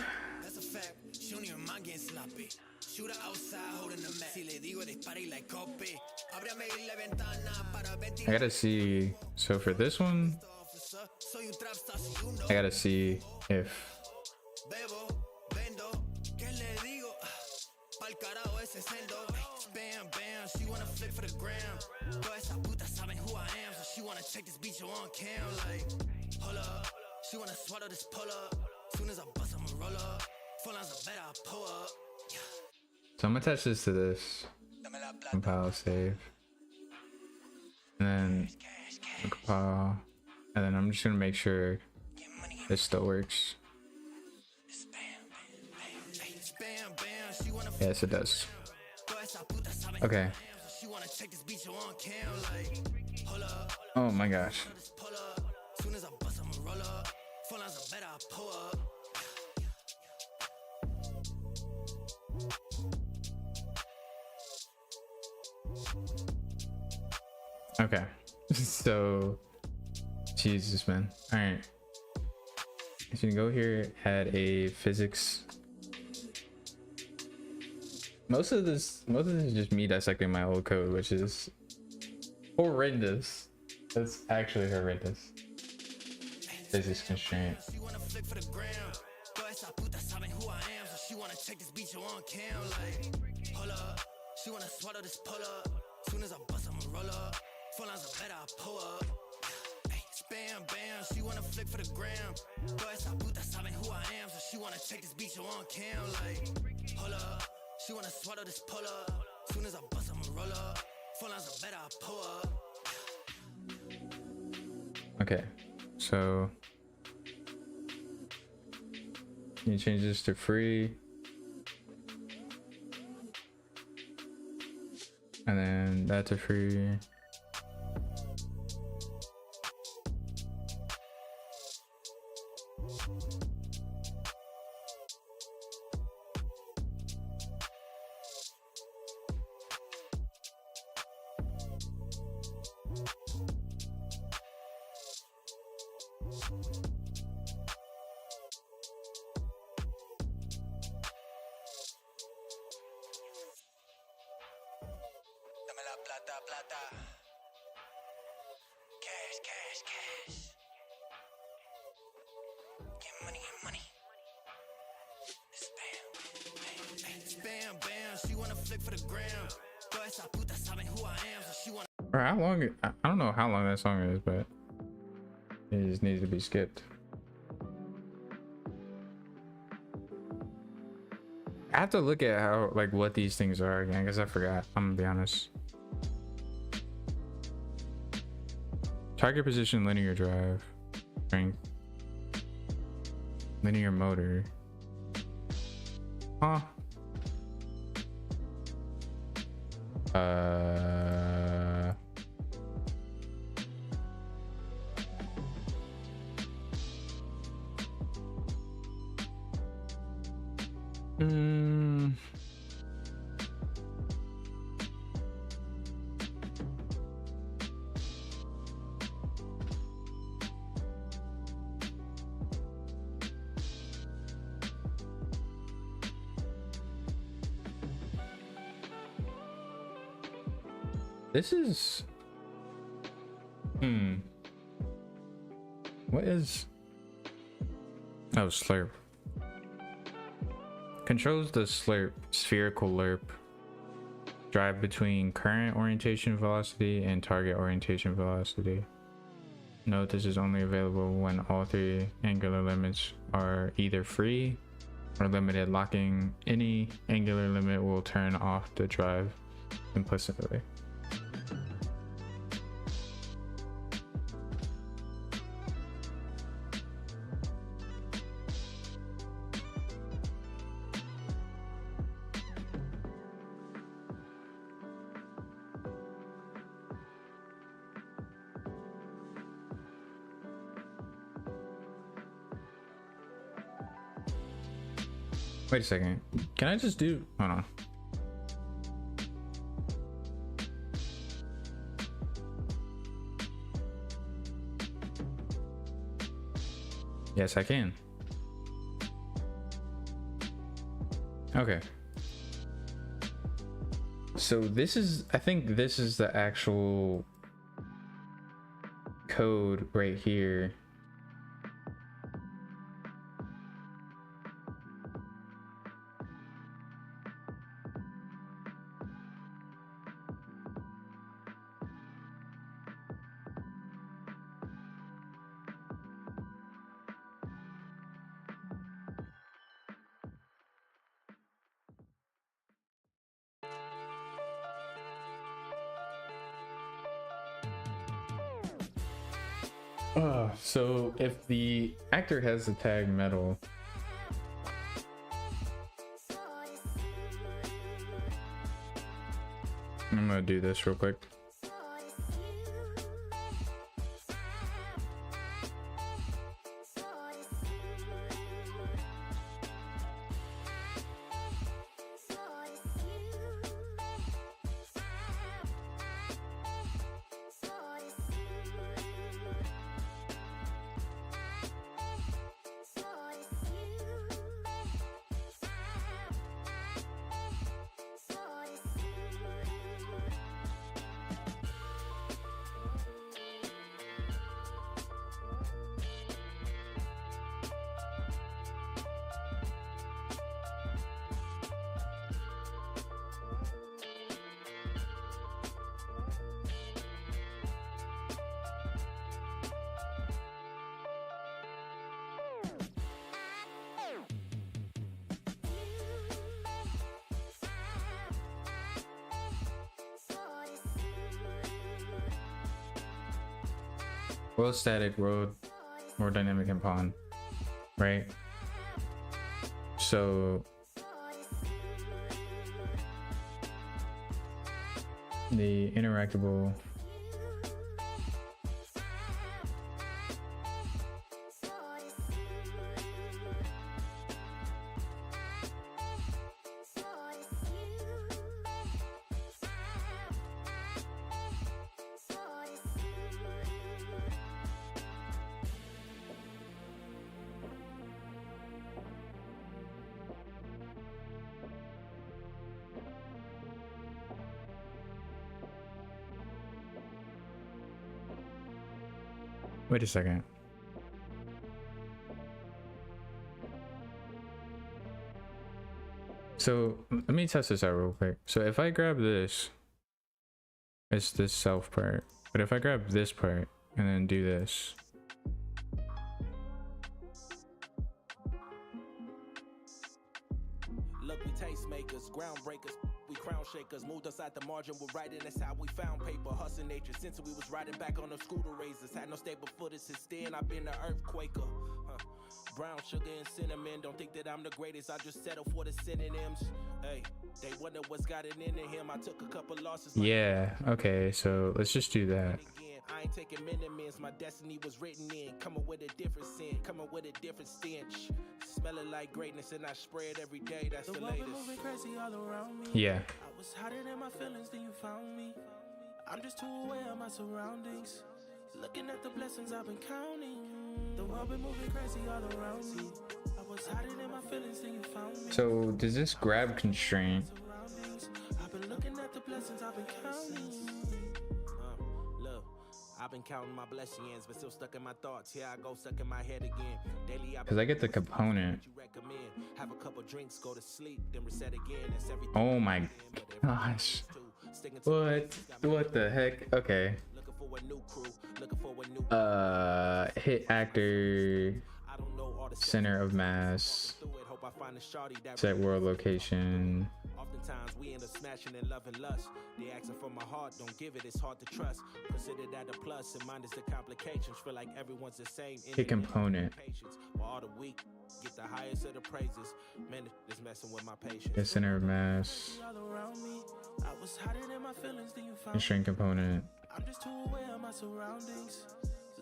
I gotta see. So for this one, I gotta see if she wanna flick for the gram. Toda esa puta saben who I am, so she wanna check this beat on cam. Like, hold up, she wanna swallow this pull up. Soon as I bust, I'ma roll up. Full lines are better, I pull up. So I'm gonna attach this to this. Compile, save, and then compile, and then I'm just gonna make sure this still works. Yes, it does. Okay. Oh my gosh. Okay. So, Jesus, man. All right. So you can go here, add a physics. Most of this is just me dissecting my old code, which is horrendous. That's actually horrendous. Physics constraint. She wanna swallow this pull up. Soon as I bust, I'ma roll up. Full lines are better, I pull up. Ay, spam, bam, she wanna flick for the gram. Toda esa puta saben who I am, so she wanna check this beat on cam. Like, hold up, she wanna swallow this pull up. Soon as I bust, I'ma roll up. Full lines are better, I pull up. Okay, so you change this to free. And then that's a free. How long? I don't know how long that song is, but it just needs to be skipped. I have to look at how, like, what these things are again, because I forgot. I'm gonna be honest. Target position, linear drive, strength. Linear motor. Huh. This is what is slurp controls the slurp spherical lerp drive between current orientation velocity and target orientation velocity. Note this is only available when all three angular limits are either free or limited. Locking any angular limit will turn off the drive implicitly. Wait a second. Can I just do... Hold on. Yes, I can. Okay. So this is... I think this is the actual code right here. So if the actor has the tag metal, I'm gonna do this real quick. World static, world more dynamic, and pawn, right? So the interactable wait a second. So let me test this out real quick. So if I grab this, it's this self part. But if I grab this part and then do this, Look, we tastemakers, groundbreakers, we crown shakers. Moved outside the margin, we're writing, that's how we found paper. Hustling nature since we was riding back on the scooter razors. Had no stable footage since then, I've been an earthquaker. Brown sugar and cinnamon, don't think that I'm the greatest, I just settle for the synonyms. Hey, they wonder what's got it into him. I took a couple losses. Yeah, okay, so let's just do that. I ain't taking minimums, my destiny was written in. Coming with a different scent, coming with a different stench. Smelling like greatness and I spread every day, that's the latest. Moving crazy all around me. Yeah. I was hiding in my feelings, then you found me. I'm just too aware of my surroundings. Looking at the blessings I've been counting. The world been moving crazy all around me. I was hiding in my feelings, then you found me. So does this grab constraint? I've been looking at the blessings I've been counting. Look, I've been counting my blessings, but still stuck in my thoughts. Here I go, stuck in my head again. Daily, Because I get the component. Have a couple drinks, go to sleep, then reset again. That's everything. Oh my gosh. What the heck? Okay. Hit actor, center of mass, set world location. Oftentimes we end up smashing and loving lust. They asking for my heart, don't give it, it's hard to trust. Consider that a plus, and minus the complications. Feel like everyone's the same. Hit component. While all the weak get the highest of the praises. Man, it's messing with my patience. The center of mass. I was hiding in my feelings, then you found Constraint component. I'm just too aware of my surroundings.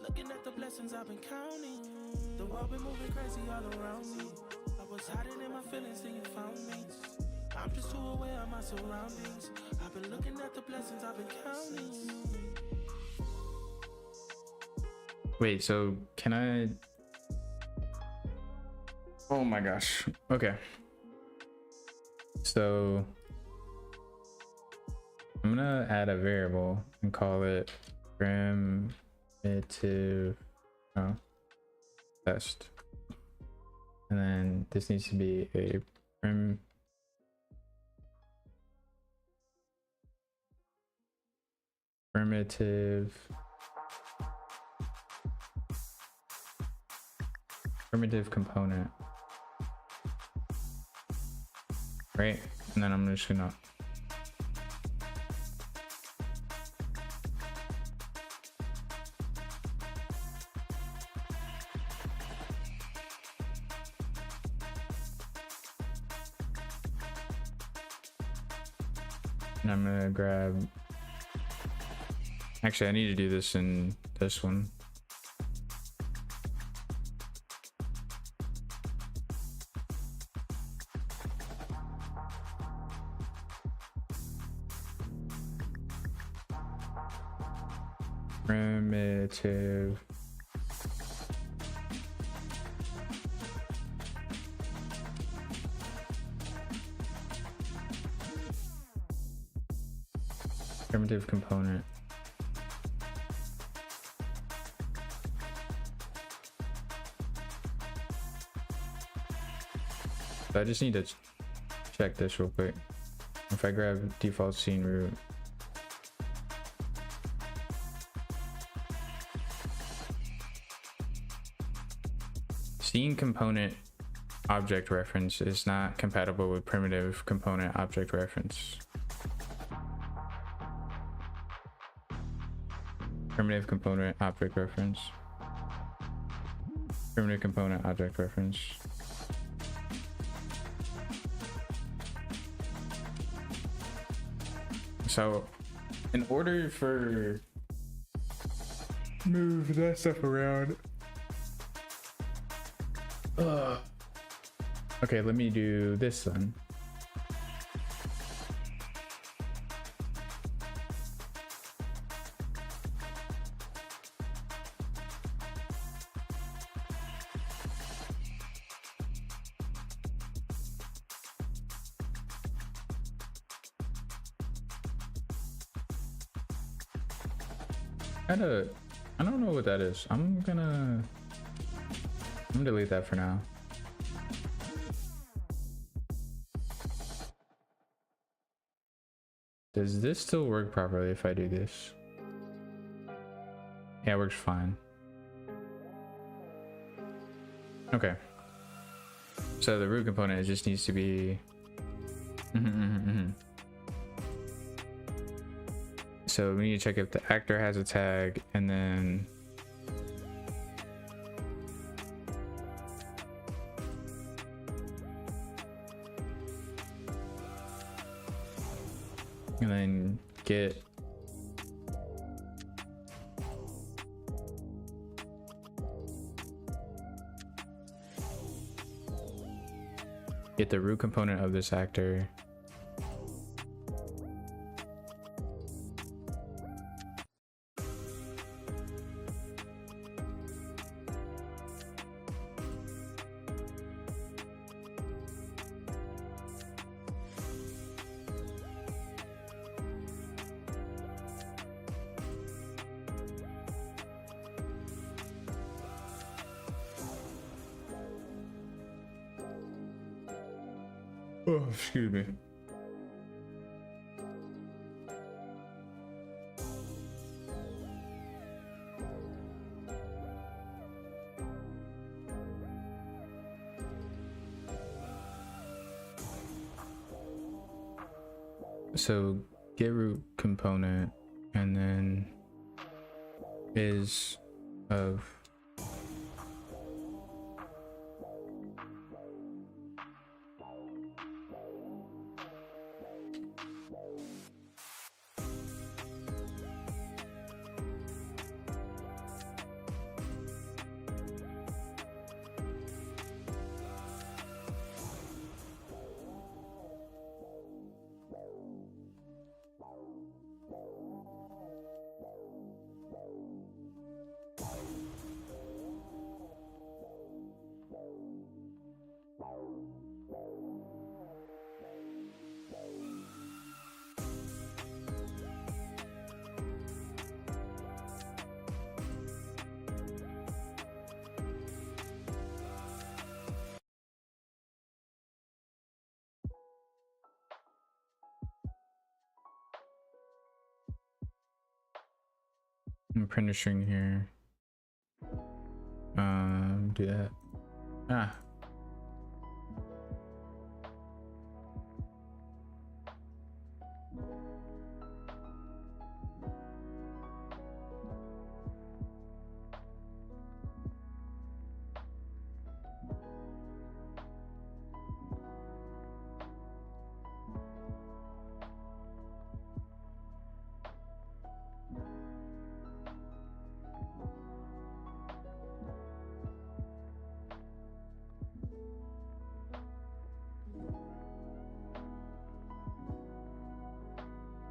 Looking at the blessings I've been counting. The world been moving crazy all around me. I was hiding in my feelings, then you found me. I'm just too aware of my surroundings. I've been looking at the blessings I've been counting. Wait, so can I? Oh my gosh. Okay. So I'm gonna add a variable and call it primitive test, and then this needs to be a primitive component, right? And then I'm just gonna grab, actually I need to do this in this one. Primitive component. So I just need to check this real quick. If I grab default scene root, scene component object reference is not compatible with primitive component object reference. Primitive component object reference. Primitive component object reference. So in order for move that stuff around, okay, let me do this then. I don't know what that is. I'm gonna delete that for now. Does this still work properly if I do this? Yeah, it works fine. Okay. So the root component just needs to be So we need to check if the actor has a tag, and then get the root component of this actor. Oh, excuse me. So get root component, and then is of printer string here. Do that. Ah.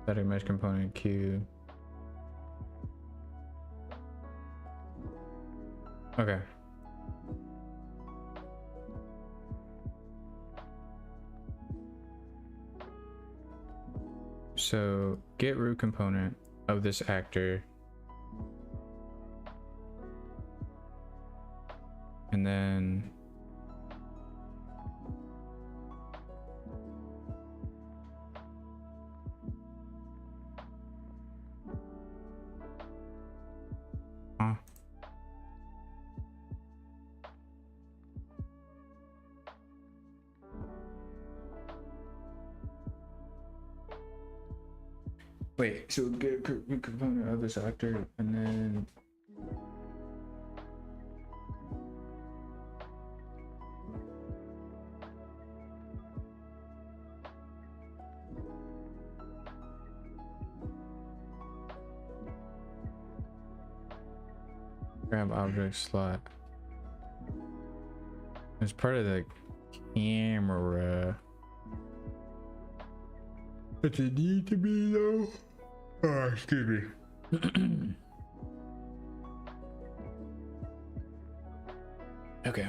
Static mesh component Q. Okay. So get root component of this actor, and then wait, so get a component of this actor, and then grab object slot. It's part of the camera. Does it need to be though? Oh, excuse me. Okay.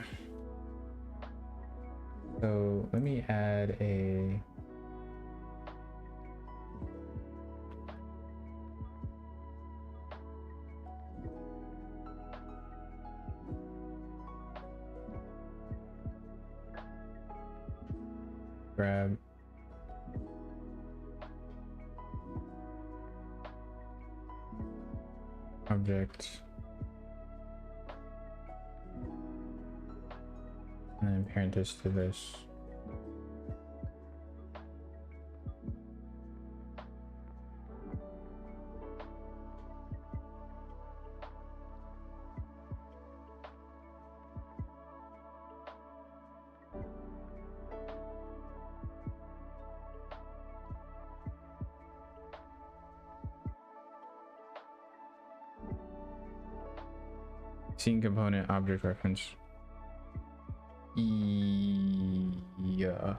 So let me add a grab object and then parent this to this. Scene component object reference. Yeah.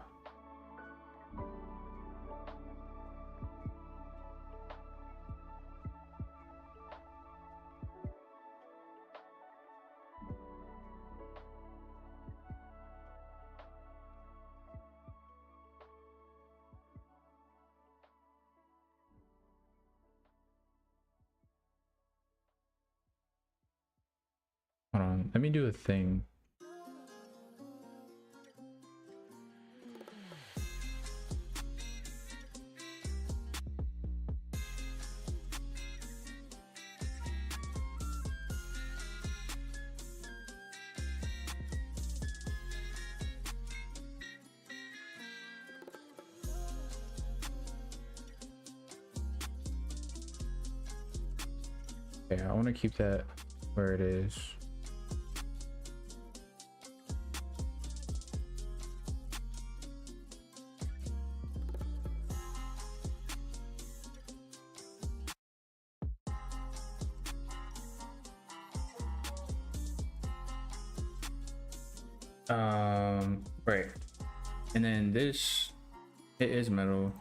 Hold on, let me do a thing. Okay, I want to keep that where it is. Right, and then this, it is metal.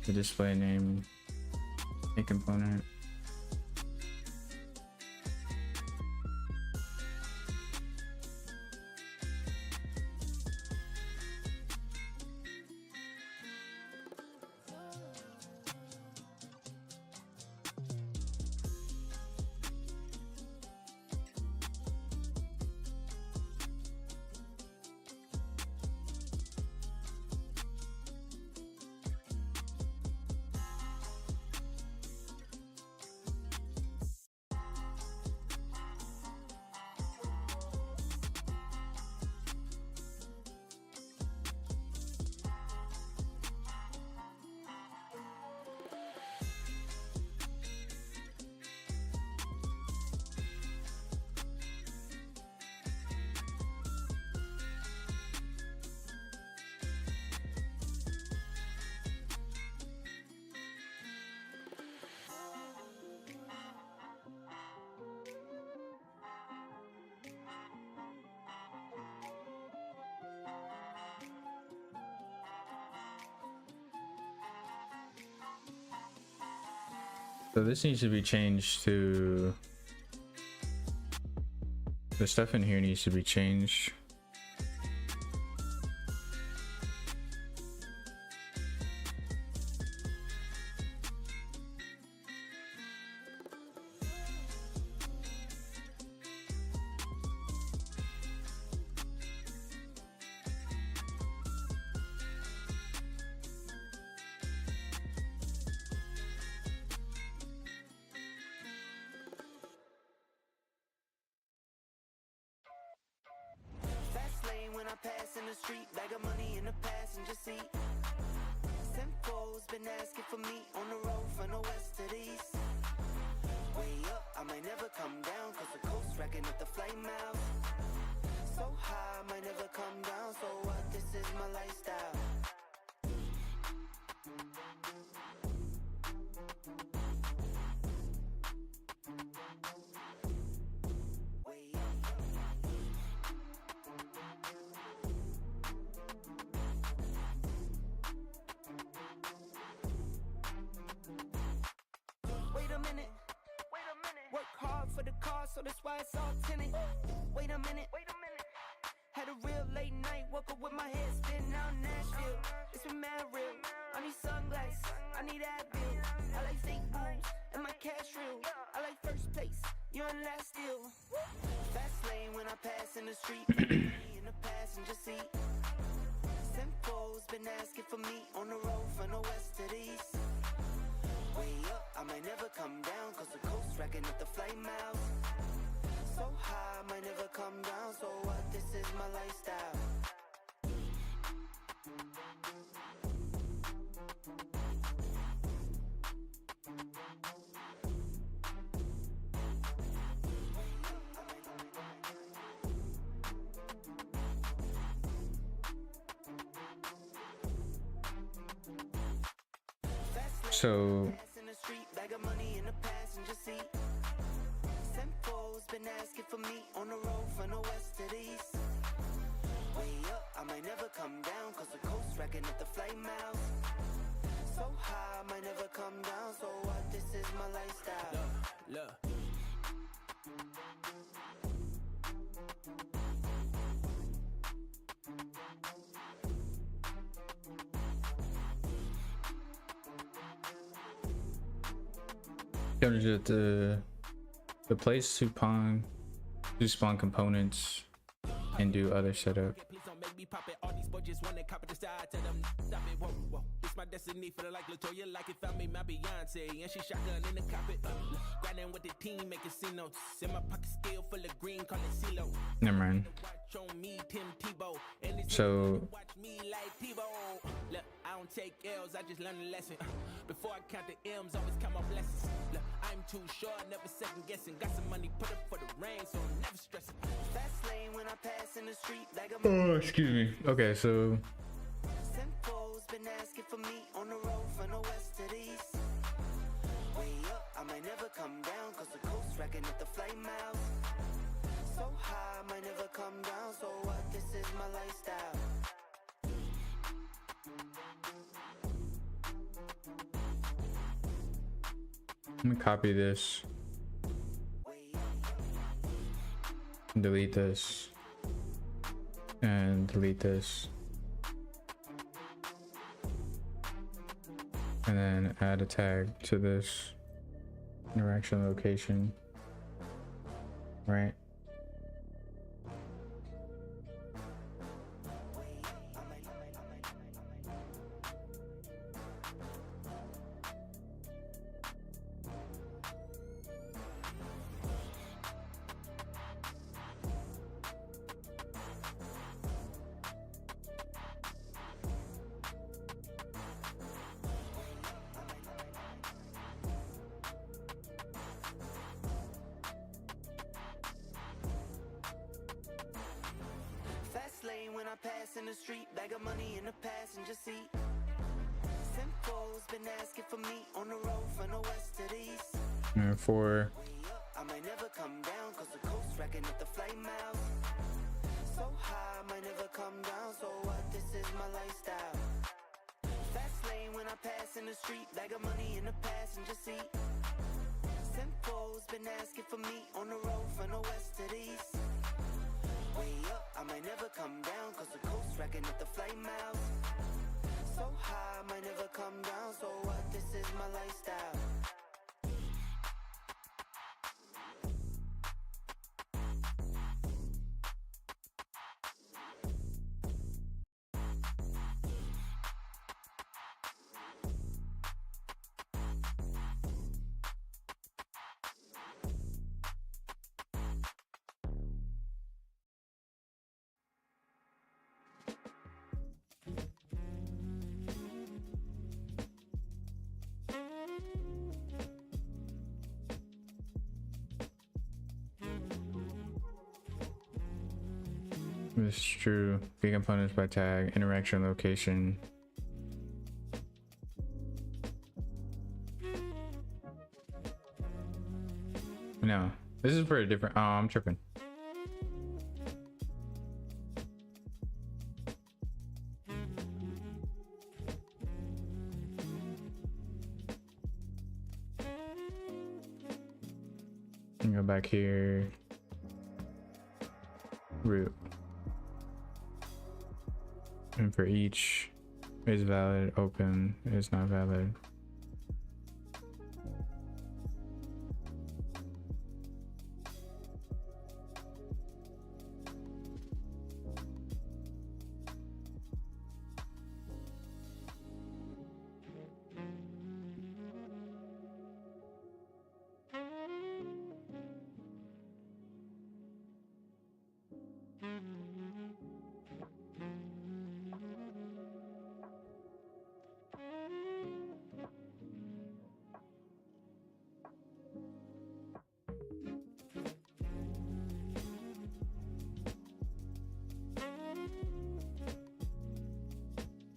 The display name, a component. So this needs to be changed to, the stuff in here needs to be changed. Fast lane when I pass in the street, bag of money in the passenger seat. Simcoe's been asking for me on the road from the west to the east. Way up, I might never come down, cause the coast racking up the flame out. So high, I might never come down, so what, this is my lifestyle. Wait a minute. Work hard for the car, so that's why it's all tinted. Wait a minute. Had a real late night, woke up with my head spinning out Nashville. It's been mad real. I need sunglasses, I need Advil. I like fake boobs and my cash real. I like first place, you're in last deal. Fast lane when I pass in the street, in the passenger seat. Simcoe's been asking for me on the road from the west to the east. Way up, I might never come down, cause the coast racking up the flame out. So high, I might never come down, so what, this is my lifestyle. So asking for me on the road from the west to the east. Way up, I might never come down, cause the coast racking up the flight miles. So high, I might never come down, so what, this is my lifestyle. Look. Going to the place to spawn components and do other setup. Please don't make me pop it. All these boys just wanna copy the style. Tell them stop it. Whoa, whoa. It's my destiny. Feel like Latoya, like it found me my Beyonce, and she shotgun in the cockpit. Grinding with the team, making C notes. In my pocket still full of green, call it CeeLo. Never mind. Watch on me, Tim Tebow. And it's So watch me like Tebow. Look, I don't take L's, I just learn a lesson. Before I count the M's, always count my blessings. Look, I'm too sure, never second guessing. Got some money, put up for the rain, so I'm never stressing. Fast lane when I pass in the street like a oh, excuse me. Okay, so Simcoe's been asking for me on the road from the west to the east. Way up, I might never come down, cause the coast racking up the flight miles. So high, I might never come down, so what, this is my lifestyle. I'm gonna copy this, delete this, and delete this, and then add a tag to this interaction location, right? Fast lane when I pass in the street, bag of money in the passenger seat. Simcoe's been asking for me on the road from the west to the east. And for Way up, I might never come down, cause the coast racking up the flight miles. So high, I might never come down, so what, this is my lifestyle. Fast lane when I pass in the street, bag of money in the passenger seat. Simcoe's been asking for me on the road from the west to the east. Way up, I might never come down, cause the coast racking up the flight miles. So high, I might never come down, so what, this is my lifestyle. this is true. Big components by tag, interaction location. No, this is for a different. Oh, I'm tripping. And go back here. Root. And for each is valid, open is not valid.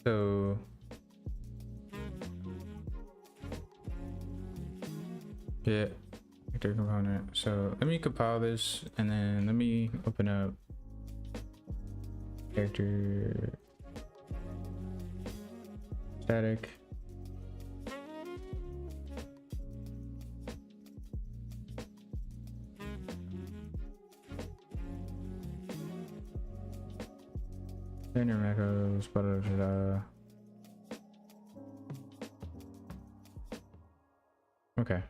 So yeah, actor component. So let me compile this and then let me open up character static. Standard macros, blah, blah, blah, blah. Okay.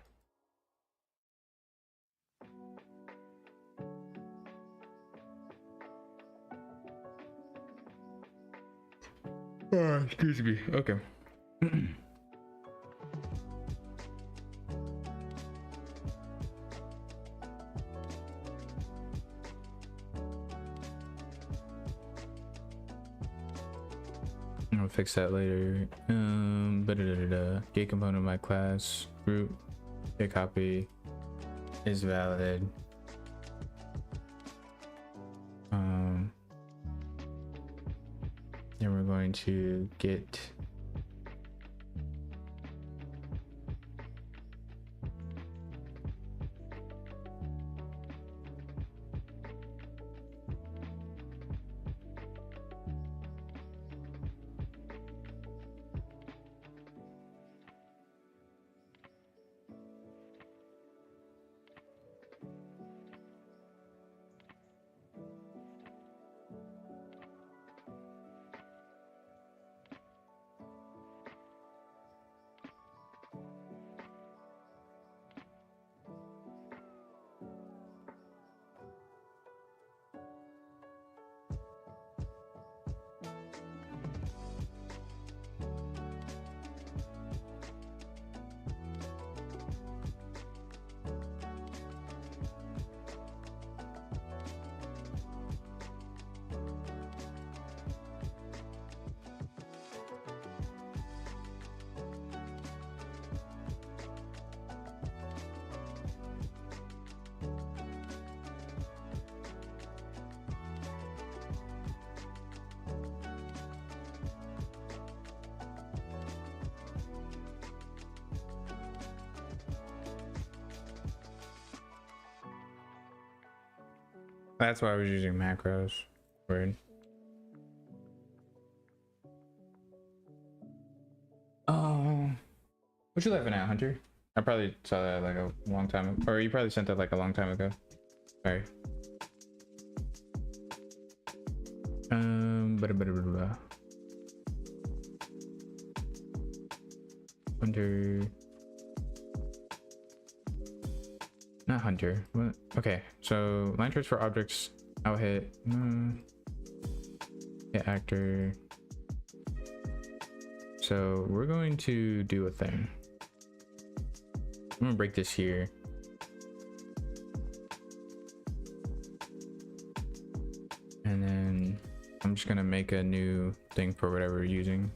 Excuse me. Okay. I'll fix that later. Gate component of my class group. Get copy is valid. Then we're going to get that's why I was using macros. Weird. What you laughing at, Hunter? I probably saw that like a long time ago. Or you probably sent that like a long time ago. Sorry. Hunter. Not Hunter. What? Okay, so line traits for objects. I'll hit. Hit actor. So we're going to do a thing. I'm gonna break this here. And then I'm just gonna make a new thing for whatever we're using.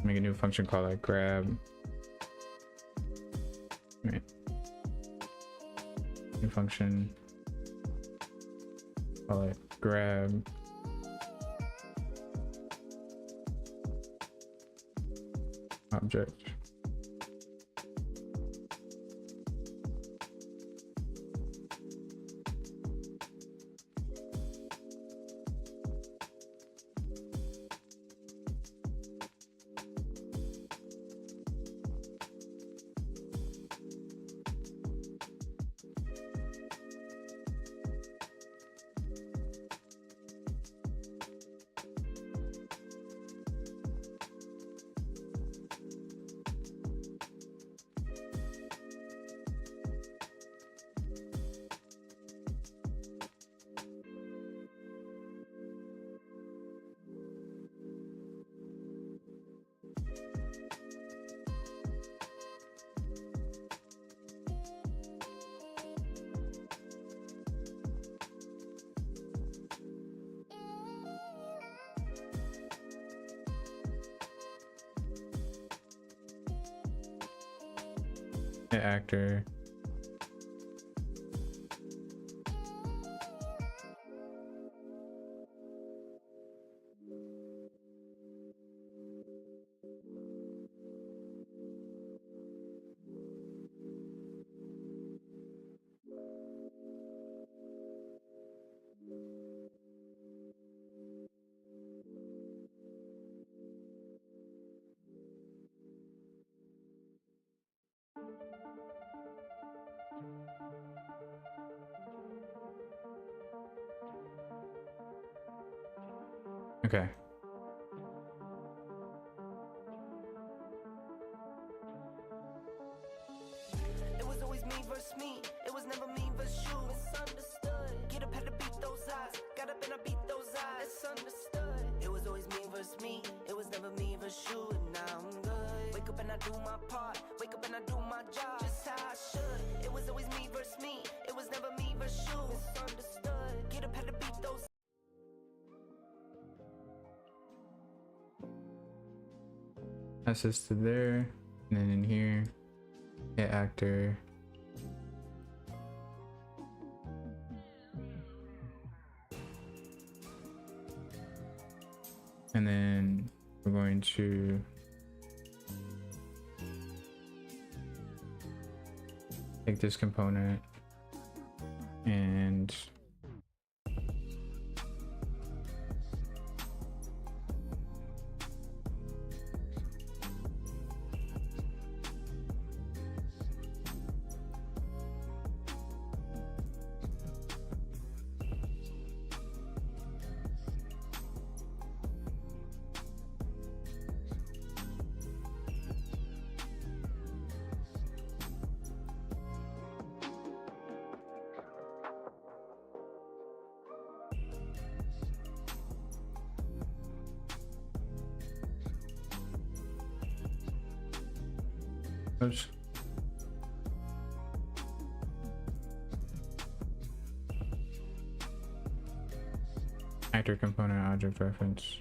Make a new function called like grab. Right. New function. Call it grab. Object. hit actor. Okay. It was always me versus me. It was never me versus you. Misunderstood. Get up, had to beat those eyes. Got up and I beat those eyes. It's understood. It was always me versus me. It was never me versus you. And now I'm good. Wake up and I do my part. Wake up and I do my job. Just how I should. It was always me versus me. It was never me versus you. Misunderstood. Get up, had to beat those. Assisted there, and then in here, hit actor. And then we're going to take this component and oops. Actor component object reference.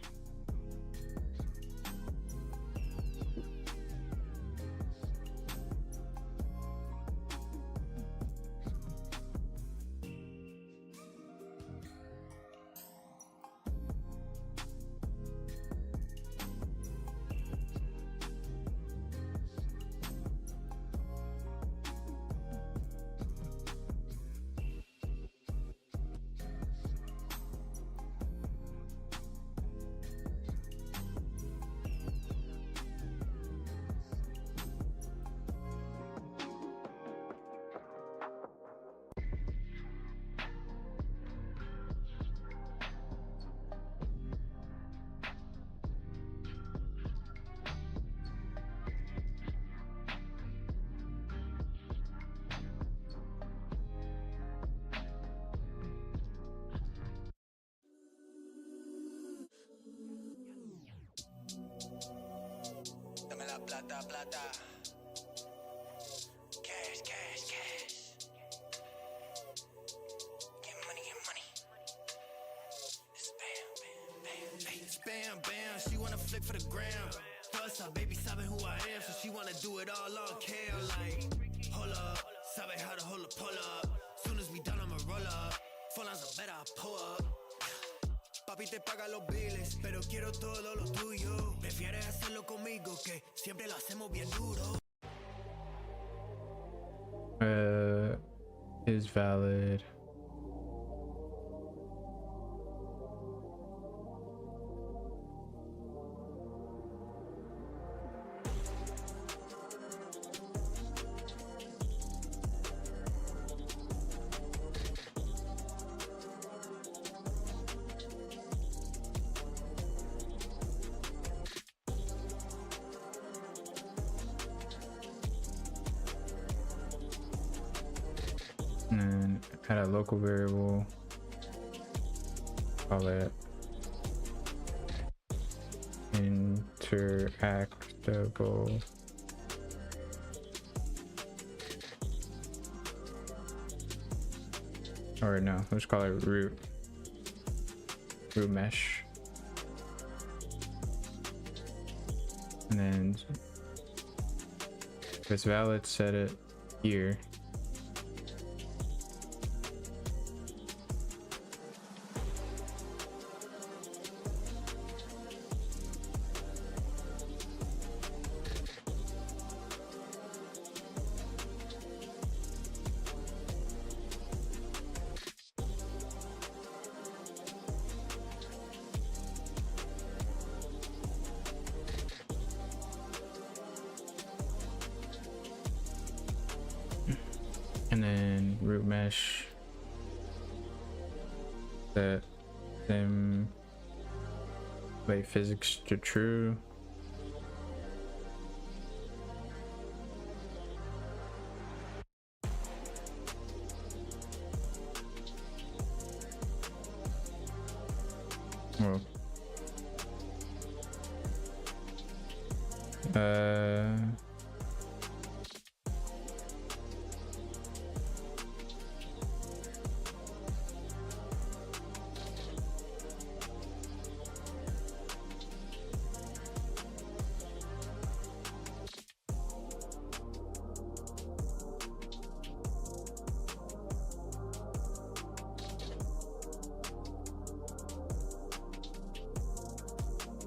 Dame la plata, plata. Cash, cash, cash. Get money, get money. It's bam, bam, bam. Hey, it's bam, bam. She wanna flick for the gram. Plus, her baby sabe who I am, so she wanna do it all on cam. Like, hold up, sabe how to hold up, pull up. Soon as we done, I'ma roll up. Four lines are better, I pull up. Papi te paga los biles, pero quiero todo lo tuyo. Prefieres hacerlo conmigo que siempre lo hacemos bien duro. Is valid. And then add a local variable, call it interactable. Or no, let's call it root mesh. And then if it's valid, set it here. And then root mesh, set sim late physics to true. Oh.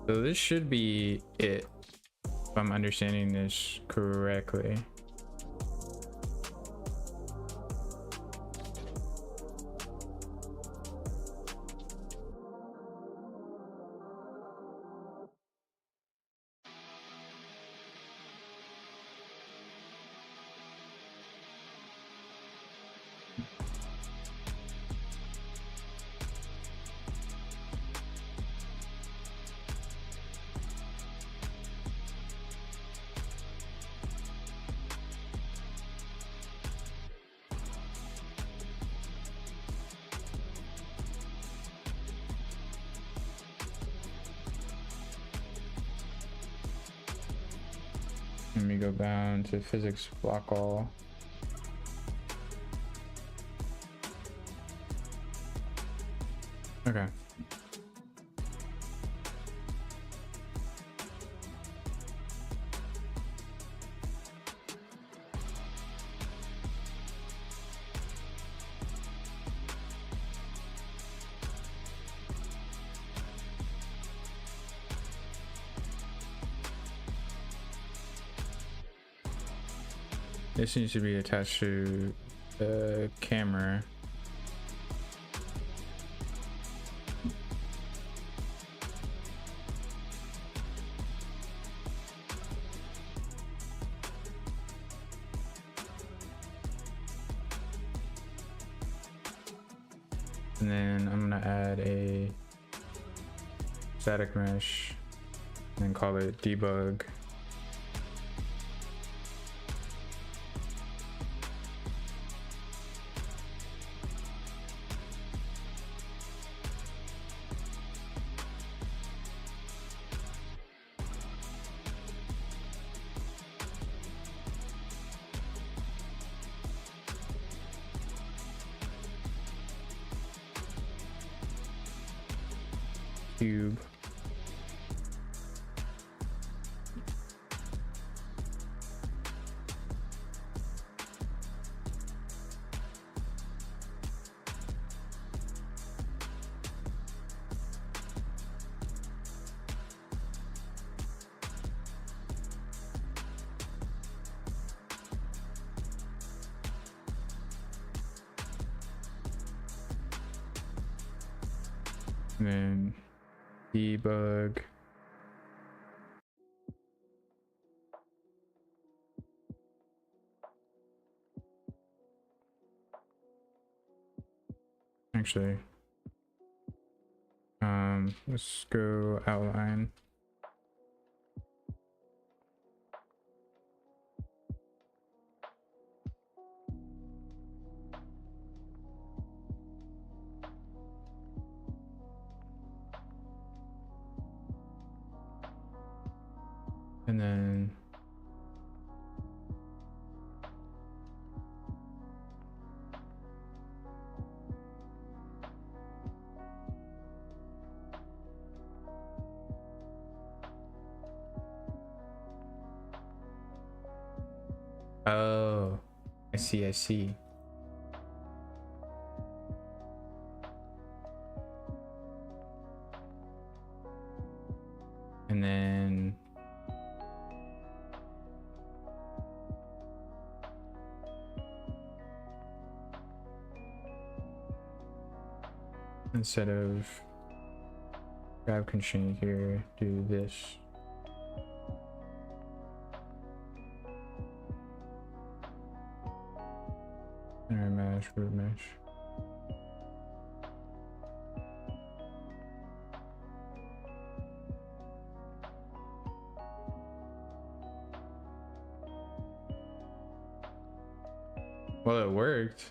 So this should be it, if I'm understanding this correctly. Let me go down to physics block all. Okay. This needs to be attached to the camera. And then I'm gonna add a static mesh and then call it debug. Cube. And then debug. Actually, let's go outline. And then oh, I see, I see. And then instead of grab constraint here, do this. Center mesh, root mesh. Well, it worked.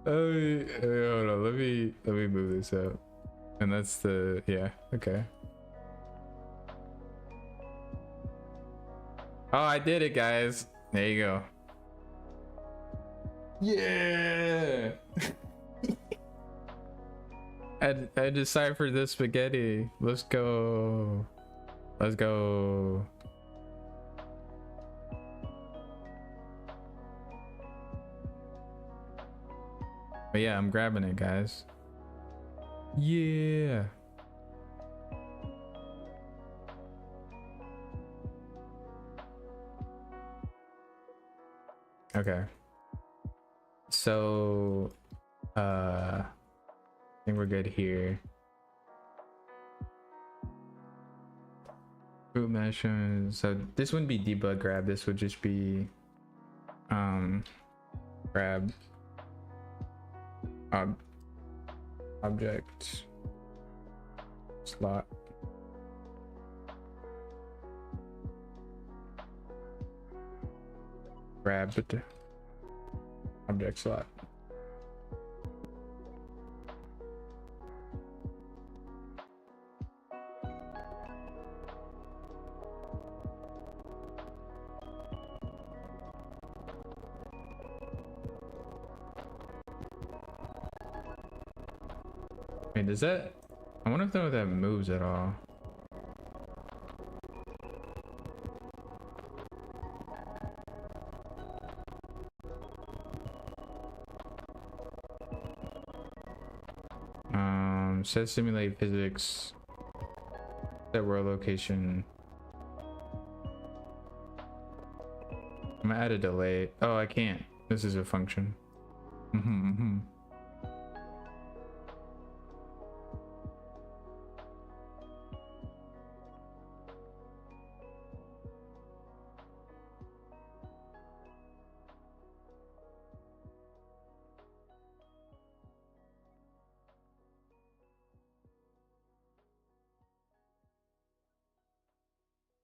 Hold on, let me move this up. And that's the, yeah, okay. Oh, I did it, guys. There you go. Yeah. I deciphered this spaghetti. Let's go. Let's go. But yeah, I'm grabbing it, guys. Yeah. Okay. So, I think we're good here. Root mesh. So this wouldn't be debug grab. This would just be grab object slot. Grab the object slot. Wait, does that? I wonder if that moves at all. Says simulate physics. Set world location. I'm gonna add a delay. Oh, I can't. This is a function.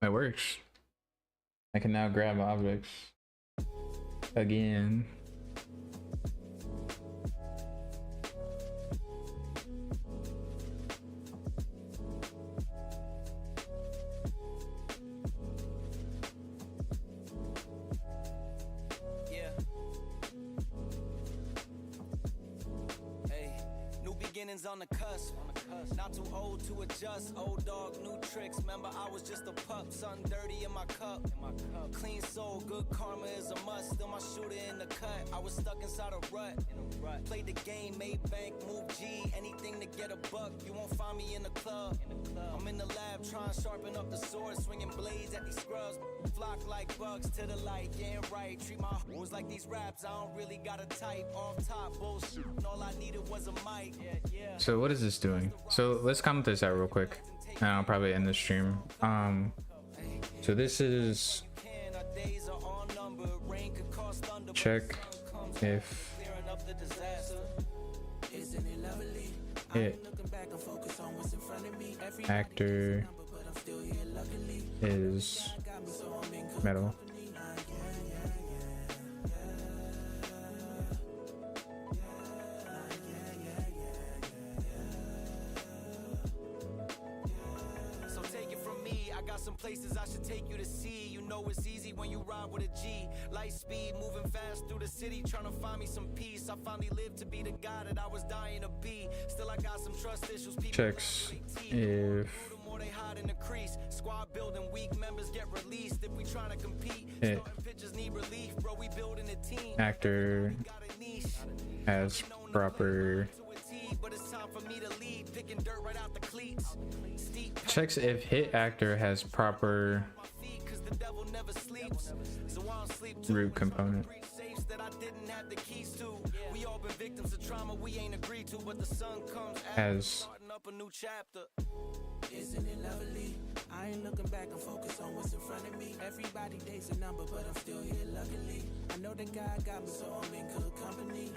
That works. I can now grab objects again. Yeah. Hey, new beginnings on the cusp. Not too old to adjust. Old dog, new tricks. Remember, I was just a pup. Something dirty in my cup. Clean soul, good karma is a must. Still my shooter in the cut. I was stuck inside a rut. Played the game, made bank, move G. Anything to get a buck. You won't find me in the club. I'm in the lab trying to sharpen up the sword, swinging blades at these scrubs. Flock like bugs to the light, getting right. Treat my hoes like these raps. I don't really got a type. Off top bullshit. All I needed was a mic. So what is this doing? So let's comment this out real quick, and I'll probably end the stream. So this is check if it actor is metal. Some places I should take you to see. You know it's easy when you ride with a G. Light speed, moving fast through the city, trying to find me some peace. I finally lived to be the guy that I was dying to be. Still I got some trust issues. Checks if before they hide in the crease. Squad building, weak members get released. If we trying to compete, Yeah. starting pitchers need relief, bro. We building a team. Actor Got a niche. has proper To a T, but it's time for me to lead. Picking dirt right out the cleats. Steep checks if hit actor has proper my feet, 'cause the devil never sleeps. So I don't sleep too. root component. Three safes that I didn't have the keys to. We all been victims of trauma we ain't agreed to, but the sun comes after. Has Starting up a new chapter. Isn't it lovely? I ain't looking back and focus on what's in front of me. Everybody dates a number, but I'm still here luckily. I know that God got me, so I'm in good company.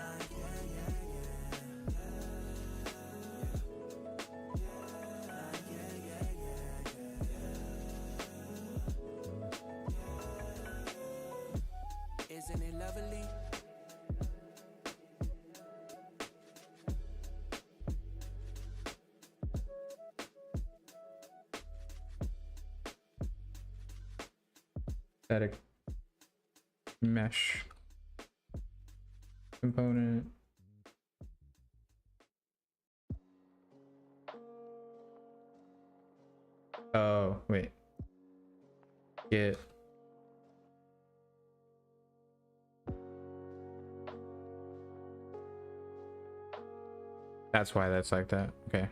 Isn't it lovely? static mesh component. Oh, wait. Get that's why that's like that. Okay.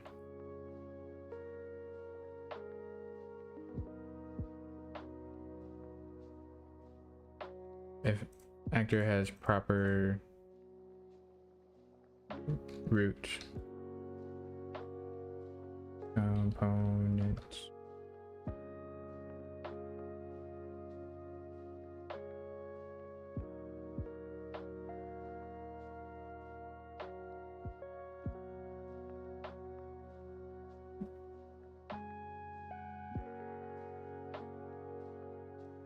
If actor has proper root components.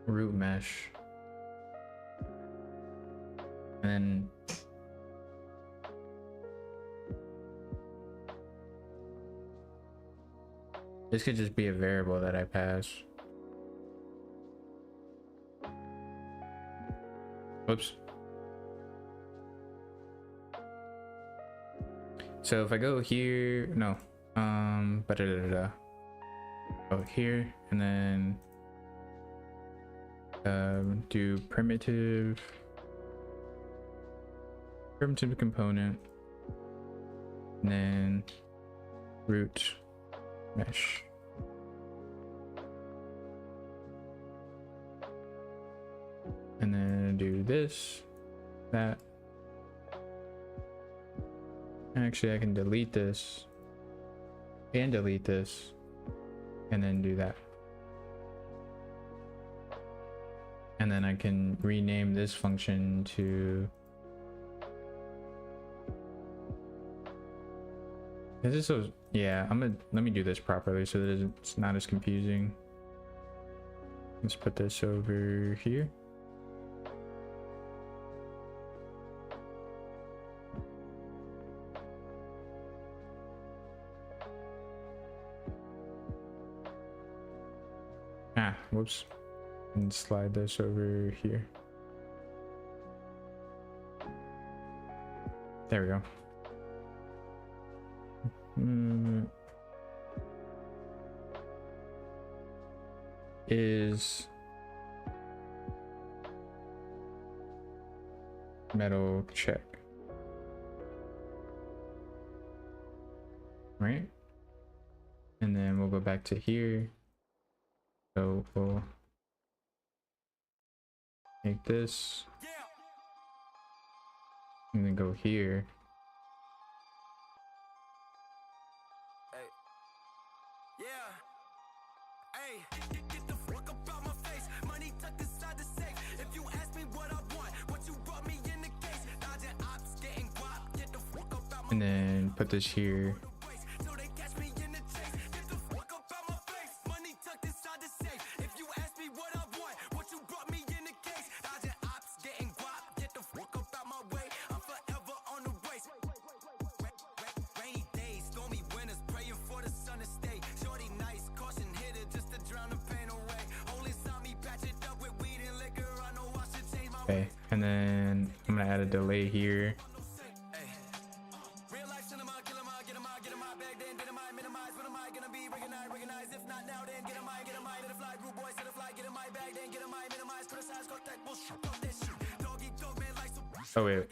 Root mesh. And then this could just be a variable that I pass. Whoops. So if I go here, no, go here and then do primitive component and then root mesh. And then do this, that. Actually, I can delete this and delete this and then do that. And then I can rename this function to this is so yeah, let me do this properly so that it's not as confusing. Let's put this over here. Whoops. And slide this over here. There we go. Is metal check, right? And then we'll go back to here. So we'll make this and then go here. Get the fuck up out my face. Money tucked inside the safe. If you ask me what I want, what you brought me in the case. Dodging ops, getting guap. Get the fuck up out my And then put this here. so they catch me in the chase. Get the fuck up out my face. Money tucked inside the safe. If you ask me what I want, what you brought me in the case. Dodging ops, getting guap. Get the fuck up out my way. I'm forever on the race. Rainy days, stormy winters, praying for the sun to stay. Shorty nice, caution hitter just to drown the pain away. Holy saw me patch it up with weed and liquor. I know I should change my Okay, and then I'm gonna add a delay here. real life cinema, kill 'em all, get 'em all, get 'em all back then, did 'em I minimize, when am I gonna be recognized, if not Oh wait.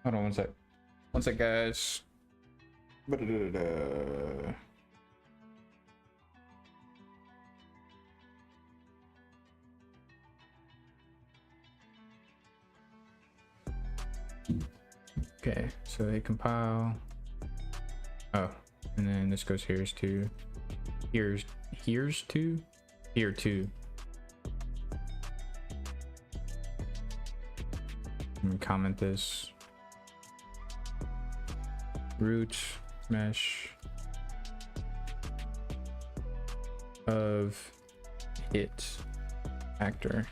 Hold on one sec. One sec, guys. Okay, so they compile. Oh, and then this goes here's to. Here's to. Here too. Let me comment this. Root mesh of hit actor.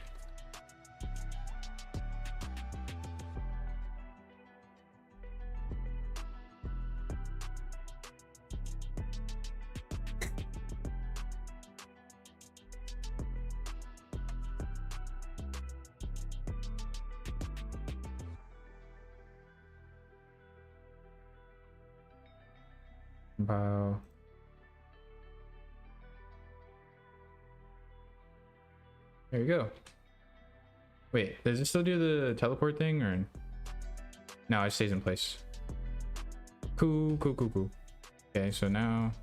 Wow. There you go. Wait, does it still do the teleport thing or no? It stays in place. Cool. Okay, so now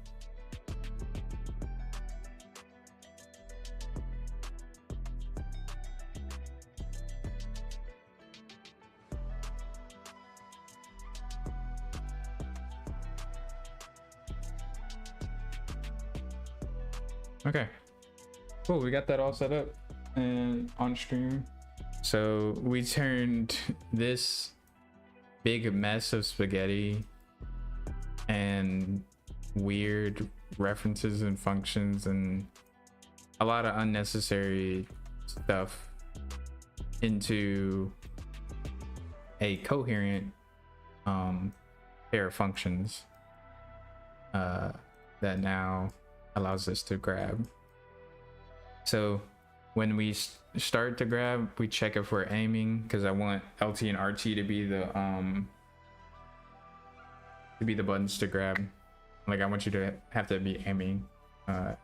okay, cool. We got that all set up and on stream. So we turned this big mess of spaghetti and weird references and functions and a lot of unnecessary stuff into a coherent pair of functions that now allows us to grab. So when we start to grab, we check if we're aiming, because I want LT and RT to be the buttons to grab. Like I want you to have to be aiming at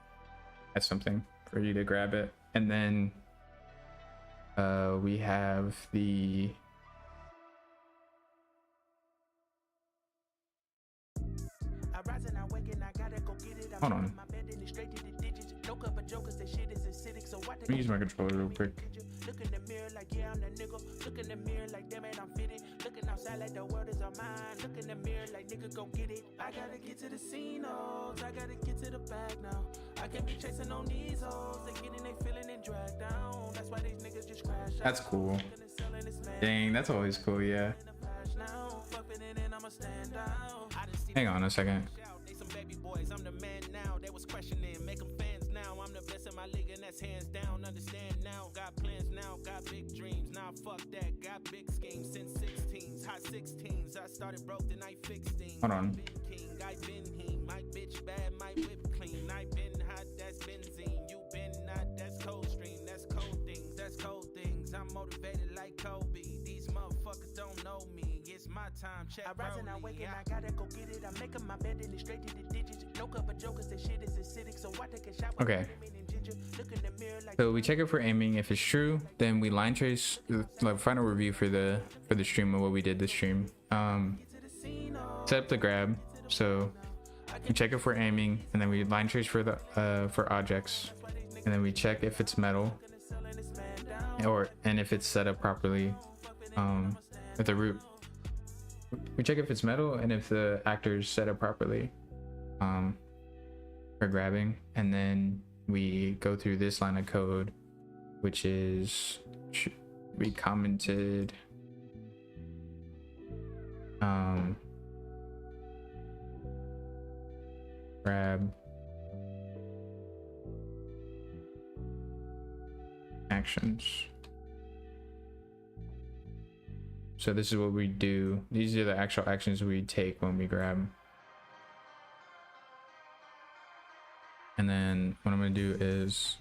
something for you to grab it. And then we have the hold on. Let me use my controller real quick. Look in the mirror like yeah I'm the nigga. Look in the mirror like damn it I'm fitted. Looking outside like the world is all mine. Look in the mirror like nigga go get it. I gotta get to the scene, oh, I gotta get to the bag now. I can't be chasing on these hoes. They getting they feeling and dragged down. That's why these niggas just crash out. That's cool. Dang, that's always cool, yeah. Hang on a second. They some baby boys, I'm the man now. They was questioning, make them fans now. I'm the best in my league and that's hands down. Understand now, got plans now, got big dreams. Now fuck that, got big schemes since 16s, hot 16s. I started broke, then I fixed things. Hold on. King, I been he, my bitch bad, my whip clean. I been hot, that's benzene. You been not, that's cold stream. That's cold things, that's cold things. I'm motivated like Kobe. These motherfuckers don't know me. It's my time, check. I rise and I wake and I gotta go get it. I'm making my bed and it's straight to the digits. No couple jokers, that shit is acidic. So I take a shot. Okay. So we check it for aiming. If it's true, then we line trace, like final review for the stream of what we did this stream. Set up the grab. So we check it for aiming, and then we line trace for the for objects, and then we check if it's metal, and if it's set up properly. If the root, we check if it's metal and if the actor's set up properly for grabbing, and then we go through this line of code, which is should be commented grab actions. So this is what we do. These are the actual actions we take when we grab. And then what I'm going to do is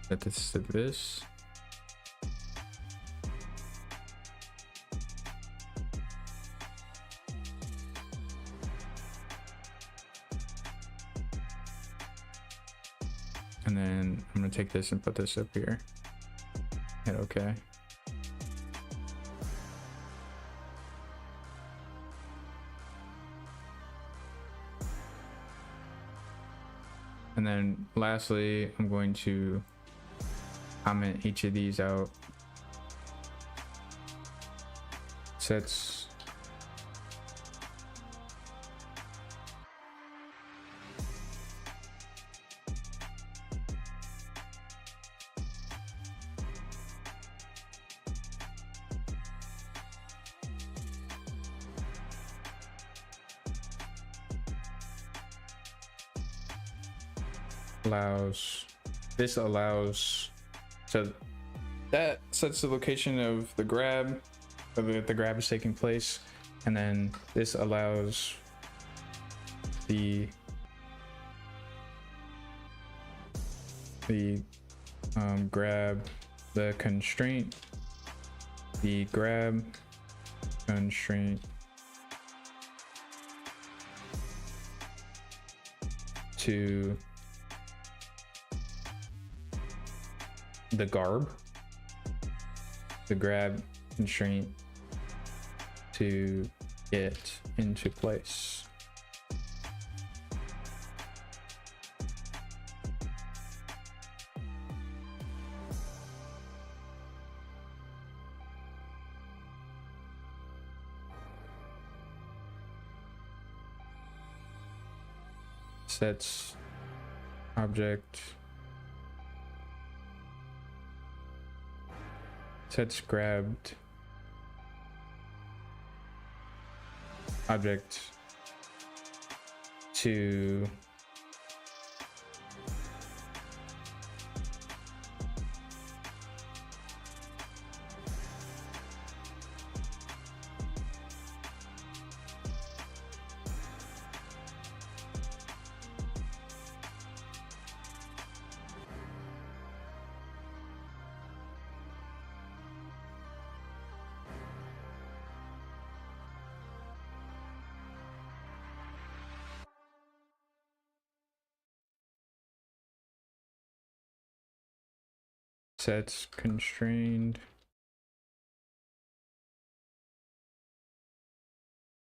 set this to this. And then I'm going to take this and put this up here. Hit OK. And then lastly, I'm going to comment each of these out. Sets allows so that sets the location of the grab, so that the grab is taking place, and then this allows the grab, the constraint, the grab constraint to the garb, the grab constraint to get into place. Sets object sets grabbed object to sets constrained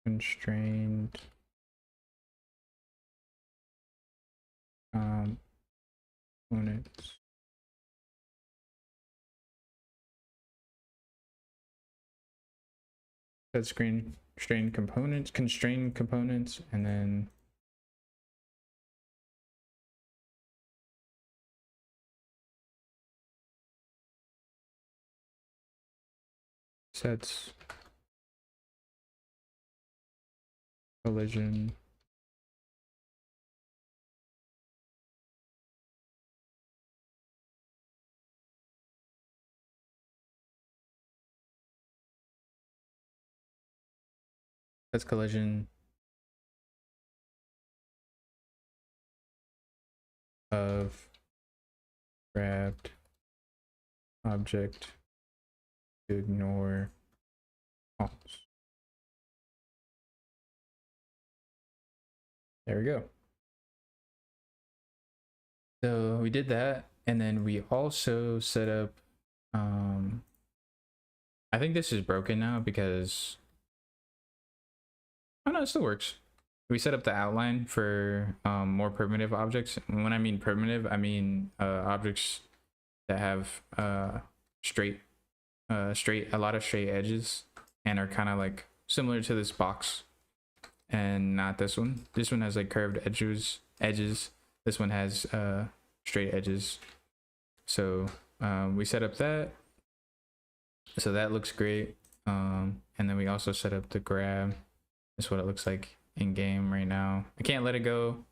components. Set constrained components, and then sets collision of grabbed object to ignore false. There we go. So we did that, and then we also set up I think this is broken now because oh no, it still works. We set up the outline for more primitive objects. And when I mean primitive, I mean objects that have straight a lot of straight edges, and are kind of like similar to this box, and not this one. This one has like curved edges. This one has straight edges. So we set up that. So that looks great. And then we also set up the grab. That's what it looks like in game right now. I can't let it go,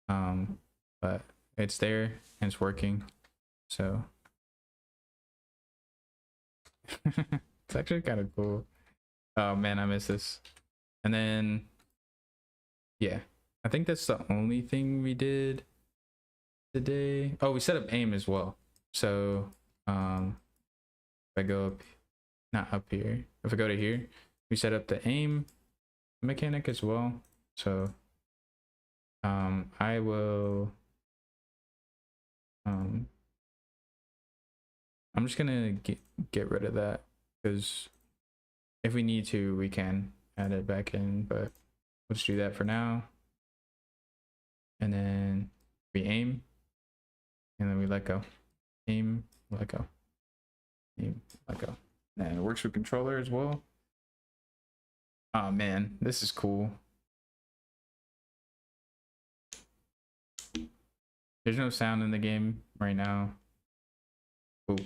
but it's there and it's working. So it's actually kind of cool. Oh man, I miss this. And then yeah, I think that's the only thing we did today. Oh, we set up aim as well. So if I go up, not up here, if I go to here, we set up the aim mechanic as well. So I will I'm just gonna get rid of that, because if we need to we can add it back in, but let's do that for now. And then we aim, and then we let go. Aim, let go. Aim, let go. And it works with controller as well. Oh man, this is cool. There's no sound in the game right now. Ooh.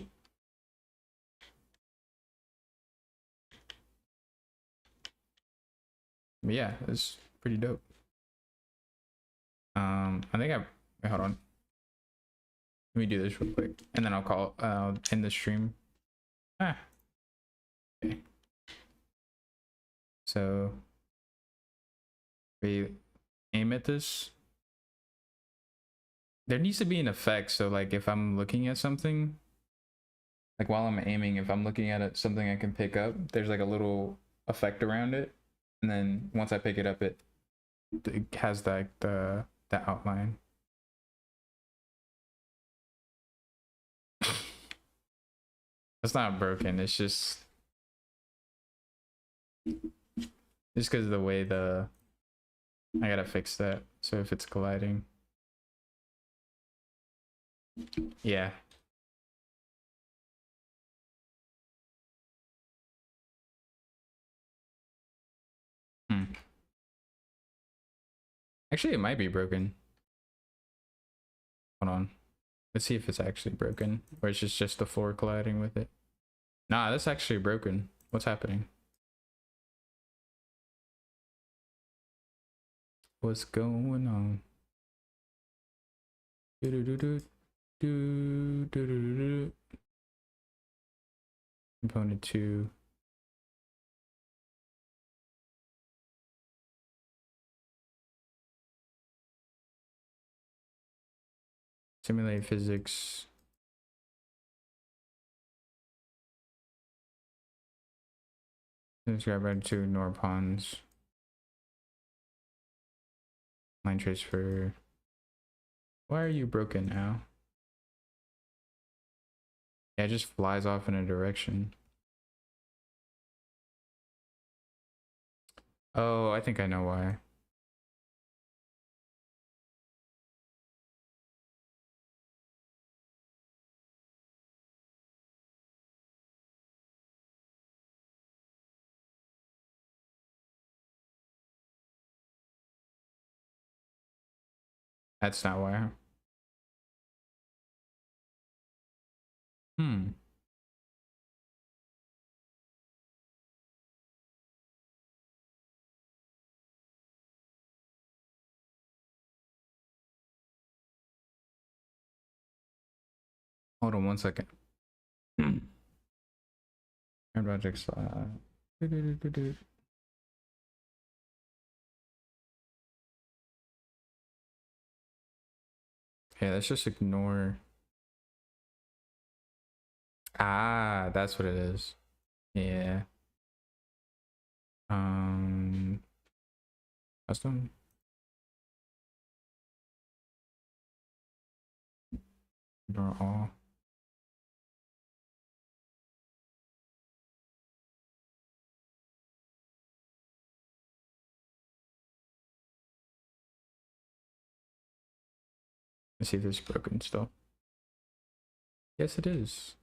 But yeah, it's pretty dope. I think wait, hold on. Let me do this real quick, and then I'll end the stream. Okay. So we aim at this. There needs to be an effect. So like if I'm looking at something, like while I'm aiming, if I'm looking at it, something I can pick up, there's like a little effect around it. And then once I pick it up, it has like the outline. It's not broken. It's just because of the way I gotta fix that. So if it's colliding, yeah. Actually, it might be broken. Hold on. Let's see if it's actually broken, or it's just the floor colliding with it. Nah, that's actually broken. What's happening? What's going on? Component 2. Simulate physics. Describe right to ignore pawns. Line trace for. Why are you broken now? Yeah, it just flies off in a direction. Oh, I think I know why. That's not why. Hold on 1 second. Project slide. Okay, let's just ignore. Ah, that's what it is. Yeah. Custom. Ignore all. Let's see if it's broken still. Yes, it is.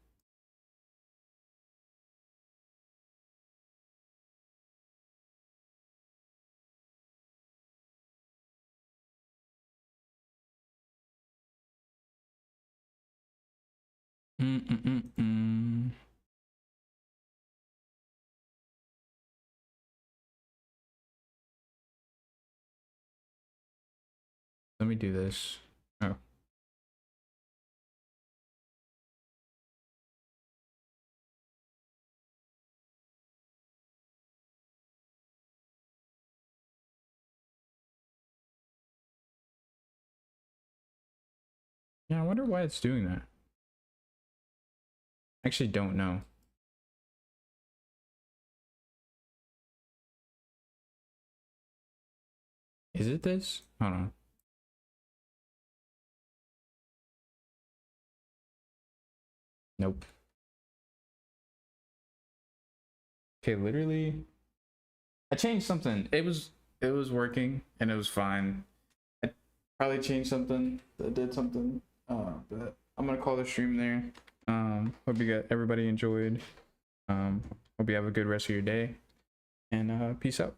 Let me do this. Oh. Yeah, I wonder why it's doing that. I actually don't know. Is it this? Hold on. Nope. Okay, literally I changed something. It was working and it was fine. I probably changed something that did something. But I'm gonna call the stream there. Hope you got everybody enjoyed. Hope you have a good rest of your day, and peace out.